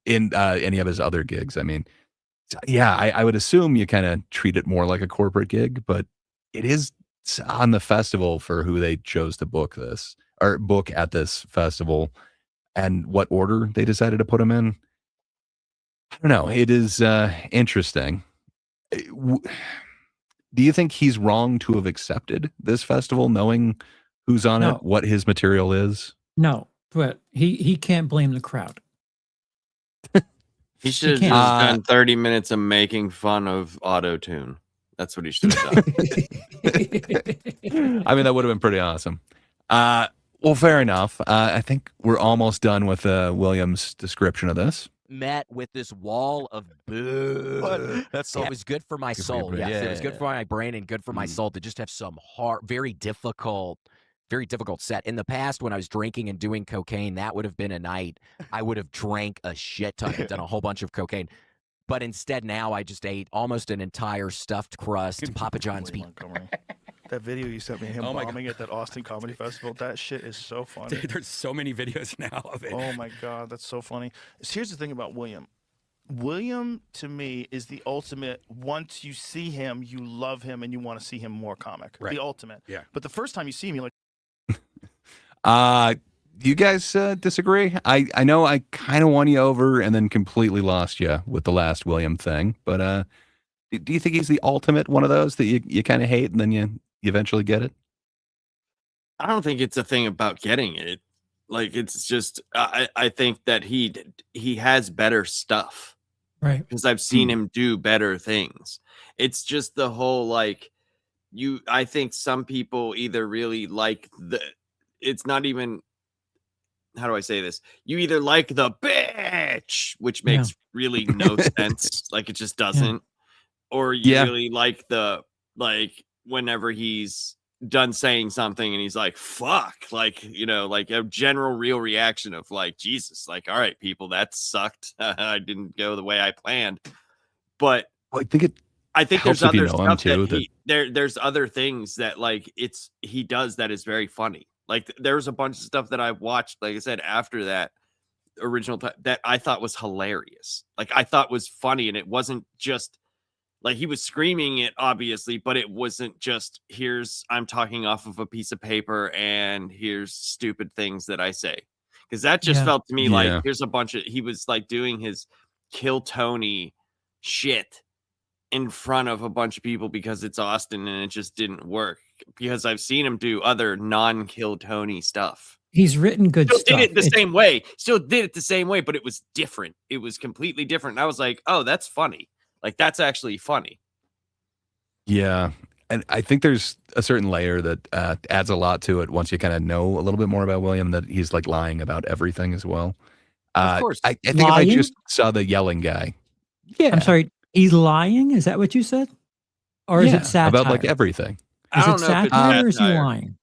In any of his other gigs, I mean, yeah, I would assume you kind of treat it more like a corporate gig, but it is on the festival for who they chose to book at this festival, and what order they decided to put him in. I don't know. It is interesting. Do you think he's wrong to have accepted this festival, knowing who's on it, what his material is? No, but he can't blame the crowd. He should have just done 30 minutes of making fun of auto-tune. That's what he should have done. I mean, that would have been pretty awesome. Well, fair enough. I think we're almost done with William's description of this. met with this wall of boo. That's It was good for my Good for your soul. brain. Yes, Yeah, it was yeah, good yeah. for my brain and good for my soul to just have some hard, very difficult set. In the past, when I was drinking and doing cocaine, that would have been a night I would have drank a shit ton and done a whole bunch of cocaine. But instead, now I just ate almost an entire stuffed crust Papa John's pizza. Montgomery. That video you sent me, him Oh my bombing at that Austin Comedy Festival, that shit is so funny. Dude, there's so many videos now of it. Oh my God, that's so funny. Here's the thing about William. William, to me, is the ultimate. Once you see him, you love him and you want to see him more comic. Right. The ultimate. Yeah. But the first time you see him, you're like, Do you guys disagree? I know I kind of won you over and then completely lost you with the last William thing, but do you think he's the ultimate one of those that you kind of hate and then you eventually get it? I don't think it's a thing about getting it. Like, it's just I think that he has better stuff. Right. Because I've seen him do better things. It's just the whole, like, I think some people either really like it's not even, how do I say this? You either like the bitch, which makes really no sense. Like, it just doesn't. Or you really like like whenever he's done saying something and he's like, fuck, like, like a general real reaction of like, Jesus, like, all right, people, that sucked. I didn't go the way I planned. But I think there's helps if you other know him, stuff too, there's other things that like he does that is very funny. Like, there's a bunch of stuff that I've watched, like I said, after that original that I thought was hilarious. Like, I thought was funny, and it wasn't just like he was screaming it, obviously, but it wasn't just I'm talking off of a piece of paper and here's stupid things that I say. Because that just felt to me like here's a bunch of, he was like doing his Kill Tony shit in front of a bunch of people because it's Austin, and it just didn't work. Because I've seen him do other non-Kill Tony stuff. He's written good stuff. Did it the same way. Still did it the same way, but it was different. It was completely different. And I was like, oh, that's funny. Like, that's actually funny. Yeah. And I think there's a certain layer that adds a lot to it once you kind of know a little bit more about William, that he's like lying about everything as well. Of course. I think if I just saw the yelling guy. Yeah. I'm sorry. He's lying? Is that what you said? Or is it satire? About like everything. Is it satire or is he lying?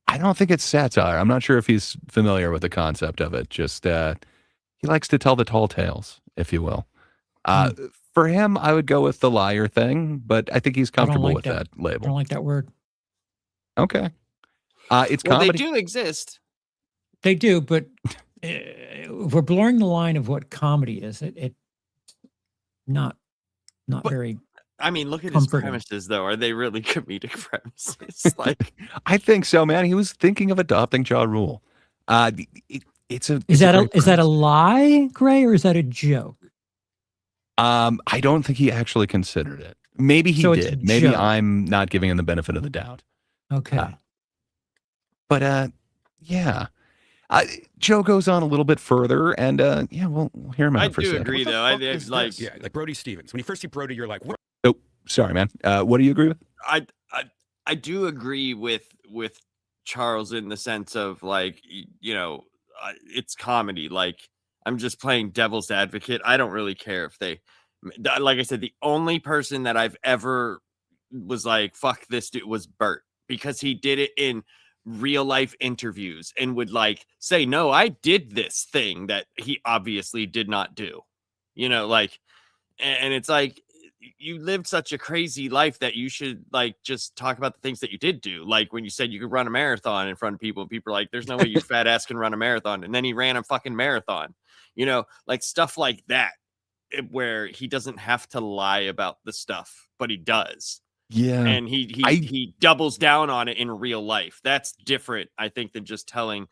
I don't think it's satire. I'm not sure if he's familiar with the concept of it. Just he likes to tell the tall tales, if you will. For him, I would go with the liar thing, but I think he's comfortable with that I label. don't like that word. Okay. It's comedy. They do exist. They do, but we're blurring the line of what comedy is. It not very. I mean, look at comforting. his premises, though. Are they really comedic premises? Like, I think so, man. He was thinking of adopting Ja Rule. Is that a lie, Gray, or is that a joke? I don't think he actually considered it. Maybe he did. Maybe joke. I'm not giving him the benefit of the doubt. Okay. But yeah. Joe goes on a little bit further, and we'll hear him out for a second. I do agree, though. like Brody Stevens. When you first see Brody, you're like, what? Oh, sorry, man. What do you agree with? I do agree with Charles in the sense of, like, it's comedy. Like, I'm just playing devil's advocate. I don't really care if they, like I said, the only person that I've ever was like, fuck this dude, was Bert, because he did it in real life interviews and would like say, no, I did this thing that he obviously did not do, like, and it's like, you lived such a crazy life that you should like just talk about the things that you did do. Like when you said you could run a marathon in front of people, and people are like, there's no way you fat ass can run a marathon. And then he ran a fucking marathon, like stuff like that, where he doesn't have to lie about the stuff, but he does. Yeah. And he doubles down on it in real life. That's different, I think, than just telling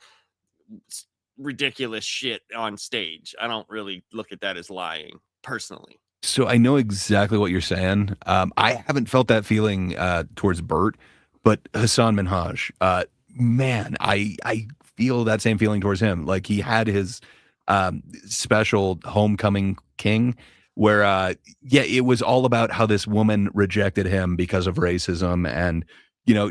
ridiculous shit on stage. I don't really look at that as lying personally. So I know exactly what you're saying. I haven't felt that feeling towards Bert, but Hassan Minhaj, man, I feel that same feeling towards him. Like he had his special Homecoming King, where it was all about how this woman rejected him because of racism, and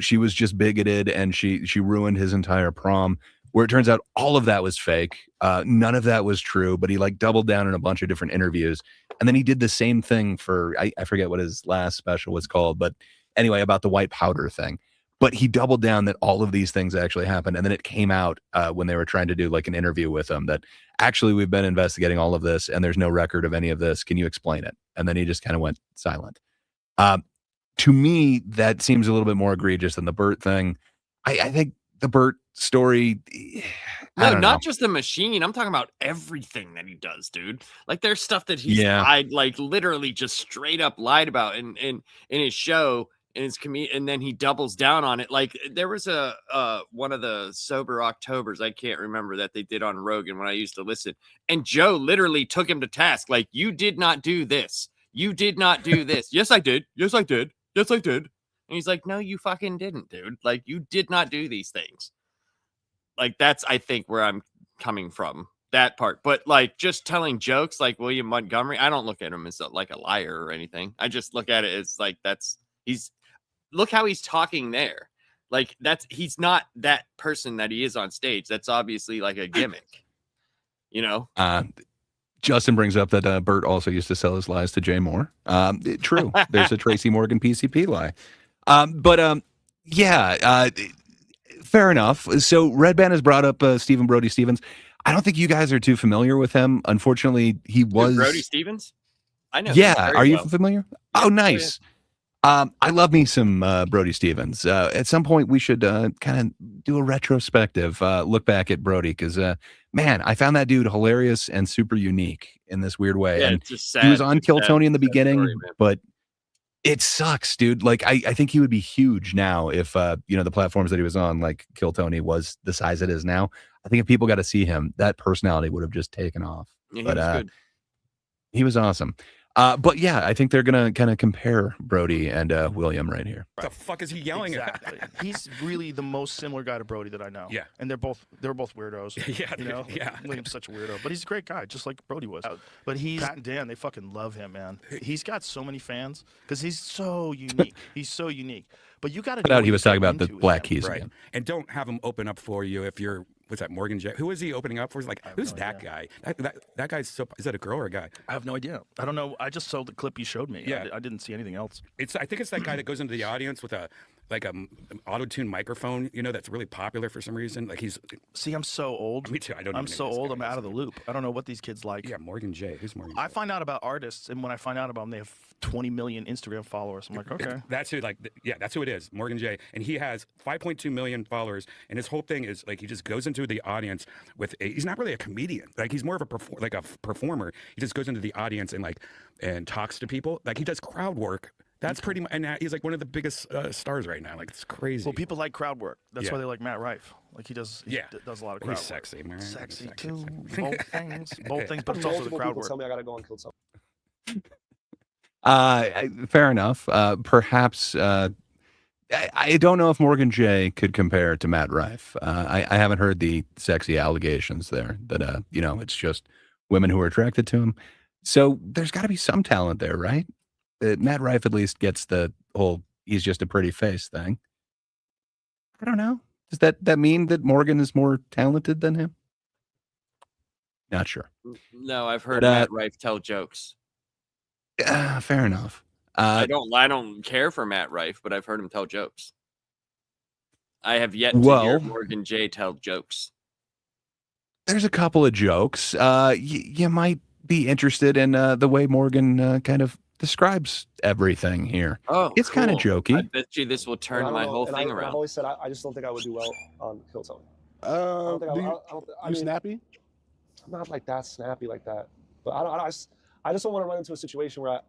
she was just bigoted, and she ruined his entire prom. where it turns out all of that was fake. None of that was true, but he like doubled down in a bunch of different interviews. And then he did the same thing for, I forget what his last special was called, but anyway, about the white powder thing. But he doubled down that all of these things actually happened. And then it came out when they were trying to do like an interview with him that actually we've been investigating all of this and there's no record of any of this. Can you explain it? And then he just kind of went silent. To me, that seems a little bit more egregious than the Bert thing. I think the Bert story. No, not just the machine. I'm talking about everything that he does, dude. Like there's stuff that he's lied, like literally just straight up lied about in his show. And his and then he doubles down on it. Like there was a one of the Sober Octobers, I can't remember, that they did on Rogan when I used to listen. And Joe literally took him to task. Like, you did not do this. You did not do this. Yes, I did. Yes, I did. Yes, I did. And he's like, no, you fucking didn't, dude. Like, you did not do these things. Like, that's, I think, where I'm coming from. That part. But like just telling jokes like William Montgomery, I don't look at him as like a liar or anything. I just look at it as like look how he's talking there. Like he's not that person that he is on stage. That's obviously like a gimmick, you know? Justin brings up that Bert also used to sell his lies to Jay Moore. True. There's a Tracy Morgan PCP lie. Fair enough. So Red Band has brought up Stephen Brody Stevens. I don't think you guys are too familiar with him. Unfortunately, he was Brody Stevens. I know. Yeah. Are you familiar? Oh, nice. I love me some Brody Stevens. At some point, we should kind of do a retrospective look back at Brody because, man, I found that dude hilarious and super unique in this weird way. Yeah, and it's just sad. He was on Kill Tony in the beginning, story, but it sucks, dude. Like, I think he would be huge now if, the platforms that he was on, like Kill Tony, was the size it is now. I think if people got to see him, that personality would have just taken off. Yeah, he but was good. He was awesome. But yeah, I think they're gonna kind of compare Brody and William right here. What the fuck is he yelling Exactly. He's really the most similar guy to Brody that I know. Yeah. And they're both weirdos. Yeah, You know? yeah. William's such a weirdo. But he's a great guy, just like Brody was. But Pat and Dan, they fucking love him, man. He's got so many fans because he's so unique. He's so unique. But you got to But out he was talking about the Black Keys Right. again. And don't have him open up for you if you're, what's that, Morgan J? Who is he opening up for? He's like, who's that guy? That guy's so, is that a girl or a guy? I have no idea. I don't know. I just saw the clip you showed me. Yeah. I didn't see anything else. I think it's that guy that goes into the audience with an auto-tune microphone, that's really popular for some reason. Like See, I'm so old. Me too. I'm so old. I'm out of the loop. I don't know what these kids like. Yeah, Morgan J. Who's Morgan J? I find out about artists, and when I find out about them, they have 20 million Instagram followers. I'm like, okay. That's who, that's who it is, Morgan J. And he has 5.2 million followers, and his whole thing is like he just goes into the audience he's not really a comedian. Like he's more of a performer. He just goes into the audience and talks to people. Like he does crowd work. That's pretty much, and he's like one of the biggest stars right now. Like it's crazy. Well, people like crowd work. That's why they like Matt Rife. Like he does a lot of crowd work. He's sexy, man. Sexy too. Both things, but it's also the crowd work. Tell me I gotta go and kill someone. Fair enough. Perhaps I don't know if Morgan J could compare to Matt Rife. I haven't heard the sexy allegations there that it's just women who are attracted to him. So there's got to be some talent there, right? Matt Rife at least gets the whole he's just a pretty face thing. I don't know. Does that mean that Morgan is more talented than him? Not sure. No, I've heard Matt Rife tell jokes. Fair enough. I don't care for Matt Rife, but I've heard him tell jokes. I have yet to hear Morgan J tell jokes. There's a couple of jokes. You might be interested in the way Morgan kind of describes everything here. Oh, it's kind of jokey. I bet you this will turn my whole thing around. I've always said I just don't think I would do well on Kill Tony. You snappy? I'm not like that snappy like that, but I just don't want to run into a situation where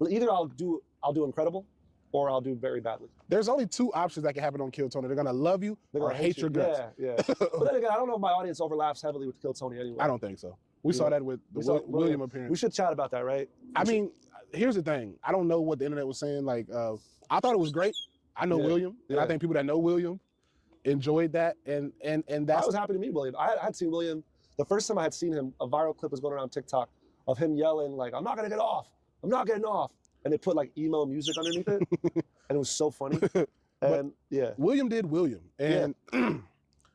either I'll do incredible or I'll do very badly. There's only two options that can happen on Kill Tony. They're gonna love you or hate your guts. Yeah. But then again, I don't know if my audience overlaps heavily with Kill Tony anyway. I don't think so. We saw that with the William appearance. We should chat about that, right? I mean, here's the thing. I don't know what the internet was saying. Like, I thought it was great. I know William, and I think people that know William enjoyed that. And that was happy to meet William. I had seen William the first time I had seen him. A viral clip was going around TikTok of him yelling like, "I'm not gonna get off. I'm not getting off." And they put like emo music underneath it, and it was so funny. And William did William, and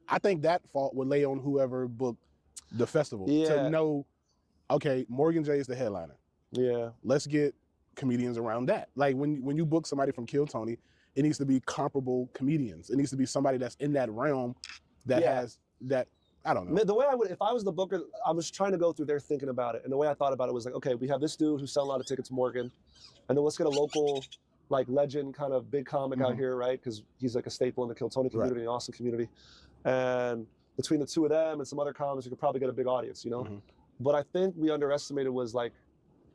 I think that fault would lay on whoever booked the festival Yeah. to know, okay, Morgan J is the headliner. Yeah. Let's get comedians around that. Like when you book somebody from Kill Tony, it needs to be comparable comedians. It needs to be somebody that's in that realm that has that. I don't know. The way I would, if I was the booker, I was trying to go through there thinking about it, and the way I thought about it was like, okay, we have this dude who's selling a lot of tickets to Morgan, and then let's get a local, like legend kind of big comic out here, right? Because he's like a staple in the Kill Tony community, and Austin community, and between the two of them and some other comics, you could probably get a big audience, you know. But I think we underestimated was like,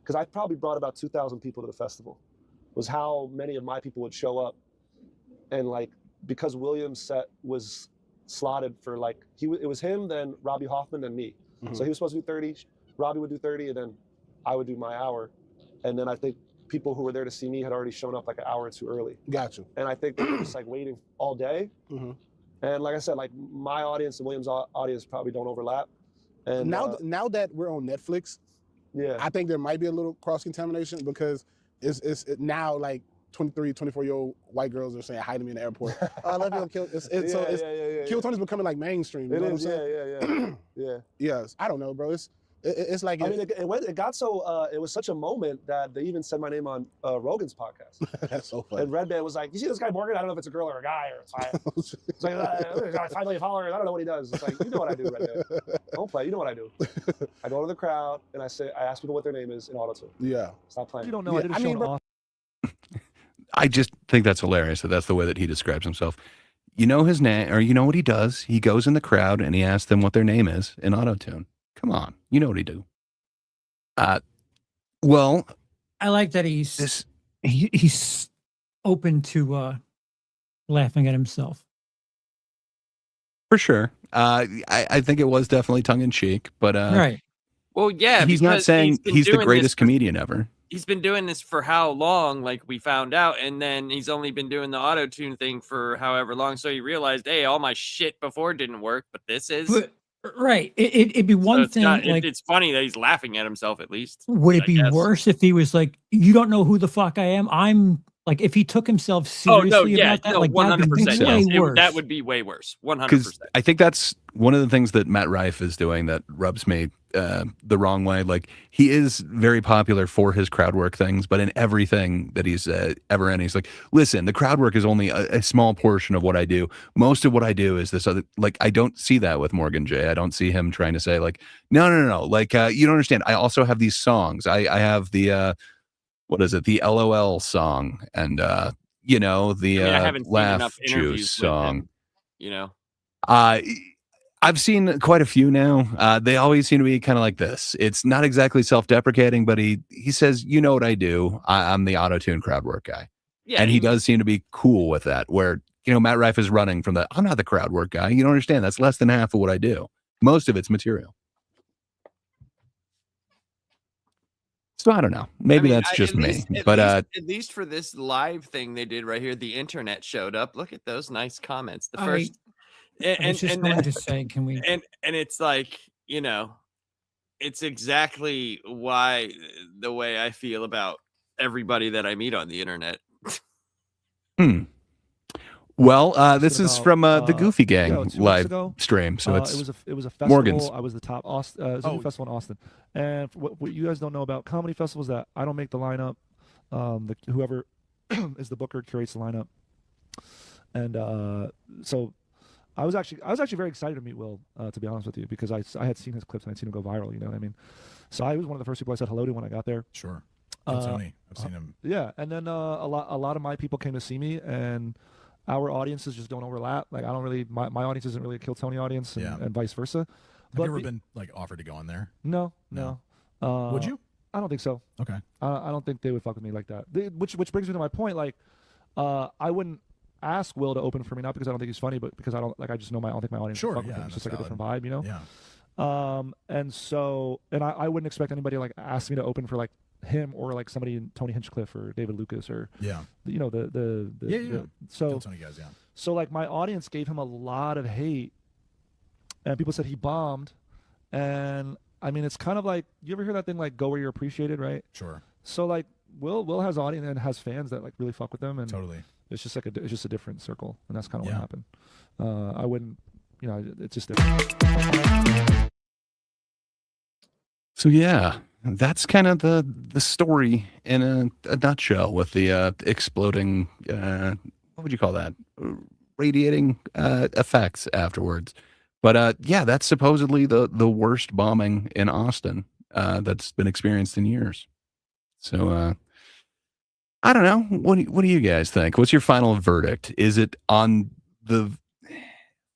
because I probably brought about 2,000 people to the festival, was how many of my people would show up, and like because William's set was slotted for like it was him, then Robbie Hoffman, and me. So he was supposed to do 30, Robbie would do 30, and then I would do my hour. And then I think people who were there to see me had already shown up like an hour or two early. Gotcha. And I think they were just like waiting all day. And like I said, like my audience and William's audience probably don't overlap. And now that we're on Netflix, I think there might be a little cross contamination because it's now like 23, 24-year-old white girls are saying hi to me in the airport. Oh, I love you on Kill. Kill Tony's becoming like mainstream. You know what I'm saying? Yeah. Yes. I don't know, bro. It's like I mean, it got so it was such a moment that they even said my name on Rogan's podcast. That's so funny. And Redman was like, "You see this guy Morgan? I don't know if it's a girl or a guy or it's like he's got 5 million followers. I don't know what he does." It's like, you know what I do, Redman. Don't play. You know what I do. I go to the crowd and I ask people what their name is in auto-tune. Yeah. Stop playing. You don't know. I did a show in Austin. I just think that's hilarious that that's the way that he describes himself. You know his name, or you know what he does. He goes in the crowd and he asks them what their name is in auto-tune. Come on, you know what he do. Well, I like that he's open to laughing at himself. For sure. I think it was definitely tongue in cheek, but right. Well, yeah, he's not saying he's the doing greatest comedian ever. He's been doing this for how long? Like we found out, and then he's only been doing the auto tune thing for however long. So he realized, hey, all my shit before didn't work, but this is right. It'd be one thing. Like it's funny that he's laughing at himself. At least would it be worse if he was like, "You don't know who the fuck I am"? I'm like, if he took himself seriously about that, like 100%. That would be way worse. 100%. I think that's one of the things that Matt Rife is doing that rubs me the wrong way. Like he is very popular for his crowd work things, but in everything that he's ever in, he's like, listen, the crowd work is only a small portion of what I do. Most of what I do is this other, like, I don't see that with Morgan J. I don't see him trying to say like, no. Like, you don't understand. I also have these songs. I have the, what is it? The LOL song and, you know, the I haven't seen Laugh enough Juice interviews with song. him, you know? I've seen quite a few now. They always seem to be kind of like this. It's not exactly self-deprecating, but he says, you know what I do? I'm the auto-tune crowd work guy. Yeah, and he does seem to be cool with that, where, you know, Matt Rife is running from the, I'm not the crowd work guy. You don't understand. That's less than half of what I do. Most of it's material. So I don't know. Maybe that's just me. But at least for this live thing they did right here, the internet showed up. Look at those nice comments. The first I was just going to say, can we? And it's like, you know, it's exactly why the way I feel about everybody that I meet on the internet. Well, this is from the Goofy Gang 2 live weeks ago, stream, so it's it was a festival. Morgan's. I was the top. It was a new festival in Austin, and what you guys don't know about comedy festivals that I don't make the lineup. Whoever is the booker curates the lineup, and so I was actually very excited to meet Will, to be honest with you, because I had seen his clips and I'd seen him go viral. You know what I mean? So I was one of the first people I said hello to when I got there. Sure. Tony, I've seen him. Yeah, and then a lot of my people came to see me, and our audiences just don't overlap. Like I don't really, my audience isn't really a Kill Tony audience, and vice versa. Have you ever been like offered to go in there? No. Would you? I don't think so. Okay. I don't think they would fuck with me like that. Which brings me to my point. Like, I wouldn't ask Will to open for me, not because I don't think he's funny, but because I don't think my audience Sure, would fuck with yeah, him. It's just like that's a different vibe, you know. Yeah. And so, I wouldn't expect anybody to like ask me to open for like him or like somebody in Tony Hinchcliffe or David Lucas or you know the so Kill Tony guys, yeah. So like my audience gave him a lot of hate, and people said he bombed, and I mean it's kind of like, you ever hear that thing like go where you're appreciated, right? Sure. So like Will has audience and has fans that like really fuck with them, and totally. It's just like it's just a different circle, and that's kind of what happened. I wouldn't you know, it's just different. So yeah, that's kind of the story in a nutshell with the exploding, what would you call that? Radiating effects afterwards. But yeah, that's supposedly the worst bombing in Austin that's been experienced in years. So I don't know. What do you guys think? What's your final verdict? Is it on the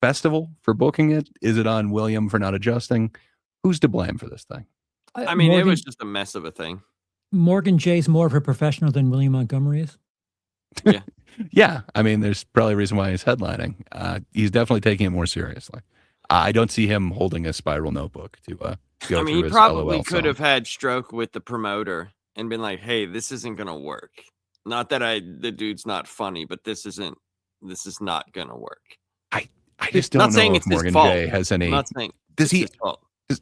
festival for booking it? Is it on William for not adjusting? Who's to blame for this thing? I mean, Morgan, it was just a mess of a thing. Morgan Jay's more of a professional than William Montgomery is. Yeah. Yeah, I mean, there's probably a reason why he's headlining. He's definitely taking it more seriously. I don't see him holding a spiral notebook to go I through mean, he his probably LOL could song. have had stroke with the promoter and been like, "Hey, this isn't gonna work. Not that the dude's not funny, but this is not gonna work." I just Not don't saying know it's if his Morgan fault. Jay has I'm any. not saying Does it's he? his fault. Does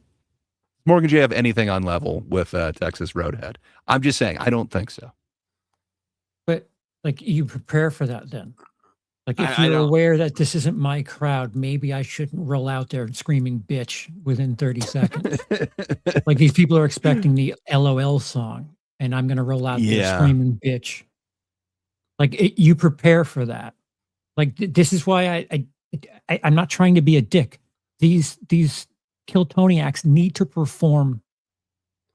Morgan Jay have anything on level with Texas Roadhead? I'm just saying, I don't think so. But like, you prepare for that then. Like, if I you're don't- aware that this isn't my crowd, maybe I shouldn't roll out there screaming bitch within 30 seconds. Like, these people are expecting the LOL song, and I'm going to roll out there Yeah. screaming bitch. Like, you prepare for that. Like, this is why I'm not trying to be a dick. These Kiltoniacs need to perform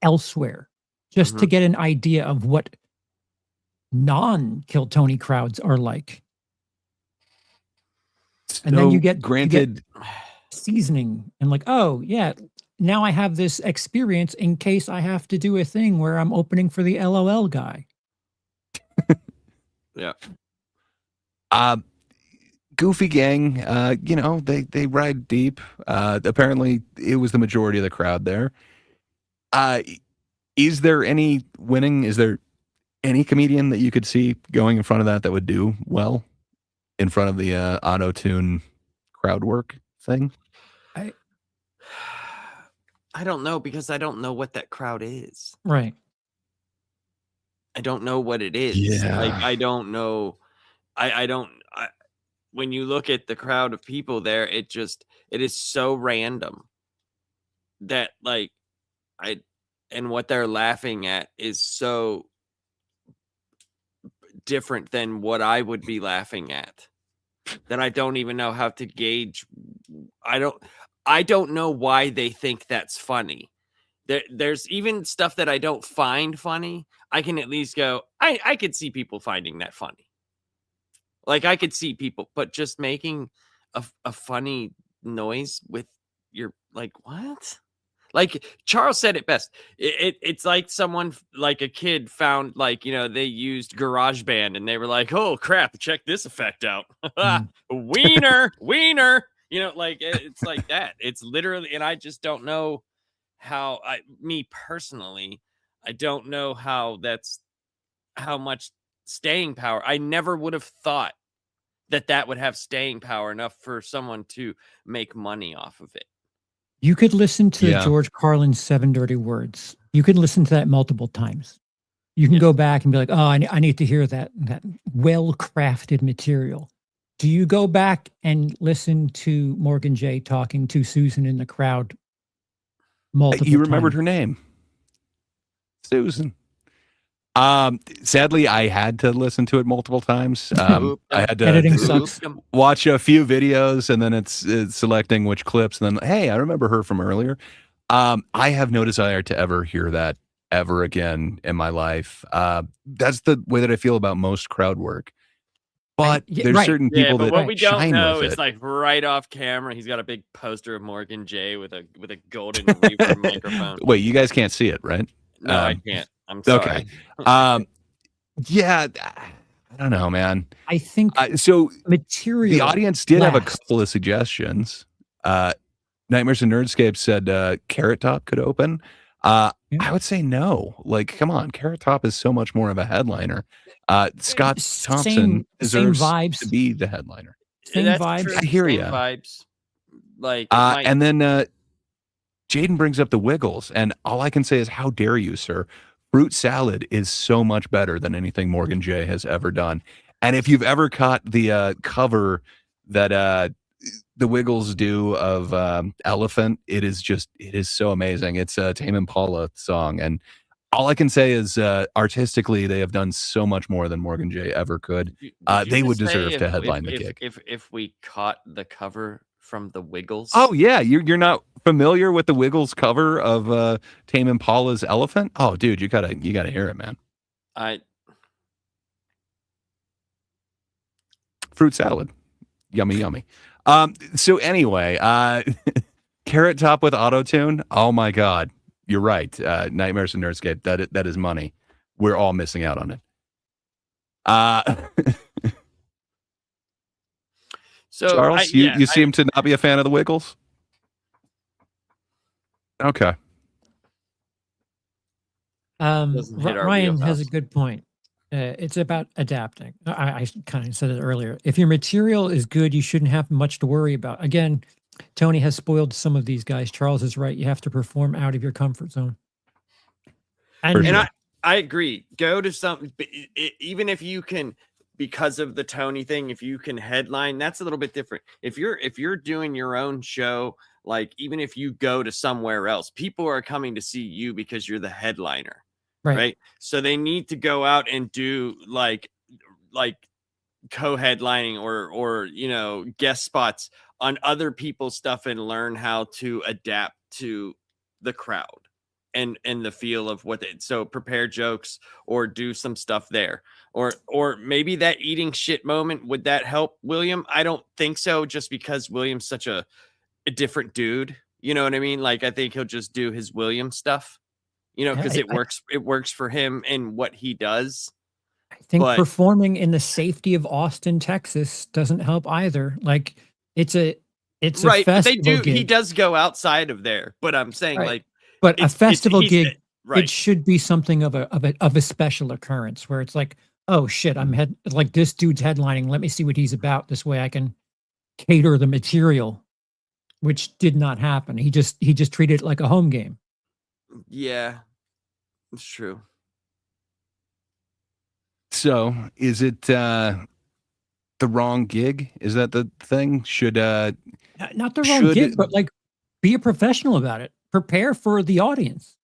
elsewhere just to get an idea of what non-Kiltony crowds are like. And then you get seasoning and like, oh yeah, now I have this experience in case I have to do a thing where I'm opening for the LOL guy. Yeah. Goofy Gang, you know, they ride deep. Apparently, it was the majority of the crowd there. Is there any winning? Is there any comedian that you could see going in front of that would do well in front of the auto-tune crowd work thing? I don't know, because I don't know what that crowd is. Right. I don't know what it is. Yeah. Like, I don't know. When you look at the crowd of people there, it is so random that and what they're laughing at is so different than what I would be laughing at, that I don't even know how to gauge. I don't know why they think that's funny. There's even stuff that I don't find funny. I can at least go, I could see people finding that funny. Like, I could see people, but just making a funny noise with your, like, what? Like, Charles said it best. It's like someone, like a kid found, like, you know, they used GarageBand and they were like, oh crap, check this effect out. Wiener. You know, like, it's like that. It's literally, and I just don't know how, me personally, I don't know how much staying power. I never would have thought that would have staying power enough for someone to make money off of it. You could listen to George Carlin's 7 Dirty Words. You could listen to that multiple times. You can go back and be like, oh, I need to hear that well-crafted material. Do you go back and listen to Morgan Jay talking to Susan in the crowd multiple times? You remembered her name. Susan. Sadly, I had to listen to it multiple times. I had to Editing sucks. watch a few videos, and then it's selecting which clips, and then, hey, I remember her from earlier. I have no desire to ever hear that ever again in my life. That's the way that I feel about most crowd work. But there's certain people but that what we don't shine know with is, it. like, right off camera, he's got a big poster of Morgan Jay with a golden reverb microphone. Wait, you guys can't see it, right? No, I can't. I'm sorry. Okay. Yeah, I don't know, man. I think so. Material. The audience did have a last. couple of suggestions. Nightmares and Nerdscape said Carrot Top could open. I would say no. Like, come on, Carrot Top is so much more of a headliner. Scott Thompson deserves vibes. to be the headliner. Same That's vibes. true, I hear same ya. Vibes. Like, And then Jaden brings up the Wiggles, and all I can say is, how dare you, sir? Fruit salad is so much better than anything Morgan Jay has ever done. And if you've ever caught the cover that the Wiggles do of Elephant, it is so amazing. It's a Tame Impala song, and all I can say is artistically they have done so much more than Morgan J ever could. Did They you would just say deserve to headline the gig. If we caught the cover from the Wiggles. Oh yeah, you're not familiar with the Wiggles cover of Tame Impala's Elephant? Oh dude, you gotta hear it, man. Fruit salad. Yummy, yummy. So anyway, Carrot Top with auto-tune. Oh my God. You're right. Nightmares and Nerdscape. That is money. We're all missing out on it. So Charles, you seem to not be a fan of the Wiggles? Okay. Ryan has a good point. It's about adapting. I kind of said it earlier. If your material is good, you shouldn't have much to worry about. Again, Tony has spoiled some of these guys. Charles is right. You have to perform out of your comfort zone. And I agree. Go to something, even if you can, because of the Tony thing, if you can headline, that's a little bit different. If you're doing your own show, like even if you go to somewhere else, people are coming to see you because you're the headliner. Right. So they need to go out and do like co-headlining or guest spots on other people's stuff and learn how to adapt to the crowd and the feel of what so prepare jokes or do some stuff there. Or maybe that eating shit moment, would that help William? I don't think so, just because William's such a different dude. You know what I mean? Like I think he'll just do his William stuff. Because it works for him and what he does. I think performing in the safety of Austin, Texas doesn't help either. Like it's a right. festival gig. He does go outside of there, but I'm saying but a festival gig, right. It should be something of a special occurrence where it's like, oh shit, like this dude's headlining. Let me see what he's about. This way I can cater the material, which did not happen. He just treated it like a home game. Yeah, it's true. So is it the wrong gig? Is that the thing? Should not the wrong gig, but like be a professional about it. Prepare for the audience.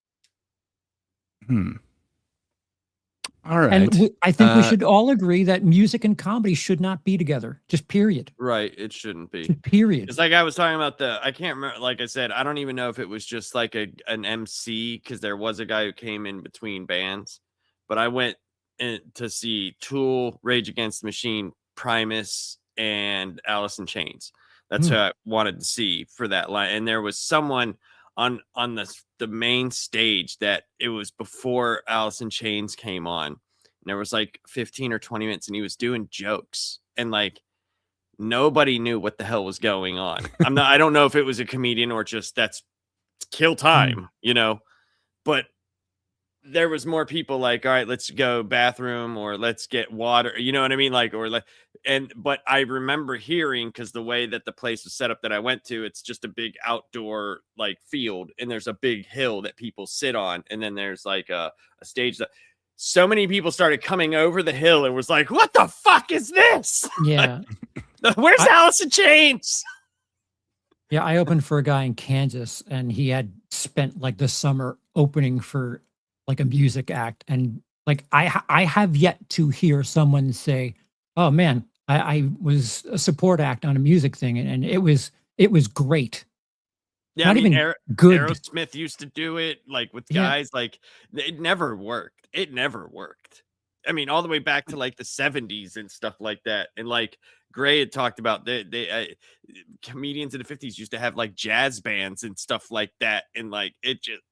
All right. And I think we should all agree that music and comedy should not be together. Just period. Right. It shouldn't be. Period. It's like I was talking about I can't remember, like I said, I don't even know if it was just like an MC, because there was a guy who came in between bands. But I went to see Tool, Rage Against the Machine, Primus, and Alice in Chains. That's who I wanted to see for that line. And there was someone on the main stage that it was before Alice in Chains came on. And there was like 15 or 20 minutes and he was doing jokes and like nobody knew what the hell was going on. I don't know if it was a comedian or just that's kill time, but there was more people like, all right, let's go bathroom or let's get water. You know what I mean? But I remember hearing, because the way that the place was set up that I went to, it's just a big outdoor like field and there's a big hill that people sit on. And then there's like a stage that so many people started coming over the hill and was like, what the fuck is this? Yeah. Where's Alice in Chains? Yeah. I opened for a guy in Kansas and he had spent like the summer opening for like a music act. And like, I have yet to hear someone say, oh man, I was a support act on a music thing. And it was great. Yeah. Not even good. Aerosmith used to do it like with guys, like it never worked. It never worked. I mean, all the way back to like the 70s and stuff like that. And like Gray had talked about comedians in the 50s used to have like jazz bands and stuff like that. And like,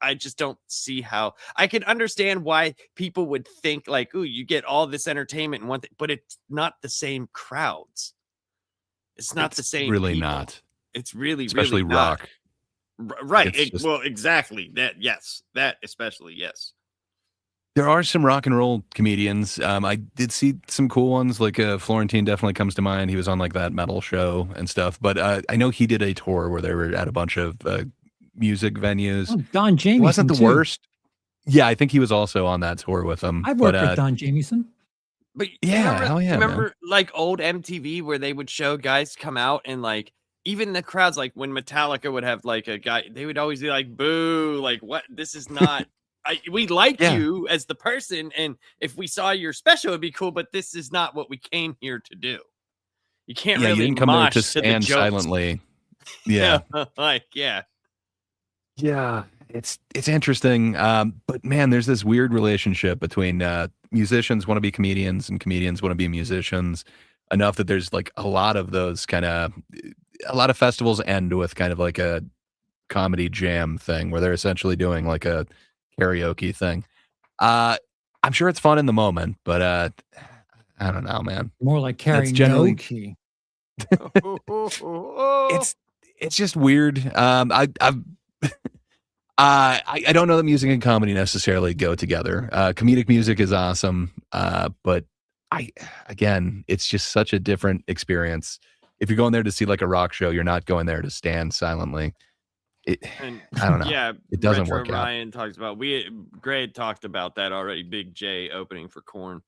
I just don't see how. I can understand why people would think like, ooh, you get all this entertainment and one thing, but it's not the same crowds. It's not the same. Really people. Not. It's really, especially really rock. Right. Well, exactly. That. Yes. That especially. Yes. There are some rock and roll comedians. I did see some cool ones, like Florentine definitely comes to mind. He was on like that metal show and stuff. But I know he did a tour where they were at a bunch of music venues. Oh, Don Jamieson wasn't the too. worst. Yeah, I think he was also on that tour with them. I've worked with Don Jamieson. But yeah, hell yeah, remember man. like old MTV where they would show guys come out and like even the crowds, like when Metallica would have like a guy, they would always be like, boo, like what? This is not, we like you as the person. And if we saw your special, it'd be cool, but this is not what we came here to do. You can't Yeah, really you didn't come there mosh to the stand jokes. silently. Yeah. Yeah, it's interesting. But man, there's this weird relationship between musicians want to be comedians and comedians want to be musicians, enough that there's like a lot of those a lot of festivals end with kind of like a comedy jam thing where they're essentially doing like a karaoke thing. I'm sure it's fun in the moment, but I don't know, man. More like That's generally karaoke. it's just weird. I don't know that music and comedy necessarily go together. Comedic music is awesome, but it's just such a different experience. If you're going there to see like a rock show, you're not going there to stand silently. I don't know. Yeah, it doesn't Retro work out. Ryan talks about Gray had talked about that already. Big J opening for Korn.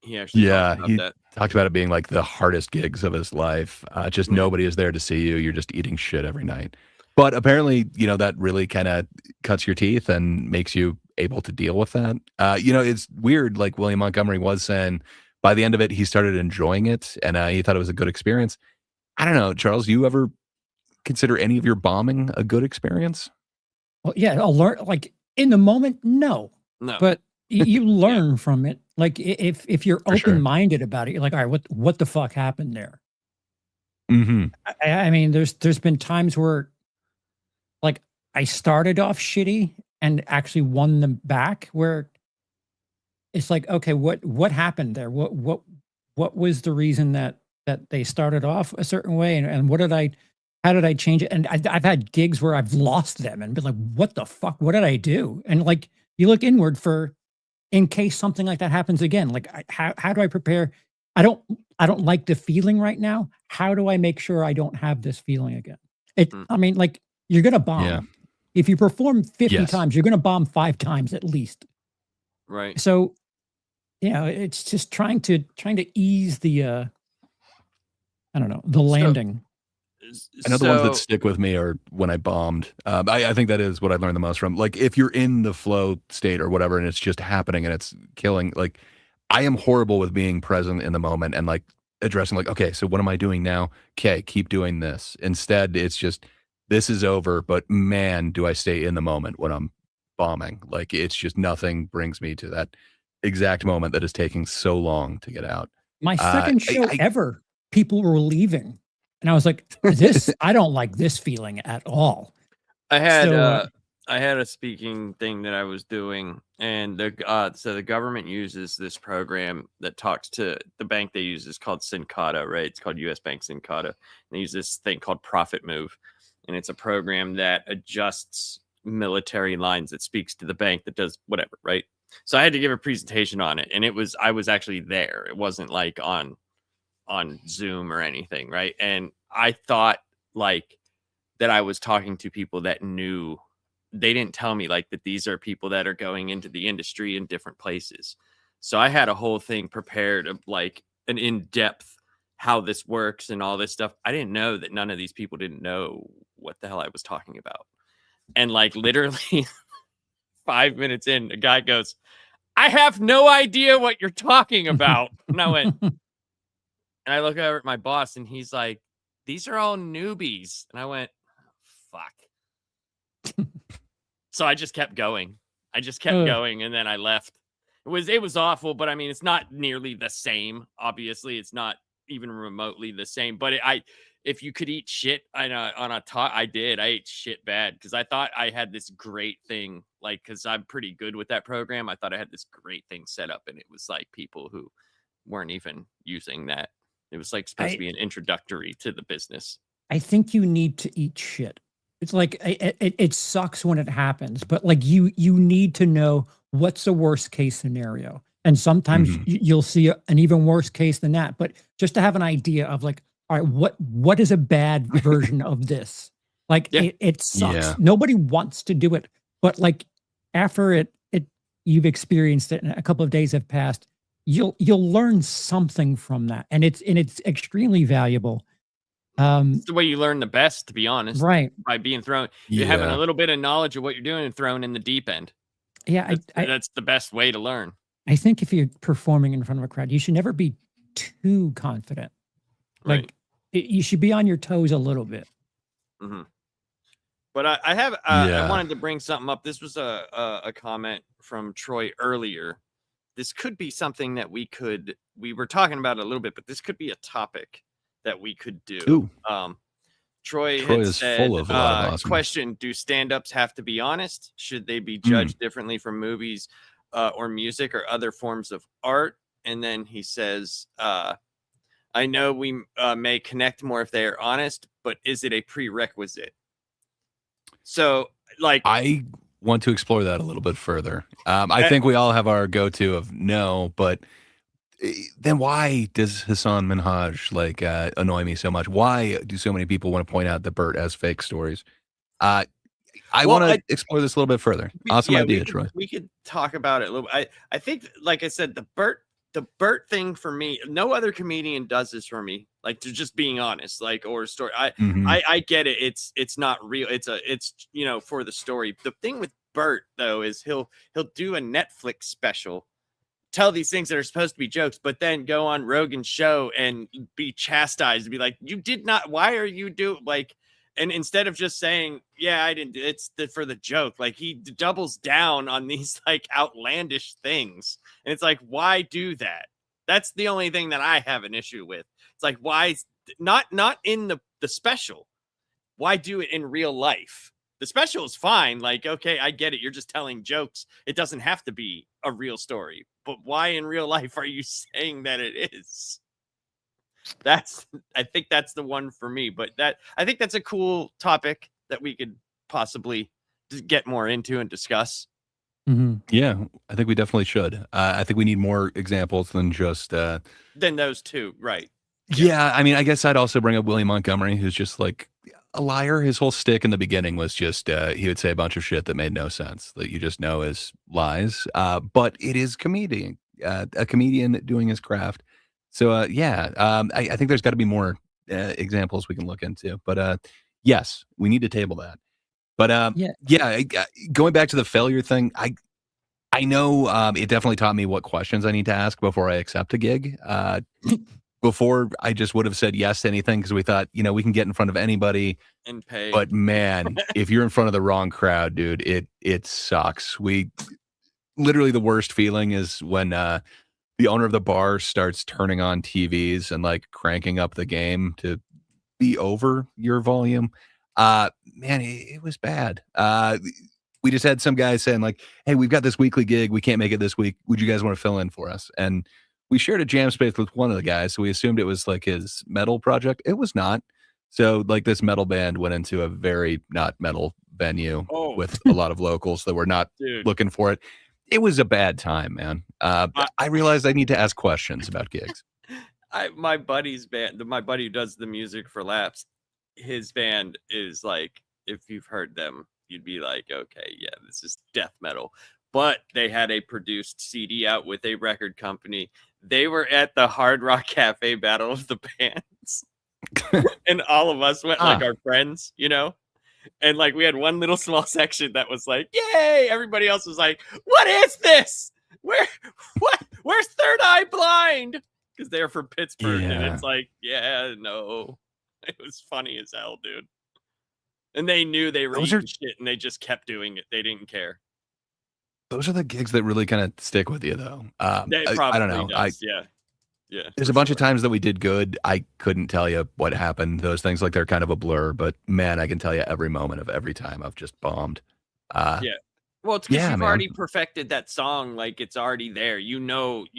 He actually talked about that. Talked about it being like the hardest gigs of his life. Just nobody is there to see you. You're just eating shit every night. But apparently, that really kind of cuts your teeth and makes you able to deal with that. It's weird. Like William Montgomery was saying, by the end of it, he started enjoying it, and he thought it was a good experience. I don't know, Charles. You ever consider any of your bombing a good experience? Well, yeah, I'll learn. Like in the moment, no. But you learn from it. Like if you're open-minded about it, you're like, all right, what the fuck happened there? Mm-hmm. I mean, there's been times where, like, I started off shitty and actually won them back. Where it's like, okay, what happened there? What was the reason that they started off a certain way, and how did I change it? And I've had gigs where I've lost them and been like, what the fuck? What did I do? And like, you look inward for, in case something like that happens again. Like, how do I prepare? I don't like the feeling right now. How do I make sure I don't have this feeling again? I mean, like, you're gonna bomb. Yeah. If you perform 50 times, you're gonna bomb 5 times at least. Right. So, it's just trying to ease the I don't know, the landing. I know the ones that stick with me are when I bombed. I think that is what I learned the most from. Like, if you're in the flow state or whatever, and it's just happening and it's killing, like, I am horrible with being present in the moment and like addressing like, okay, so what am I doing now? Okay, keep doing this. Instead, it's just, this is over, but man, do I stay in the moment when I'm bombing. Like, it's just nothing brings me to that exact moment that is taking so long to get out. My second show ever, people were leaving. And I was like, I don't like this feeling at all. I had a speaking thing that I was doing, and so the government uses this program that talks to the bank they use is called Syncata, right? It's called US Bank Syncata. And they use this thing called Profit Move, and it's a program that adjusts military lines that speaks to the bank that does whatever, right? So I had to give a presentation on it, and I was actually there. It wasn't like on Zoom or anything, right? And I thought like that I was talking to people that knew. They didn't tell me like that these are people that are going into the industry in different places. So I had a whole thing prepared of like an in-depth how this works and all this stuff. I didn't know that none of these people didn't know what the hell I was talking about. And like literally 5 minutes in, a guy goes, I have no idea what you're talking about. And I went, and I look over at my boss and he's like, these are all newbies. And I went, fuck. So I just kept going. Going, and then I left. It was awful, but I mean, it's not nearly the same. Obviously, it's not even remotely the same. But if you could eat shit on a talk, I did. I ate shit bad because I thought I had this great thing, like, because I'm pretty good with that program. I thought I had this great thing set up, and it was like people who weren't even using that. It was like supposed to be an introductory to the business. I think you need to eat shit. It's like it sucks when it happens, but like you need to know what's the worst case scenario, and sometimes you'll see an even worse case than that. But just to have an idea of like, all right, what is a bad version of this? Like it sucks. Yeah. Nobody wants to do it, but like after you've experienced it, and a couple of days have passed, you'll learn something from that, and it's extremely valuable. It's the way you learn the best, to be honest. Right. By being thrown, you're having Yeah. a little bit of knowledge of what you're doing and thrown in the deep end. Yeah, That's the best way to learn. I think if you're performing in front of a crowd, you should never be too confident. Right. Like you should be on your toes a little bit. Mm-hmm. But I have I wanted to bring something up. This was a comment from Troy earlier. This could be something that we were talking about a little bit, but this could be a topic that we could do. Ooh. Troy Troy had is said, full of a lot of awesome. question, do stand-ups have to be honest? Should they be judged differently from movies or music or other forms of art? And then he says, I know we may connect more if they are honest, but is it a prerequisite? So, like, I want to explore that a little bit further. I think we all have our go-to of no, but then why does Hassan Minhaj annoy me so much? Why do so many people want to point out that Bert has fake stories? I want to explore this a little bit further. Awesome idea, Troy. We could talk about it a little. I think, like I said, the Bert thing for me, no other comedian does this for me. Like, to just being honest, like, or a story. I get it. It's not real. It's for the story. The thing with Bert though is he'll do a Netflix special, tell these things that are supposed to be jokes, but then go on Rogan's show and be chastised and be like, you did not. Why are you like? And instead of just saying, yeah, I didn't, it's for the joke. Like, he doubles down on these like outlandish things. And it's like, why do that? That's the only thing that I have an issue with. It's like, why not in the special? Why do it in real life? The special is fine. Like, okay, I get it. You're just telling jokes. It doesn't have to be a real story. But why in real life are you saying that it is? I think that's the one for me. But I think that's a cool topic that we could possibly get more into and discuss. Yeah, I think we definitely should. I think we need more examples than just than those two, right? Yeah, I mean, I guess I'd also bring up William Montgomery, who's just like a liar. His whole stick in the beginning was just he would say a bunch of shit that made no sense, that you just know is lies. But it is a comedian doing his craft. So I think there's got to be more examples we can look into. But yes, we need to table that. But going back to the failure thing, I know it definitely taught me what questions I need to ask before I accept a gig. Before, I just would have said yes to anything because we thought, we can get in front of anybody and pay. But man, if you're in front of the wrong crowd, dude, it sucks. Literally the worst feeling is when the owner of the bar starts turning on TVs and like cranking up the game to be over your volume. Man, it was bad. We just had some guys saying like, hey, we've got this weekly gig. We can't make it this week. Would you guys want to fill in for us? And we shared a jam space with one of the guys. So we assumed it was like his metal project. It was not. So like this metal band went into a very not metal venue with a lot of locals that were not looking for it. It was a bad time, man. I realized I need to ask questions about gigs. My buddy's band, my buddy who does the music for Laps, his band is like, if you've heard them, you'd be like, okay, yeah, this is death metal. But they had a produced CD out with a record company. They were at the Hard Rock Cafe Battle of the Bands. And all of us went like our friends, And like we had one little small section that was like, yay! Everybody else was like, what is this? Where's Third Eye Blind? Because they're from Pittsburgh. And it's like, yeah, no. It was funny as hell, dude. And they knew they were eating shit and they just kept doing it. They didn't care. Those are the gigs that really kind of stick with you, though. I don't know. Yeah. There's a bunch of times that we did good. I couldn't tell you what happened. Those things, like, they're kind of a blur. But man, I can tell you every moment of every time I've just bombed. Yeah. Well, it's because you've already perfected that song. Like, it's already there. You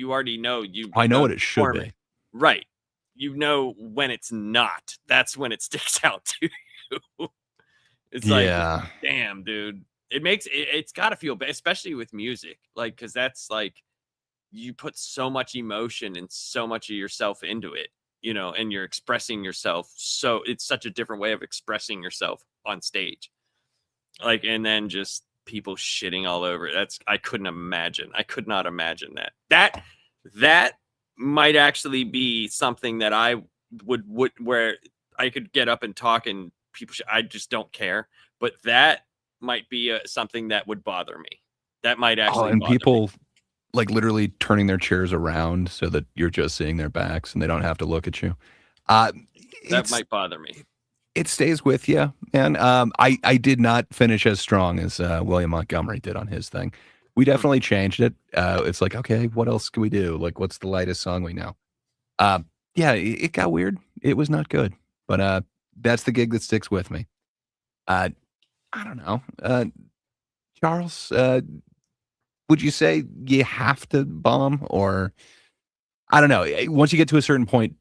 already know. I know what it should be. Right. You know when it's not. That's when it sticks out to you. It's like, damn, dude. It's got to feel bad, especially with music. Like, because that's like, you put so much emotion and so much of yourself into it, and you're expressing yourself. So it's such a different way of expressing yourself on stage. Like, and then just people shitting all over it. I couldn't imagine. I could not imagine that. That might actually be something that I would where I could get up and talk, and people. I just don't care. But that might be something that would bother me. That might actually. And bother me. people like literally turning their chairs around so that you're just seeing their backs and they don't have to look at you. That might bother me. It stays with you, man. I did not finish as strong as William Montgomery did on his thing. We definitely changed it. It's like, okay, what else can we do? Like, what's the lightest song we know? Yeah, it got weird. It was not good, but that's the gig that sticks with me. I don't know. Charles, would you say you have to bomb, or I don't know? Once you get to a certain point,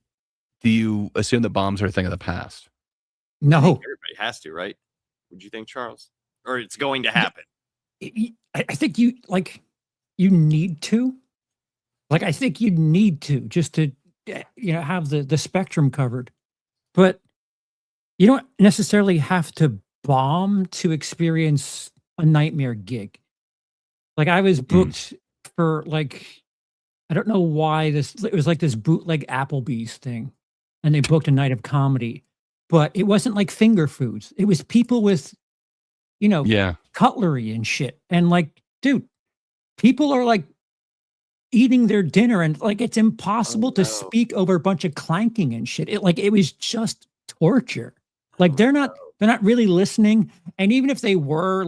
do you assume that bombs are a thing of the past? No, Everybody has to, right? Would you think, Charles? Or it's going to happen? I think you need to. Like, I think you need to just to have the spectrum covered, but you don't necessarily have to bomb to experience a nightmare gig. Like, I was booked for I don't know why it was like this bootleg Applebee's thing, and they booked a night of comedy, but it wasn't like finger foods. It was people with, cutlery and shit. And dude, people are eating their dinner, and it's impossible to speak over a bunch of clanking and shit. It was just torture. They're not really listening. And even if they were,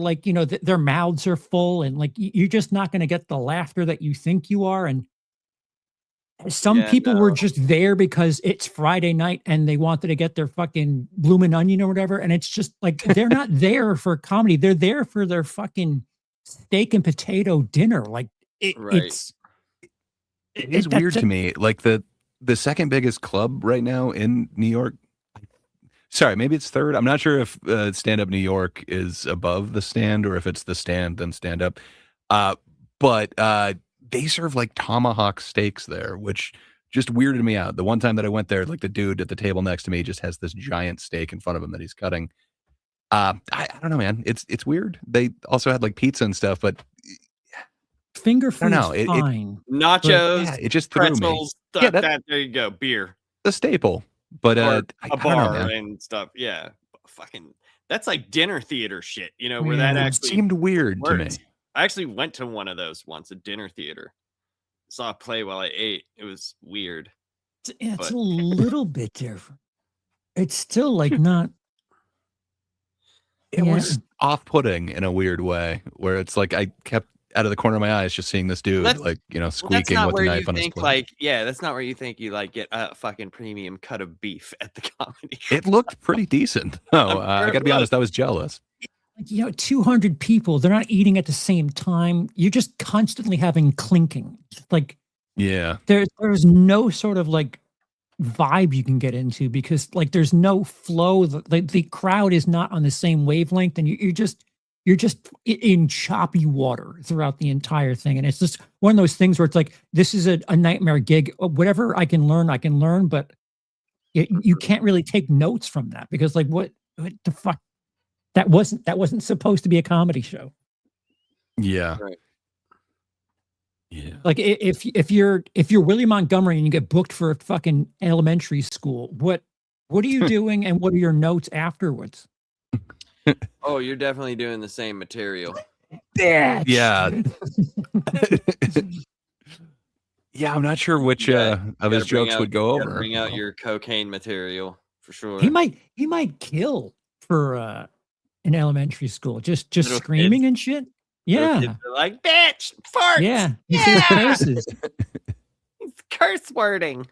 their mouths are full, and you're just not going to get the laughter that you think you are. And some people were just there because it's Friday night and they wanted to get their fucking bloomin' onion or whatever. And it's just they're not there for comedy. They're there for their fucking steak and potato dinner. It's weird to me. The second biggest club right now in New York. Sorry, maybe it's third. I'm not sure if Stand Up New York is above the Stand or if it's the Stand then Stand Up. But they serve tomahawk steaks there, which just weirded me out. The one time that I went there, the dude at the table next to me just has this giant steak in front of him that he's cutting. I don't know, man. It's weird. They also had pizza and stuff, but finger food's fine. Nachos, it just threw pretzels, me. There you go. Beer. The staple. But Or I a don't bar know, man. and stuff. Yeah. Fucking that's like dinner theater shit, where that It actually seemed weird to me. works. I actually went to one of those once, a dinner theater. Saw a play while I ate. It was weird. It's a little bit different. It's still not. It was off-putting in a weird way, where it's I kept out of the corner of my eyes just seeing this dude squeaking with the knife on his plate. That's not where you think you get a fucking premium cut of beef at the comedy. It looked pretty decent. Oh, I got to be honest, I was jealous. 200 people, they're not eating at the same time. You're just constantly having clinking. Yeah. There's no sort of vibe you can get into because there's no flow. The crowd is not on the same wavelength, and you're just in choppy water throughout the entire thing. And it's just one of those things where it's this is a nightmare gig. Whatever I can learn, but you can't really take notes from that because what the fuck? That wasn't supposed to be a comedy show. Yeah. Right. Yeah. If you're William Montgomery and you get booked for a fucking elementary school, what are you doing and what are your notes afterwards? Oh, you're definitely doing the same material. Yeah. Yeah, I'm not sure which of his jokes would go over. Bring out your cocaine material for sure. He might kill for an elementary school, just Little screaming kids. and shit. Little Yeah, kids are like, bitch, farts. yeah. You see their faces. It's curse wording.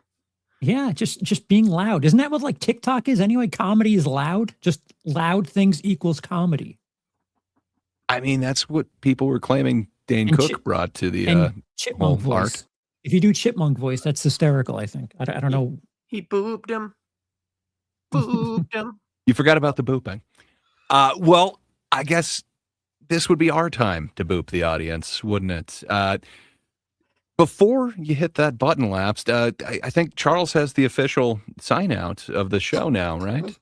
Yeah, just being loud. Isn't that what TikTok is anyway? Comedy is loud. Just loud things equals comedy. I mean, that's what people were claiming Dane And Cook brought to the and chipmunk voice. art. If you do chipmunk voice, that's hysterical. I think. I don't know. He booped him. Booped him. You forgot about the booping. Well, I guess this would be our time to boop the audience, wouldn't it? Before you hit that button, Lapsed, I think Charles has the official sign out of the show now, right?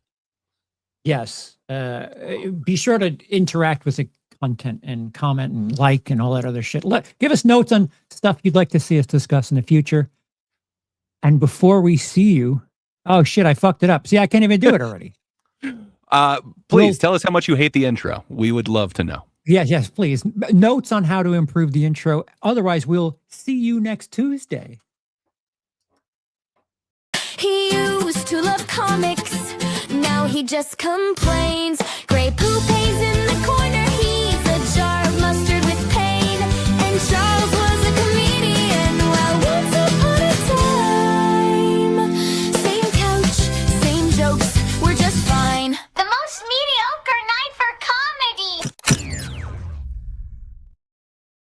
Yes. Be sure to interact with the content and comment and like and all that other shit. Give us notes on stuff you'd like to see us discuss in the future. And before we see you, Oh shit! I fucked it up. See, I can't even do it already. Please tell us how much you hate the intro. We would love to know. Yes, please. Notes on how to improve the intro. Otherwise, we'll see you next Tuesday. He used to love comics, now he just complains. Gray poop haze in the corner.